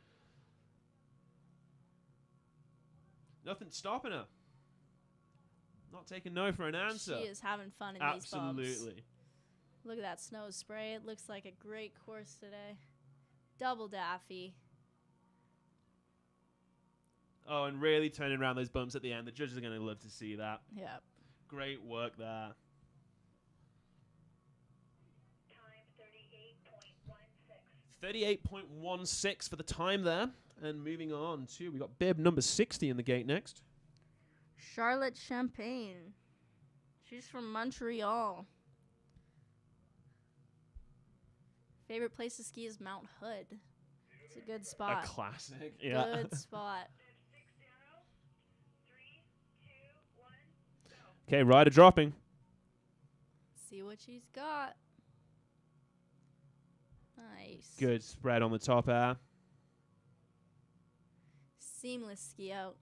Speaker 1: Nothing stopping her. Not taking no for an answer.
Speaker 3: She is having fun in these bumps.
Speaker 1: Absolutely.
Speaker 3: Look at that snow spray. It looks like a great course today. Double Daffy.
Speaker 1: Oh, and really turning around those bumps at the end. The judges are going to love to see that.
Speaker 3: Yep.
Speaker 1: Great work there.
Speaker 4: Time
Speaker 1: 38.16 for the time there. And moving on to, we got bib number 60 in the gate next.
Speaker 3: Charlotte Champagne. She's from Montreal. Favorite place to ski is Mount Hood. It's a good spot.
Speaker 1: A classic. Yeah.
Speaker 3: Good spot.
Speaker 1: Okay, rider dropping.
Speaker 3: See what she's got. Nice.
Speaker 1: Good spread on the top air.
Speaker 3: Seamless ski out.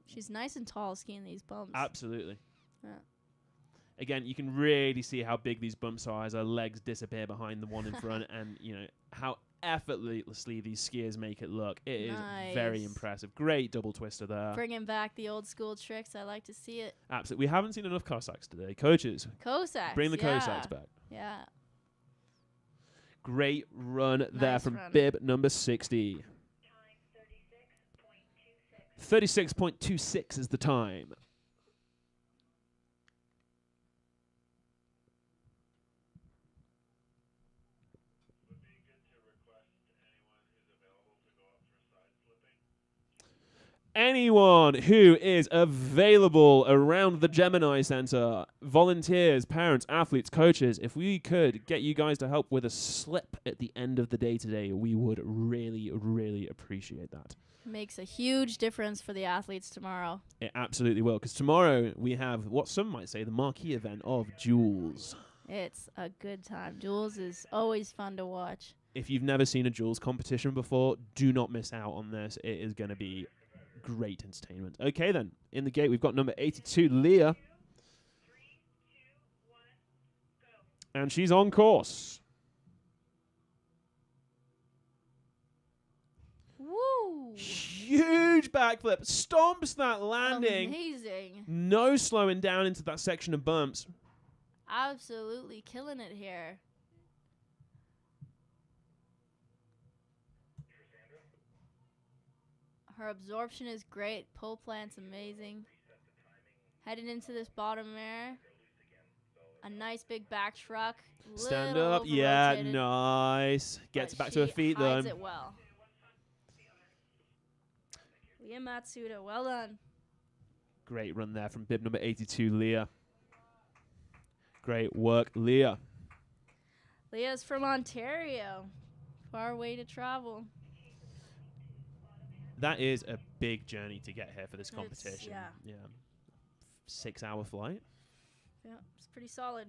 Speaker 3: She's nice and tall skiing these bumps.
Speaker 1: Absolutely.
Speaker 3: Yeah.
Speaker 1: Again, you can really see how big these bumps are as her legs disappear behind the one in front and, how effortlessly these skiers make it look. It is very
Speaker 3: Nice.
Speaker 1: impressive. Great double twister there.
Speaker 3: Bringing back the old school tricks. I like to see it.
Speaker 1: Absolutely. We haven't seen enough Cossacks today. Coaches,
Speaker 3: Cossacks.
Speaker 1: bring the
Speaker 3: yeah.
Speaker 1: Cossacks back.
Speaker 3: Yeah.
Speaker 1: Great run there
Speaker 3: Nice
Speaker 1: from
Speaker 3: run.
Speaker 1: bib number 60. 36.26 is the time. Anyone who is available around the Gemini Center, volunteers, parents, athletes, coaches, if we could get you guys to help with a slip at the end of the day today, we would really, really appreciate that.
Speaker 3: Makes a huge difference for the athletes tomorrow.
Speaker 1: It absolutely will, because tomorrow we have what some might say the marquee event of Duels.
Speaker 3: It's a good time. Duels is always fun to watch.
Speaker 1: If you've never seen a Duels competition before, do not miss out on this. It is going to be great entertainment. Okay, then. In the gate, we've got number 82, Leah. And she's on course.
Speaker 3: Woo!
Speaker 1: Huge backflip. Stomps that landing.
Speaker 3: Amazing.
Speaker 1: No slowing down into that section of bumps.
Speaker 3: Absolutely killing it here. Her absorption is great. Pole plant's amazing. Heading into this bottom air. A nice big back truck.
Speaker 1: Stand
Speaker 3: Little
Speaker 1: up. Yeah,
Speaker 3: over-rotated,
Speaker 1: nice. Gets
Speaker 3: but
Speaker 1: back to her
Speaker 3: she
Speaker 1: feet, though.
Speaker 3: hides it well. Leah Matsuda, well done.
Speaker 1: Great run there from bib number 82, Leah. Great work, Leah.
Speaker 3: Leah's from Ontario. Far way to travel.
Speaker 1: That is a big journey to get here for this
Speaker 3: It's-
Speaker 1: competition.
Speaker 3: yeah.
Speaker 1: 6-hour flight.
Speaker 3: Yeah, it's pretty solid.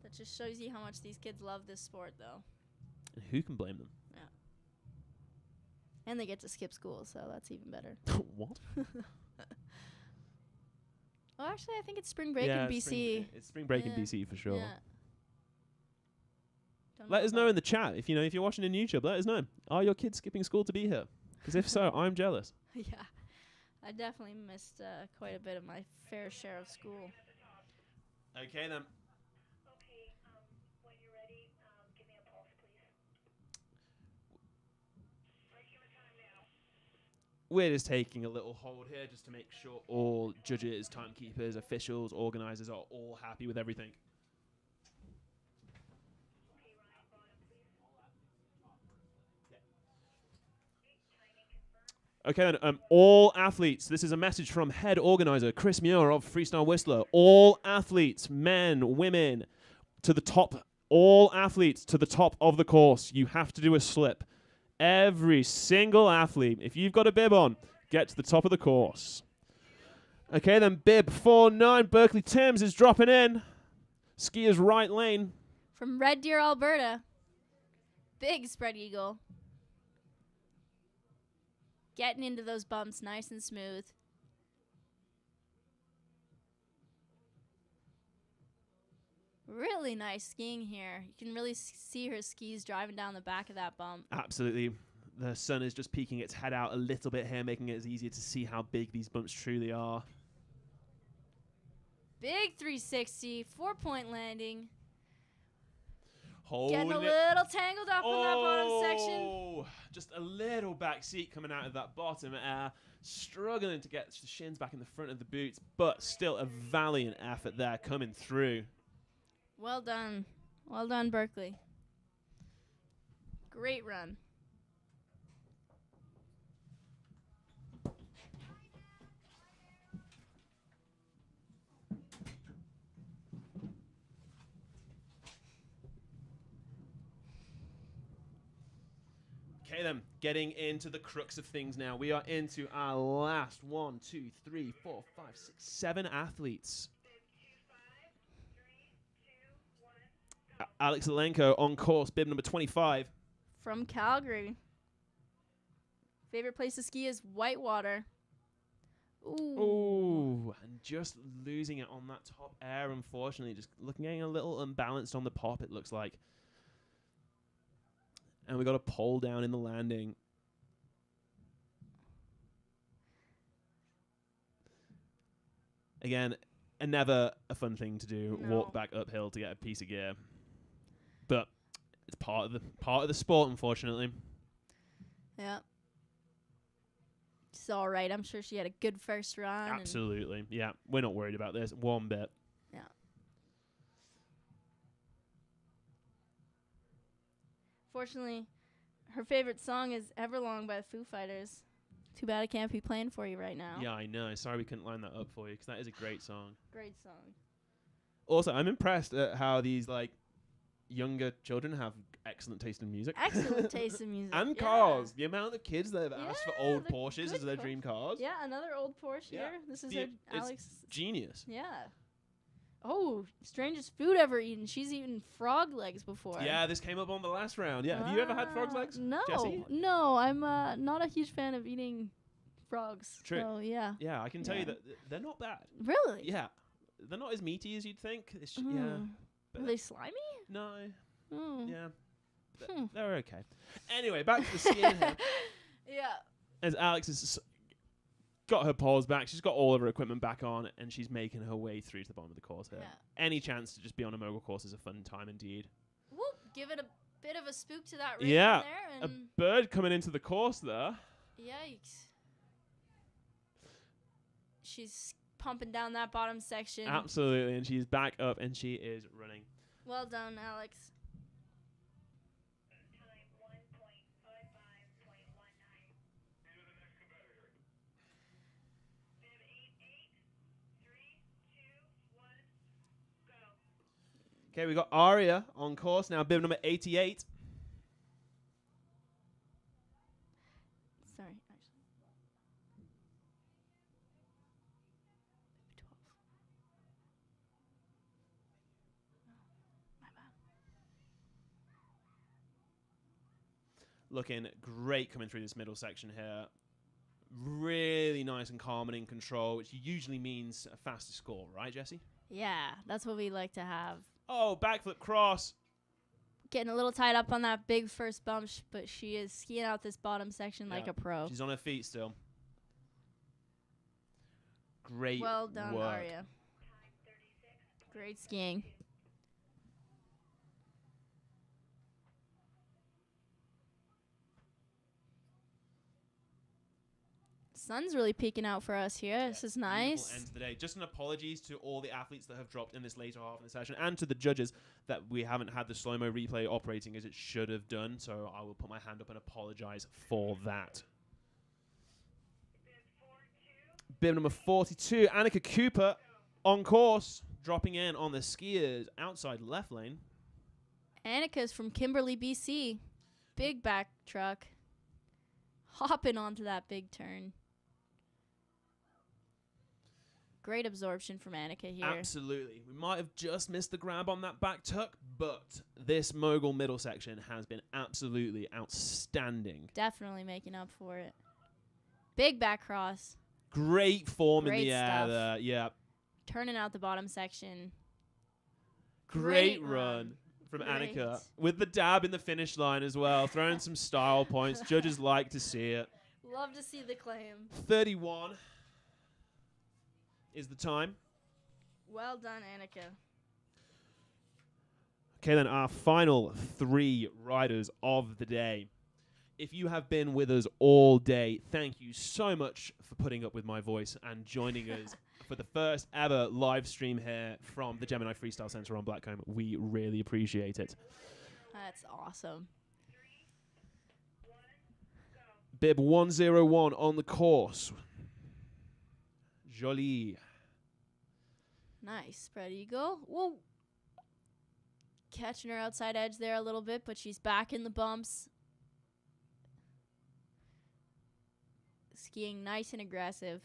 Speaker 3: That just shows you how much these kids love this sport, though.
Speaker 1: And who can blame them?
Speaker 3: And they get to skip school, so that's even better.
Speaker 1: What?
Speaker 3: Oh, actually, I think it's spring break in BC.
Speaker 1: It's spring break in
Speaker 3: Yeah.
Speaker 1: BC for sure.
Speaker 3: Yeah. Don't
Speaker 1: Let us know
Speaker 3: about-
Speaker 1: in the chat if you're watching on YouTube. Let us know. Are your kids skipping school to be here? Because if so, I'm jealous.
Speaker 3: Yeah. I definitely missed quite a bit of my fair share of school.
Speaker 1: Okay, then.
Speaker 4: Okay, when you're ready, give me a pulse, please. Regular time now.
Speaker 1: We're just taking a little hold here just to make sure all judges, timekeepers, officials, organisers are all happy with everything.
Speaker 4: Okay, Ryan, bottom, please.
Speaker 1: Okay, then, all athletes, this is a message from head organizer Chris Muir of Freestyle Whistler. All athletes, men, women, to the top, all athletes to the top of the course. You have to do a slip. Every single athlete, if you've got a bib on, get to the top of the course. Okay, then bib 49, Berkeley Timms is dropping in. Skier's right lane.
Speaker 3: From Red Deer, Alberta. Big spread eagle. Getting into those bumps nice and smooth. Really nice skiing here. You can really see her skis driving down the back of that bump.
Speaker 1: Absolutely. The sun is just peeking its head out a little bit here, making it easier to see how big these bumps truly are.
Speaker 3: Big 360, 4-point landing.
Speaker 1: Holding
Speaker 3: Getting a
Speaker 1: it.
Speaker 3: little tangled up in that bottom section.
Speaker 1: Just a little back seat coming out of that bottom air. Struggling to get the shins back in the front of the boots, but still a valiant effort there coming through.
Speaker 3: Well done. Well done, Berkeley. Great run.
Speaker 1: Okay, then, getting into the crux of things now. We are into our last 1, 2, 3, 4, 5, 6, 7 athletes. Alex Zelenko on course, bib number 25.
Speaker 3: From Calgary. Favorite place to ski is Whitewater. Ooh.
Speaker 1: Ooh, and just losing it on that top air, unfortunately. Just getting a little unbalanced on the pop, it looks like. And we got a pole down in the landing. Again, never a fun thing to do.
Speaker 3: No.
Speaker 1: Walk back uphill to get a piece of gear. But it's part of the sport, unfortunately.
Speaker 3: Yeah. It's all right. I'm sure she had a good first run.
Speaker 1: Absolutely. Yeah, we're not worried about this one bit.
Speaker 3: Yeah. Fortunately, her favorite song is Everlong by the Foo Fighters. Too bad I can't be playing for you right now.
Speaker 1: Yeah, I know. Sorry we couldn't line that up for you because that is a great song.
Speaker 3: Great song.
Speaker 1: Also, I'm impressed at how these younger children have excellent taste in music.
Speaker 3: Excellent taste in music.
Speaker 1: And
Speaker 3: yeah.
Speaker 1: cars. The amount of kids that have asked for
Speaker 3: Yeah,
Speaker 1: old
Speaker 3: they're
Speaker 1: Porsches
Speaker 3: good
Speaker 1: as their
Speaker 3: cars.
Speaker 1: dream cars.
Speaker 3: Yeah, another old Porsche
Speaker 1: Yeah.
Speaker 3: here. This is
Speaker 1: The-
Speaker 3: her
Speaker 1: it's
Speaker 3: Alex.
Speaker 1: Genius.
Speaker 3: Yeah. Oh, strangest food ever eaten. She's eaten frog legs before.
Speaker 1: Yeah, this came up on the last round. Yeah, have you ever had frog's legs?
Speaker 3: No.
Speaker 1: Jesse?
Speaker 3: No, I'm not a huge fan of eating frogs.
Speaker 1: True.
Speaker 3: So, yeah.
Speaker 1: Yeah, I can tell you
Speaker 3: Yeah.
Speaker 1: that they're not bad.
Speaker 3: Really?
Speaker 1: Yeah, they're not as meaty as you'd think. It's yeah,
Speaker 3: Mm.
Speaker 1: but
Speaker 3: Are they slimy?
Speaker 1: no,
Speaker 3: Mm.
Speaker 1: yeah,
Speaker 3: Hmm.
Speaker 1: they're okay. Anyway, back to the skiing here.
Speaker 3: Yeah.
Speaker 1: As Alex has got her poles back, she's got all of her equipment back on, and she's making her way through to the bottom of the course here.
Speaker 3: Yeah.
Speaker 1: Any chance to just be on a mogul course is a fun time indeed.
Speaker 3: Whoop. Give it a bit of a spook to that race
Speaker 1: Yeah,
Speaker 3: there.
Speaker 1: a
Speaker 3: And
Speaker 1: bird coming into the course there.
Speaker 3: yikes. She's pumping down that bottom section.
Speaker 1: Absolutely, and she's back up, and she is running.
Speaker 3: Well done, Alex.
Speaker 4: Time 1.55.19. Bib 88, 3, 2, 1, go.
Speaker 1: Okay, we got Aria on course now, bib number 88.
Speaker 3: Sorry, actually. 12. My bad.
Speaker 1: Looking great coming through this middle section here. Really nice and calm and in control, which usually means a faster score, right, Jesse?
Speaker 3: Yeah, that's what we like to have.
Speaker 1: Oh, backflip cross.
Speaker 3: Getting a little tied up on that big first bump, but she is skiing out this bottom section like
Speaker 1: Yeah.
Speaker 3: a pro.
Speaker 1: She's on her feet still. Great
Speaker 3: Well done,
Speaker 1: work.
Speaker 3: Arya. Great skiing. Sun's really peeking out for us here. This is
Speaker 1: Beautiful
Speaker 3: nice.
Speaker 1: end to the day. Just an apologies to all the athletes that have dropped in this later half of the session, and to the judges that we haven't had the slow-mo replay operating as it should have done. So I will put my hand up and apologize for that. Bib number 42, Annika Cooper on course, dropping in on the skiers outside left lane.
Speaker 3: Annika's from Kimberley, BC. Big back truck. Hopping onto that big turn. Great absorption from Annika here.
Speaker 1: Absolutely. We might have just missed the grab on that back tuck, but this mogul middle section has been absolutely outstanding.
Speaker 3: Definitely making up for it. Big back cross.
Speaker 1: Great form in
Speaker 3: Great
Speaker 1: the air
Speaker 3: stuff.
Speaker 1: there. Yeah.
Speaker 3: Turning out the bottom section.
Speaker 1: Great
Speaker 3: Great
Speaker 1: run
Speaker 3: run.
Speaker 1: from
Speaker 3: Great.
Speaker 1: Annika. With the dab in the finish line as well. Throwing some style points. Judges like to see it.
Speaker 3: Love to see the claim.
Speaker 1: 31 is the time.
Speaker 3: Well done, Annika.
Speaker 1: Okay, then our final 3 riders of the day. If you have been with us all day, thank you so much for putting up with my voice and joining us for the first ever live stream here from the Gemini Freestyle Center on Blackcomb. We really appreciate it.
Speaker 3: That's awesome.
Speaker 1: Bib 101 on the course. Jolie.
Speaker 3: Nice. Spread eagle. Whoa. Catching her outside edge there a little bit, but she's back in the bumps. Skiing nice and aggressive.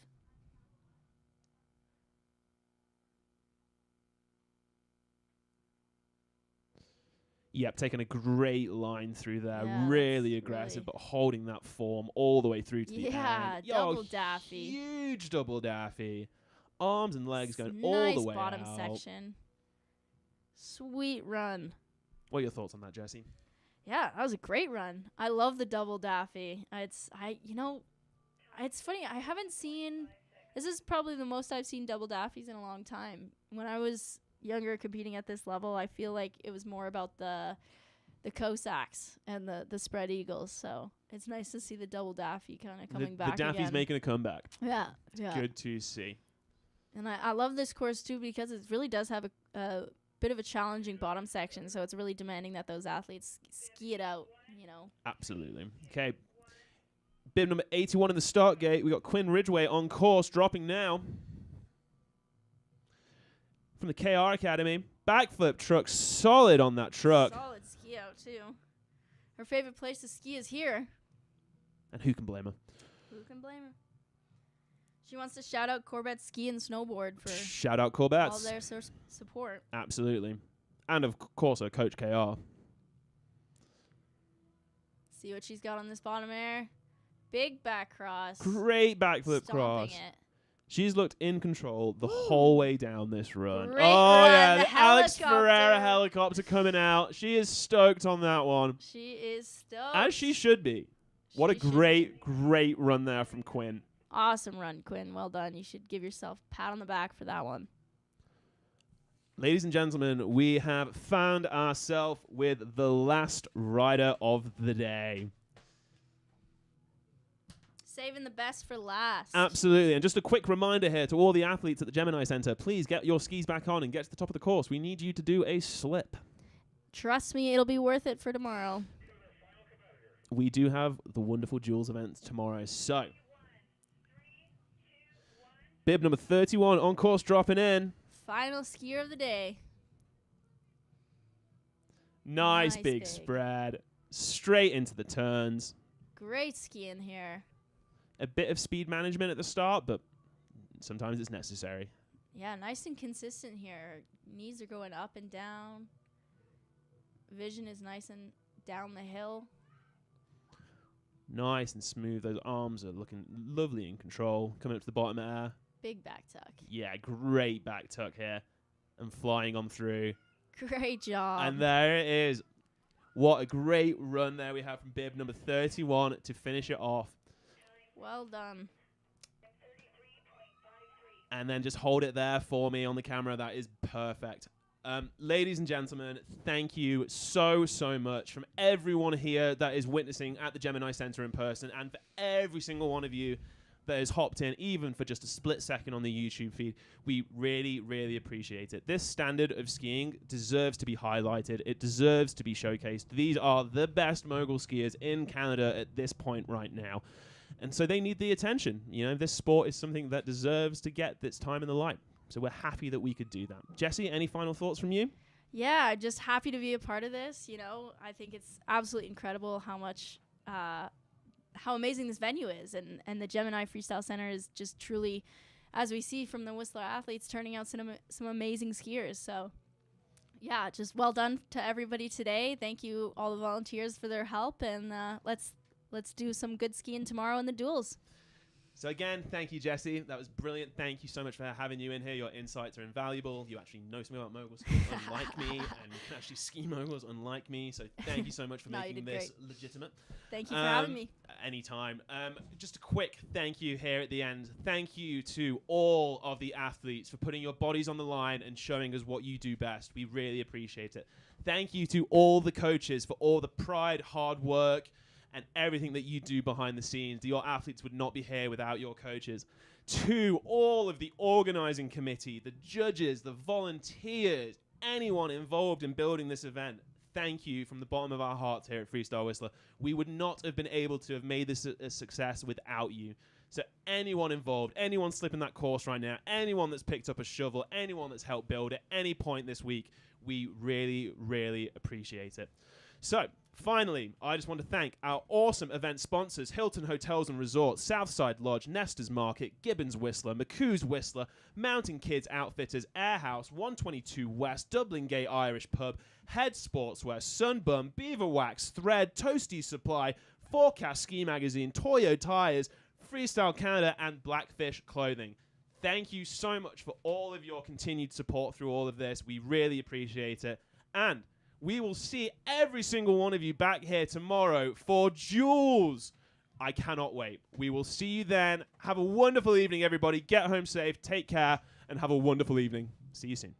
Speaker 1: Yep, taking a great line through there.
Speaker 3: Yeah,
Speaker 1: Really
Speaker 3: that's
Speaker 1: aggressive,
Speaker 3: really-
Speaker 1: but holding that form all the way through to the
Speaker 3: Yeah,
Speaker 1: end.
Speaker 3: double daffy.
Speaker 1: Huge double daffy. Arms and legs going all
Speaker 3: Nice
Speaker 1: the way
Speaker 3: bottom
Speaker 1: out.
Speaker 3: section. Sweet run.
Speaker 1: What are your thoughts on that, Jesse?
Speaker 3: Yeah, that was a great run. I love the double daffy. It's funny. I haven't seen. This is probably the most I've seen double daffies in a long time. When I was younger, competing at this level, I feel like it was more about the Cossacks and the spread eagles. So it's nice to see the double daffy kind of coming back
Speaker 1: The daffy's
Speaker 3: again.
Speaker 1: making a comeback.
Speaker 3: Yeah, yeah.
Speaker 1: Good to see.
Speaker 3: And I love this course too because it really does have a bit of a challenging bottom section. So it's really demanding that those athletes ski it out.
Speaker 1: Absolutely. Okay. Bib number 81 in the start gate. We got Quinn Ridgway on course, dropping now. From the KR Academy. Backflip truck, solid on that truck.
Speaker 3: Solid ski out too. Her favorite place to ski is here.
Speaker 1: And who can blame her?
Speaker 3: Who can blame her? She wants to shout out Corbett Ski and Snowboard for
Speaker 1: Shout out
Speaker 3: all
Speaker 1: Corbett's.
Speaker 3: their support.
Speaker 1: Absolutely. And of course, her coach KR.
Speaker 3: See what she's got on this bottom air. Big back cross.
Speaker 1: Great backflip
Speaker 3: Stomping
Speaker 1: cross.
Speaker 3: it.
Speaker 1: She's looked in control the whole way down this run.
Speaker 3: Great
Speaker 1: oh,
Speaker 3: run,
Speaker 1: yeah.
Speaker 3: the
Speaker 1: The Alex
Speaker 3: helicopter.
Speaker 1: Ferreira helicopter coming out. She is stoked on that one.
Speaker 3: She is stoked.
Speaker 1: As she should be. What a
Speaker 3: She should
Speaker 1: great,
Speaker 3: be.
Speaker 1: great run there from Quinn.
Speaker 3: Awesome run, Quinn. Well done. You should give yourself a pat on the back for that one.
Speaker 1: Ladies and gentlemen, we have found ourselves with the last rider of the day.
Speaker 3: Saving the best for last.
Speaker 1: Absolutely. And just a quick reminder here to all the athletes at the Gemini Center, please get your skis back on and get to the top of the course. We need you to do a slip.
Speaker 3: Trust me, it'll be worth it for tomorrow.
Speaker 1: We do have the wonderful Jules event tomorrow. So, bib number 31 on course dropping in.
Speaker 3: Final skier of the day.
Speaker 1: Nice
Speaker 3: Nice
Speaker 1: big
Speaker 3: big.
Speaker 1: spread. Straight into the turns.
Speaker 3: Great skiing here.
Speaker 1: A bit of speed management at the start, but sometimes it's necessary.
Speaker 3: Yeah, nice and consistent here. Knees are going up and down. Vision is nice and down the hill.
Speaker 1: Nice and smooth. Those arms are looking lovely in control. Coming up to the bottom air.
Speaker 3: Big back tuck.
Speaker 1: Yeah, great back tuck here. And flying on through.
Speaker 3: Great job.
Speaker 1: And there it is. What a great run there we have from bib number 31 to finish it off.
Speaker 3: Well done.
Speaker 1: And then just hold it there for me on the camera. That is perfect. Ladies and gentlemen, thank you so much from everyone here that is witnessing at the Gemini Center in person, and for every single one of you that has hopped in, even for just a split second on the YouTube feed. We really appreciate it. This standard of skiing deserves to be highlighted. It deserves to be showcased. These are the best mogul skiers in Canada at this point right now. And so they need the attention. You know, this sport is something that deserves to get its time in the light. So we're happy that we could do that. Jesse, any final thoughts from you?
Speaker 3: Yeah, just happy to be a part of this. You know, I think it's absolutely incredible how much, how amazing this venue is. And the Gemini Freestyle Center is just truly, as we see from the Whistler athletes, turning out some amazing skiers. So, yeah, just well done to everybody today. Thank you, all the volunteers, for their help. And let's do some good skiing tomorrow in the duels.
Speaker 1: So again, thank you, Jesse. That was brilliant. Thank you so much for having you in here. Your insights are invaluable. You actually know something about moguls, unlike me, and you can actually ski moguls, unlike me. So thank you so much for making this legitimate.
Speaker 3: Thank you for having me.
Speaker 1: Anytime. Just a quick thank you here at the end. Thank you to all of the athletes for putting your bodies on the line and showing us what you do best. We really appreciate it. Thank you to all the coaches for all the pride, hard work, and everything that you do behind the scenes. Your athletes would not be here without your coaches. To all of the organizing committee, the judges, the volunteers, anyone involved in building this event, thank you from the bottom of our hearts here at Freestyle Whistler. We would not have been able to have made this a success without you. So anyone involved, anyone slipping that course right now, anyone that's picked up a shovel, anyone that's helped build at any point this week, we really appreciate it. So, finally, I just want to thank our awesome event sponsors, Hilton Hotels and Resorts, Southside Lodge, Nestor's Market, Gibbons Whistler, McCoos Whistler, Mountain Kids Outfitters, Airhouse, 122 West, Dublin Gay Irish Pub, Head Sportswear, Sunbum, Beaver Wax, Thread, Toasty Supply, Forecast Ski Magazine, Toyo Tires, Freestyle Canada, and Blackfish Clothing. Thank you so much for all of your continued support through all of this. We really appreciate it. And we will see every single one of you back here tomorrow for Duels. I cannot wait. We will see you then. Have a wonderful evening, everybody. Get home safe, take care, and have a wonderful evening. See you soon.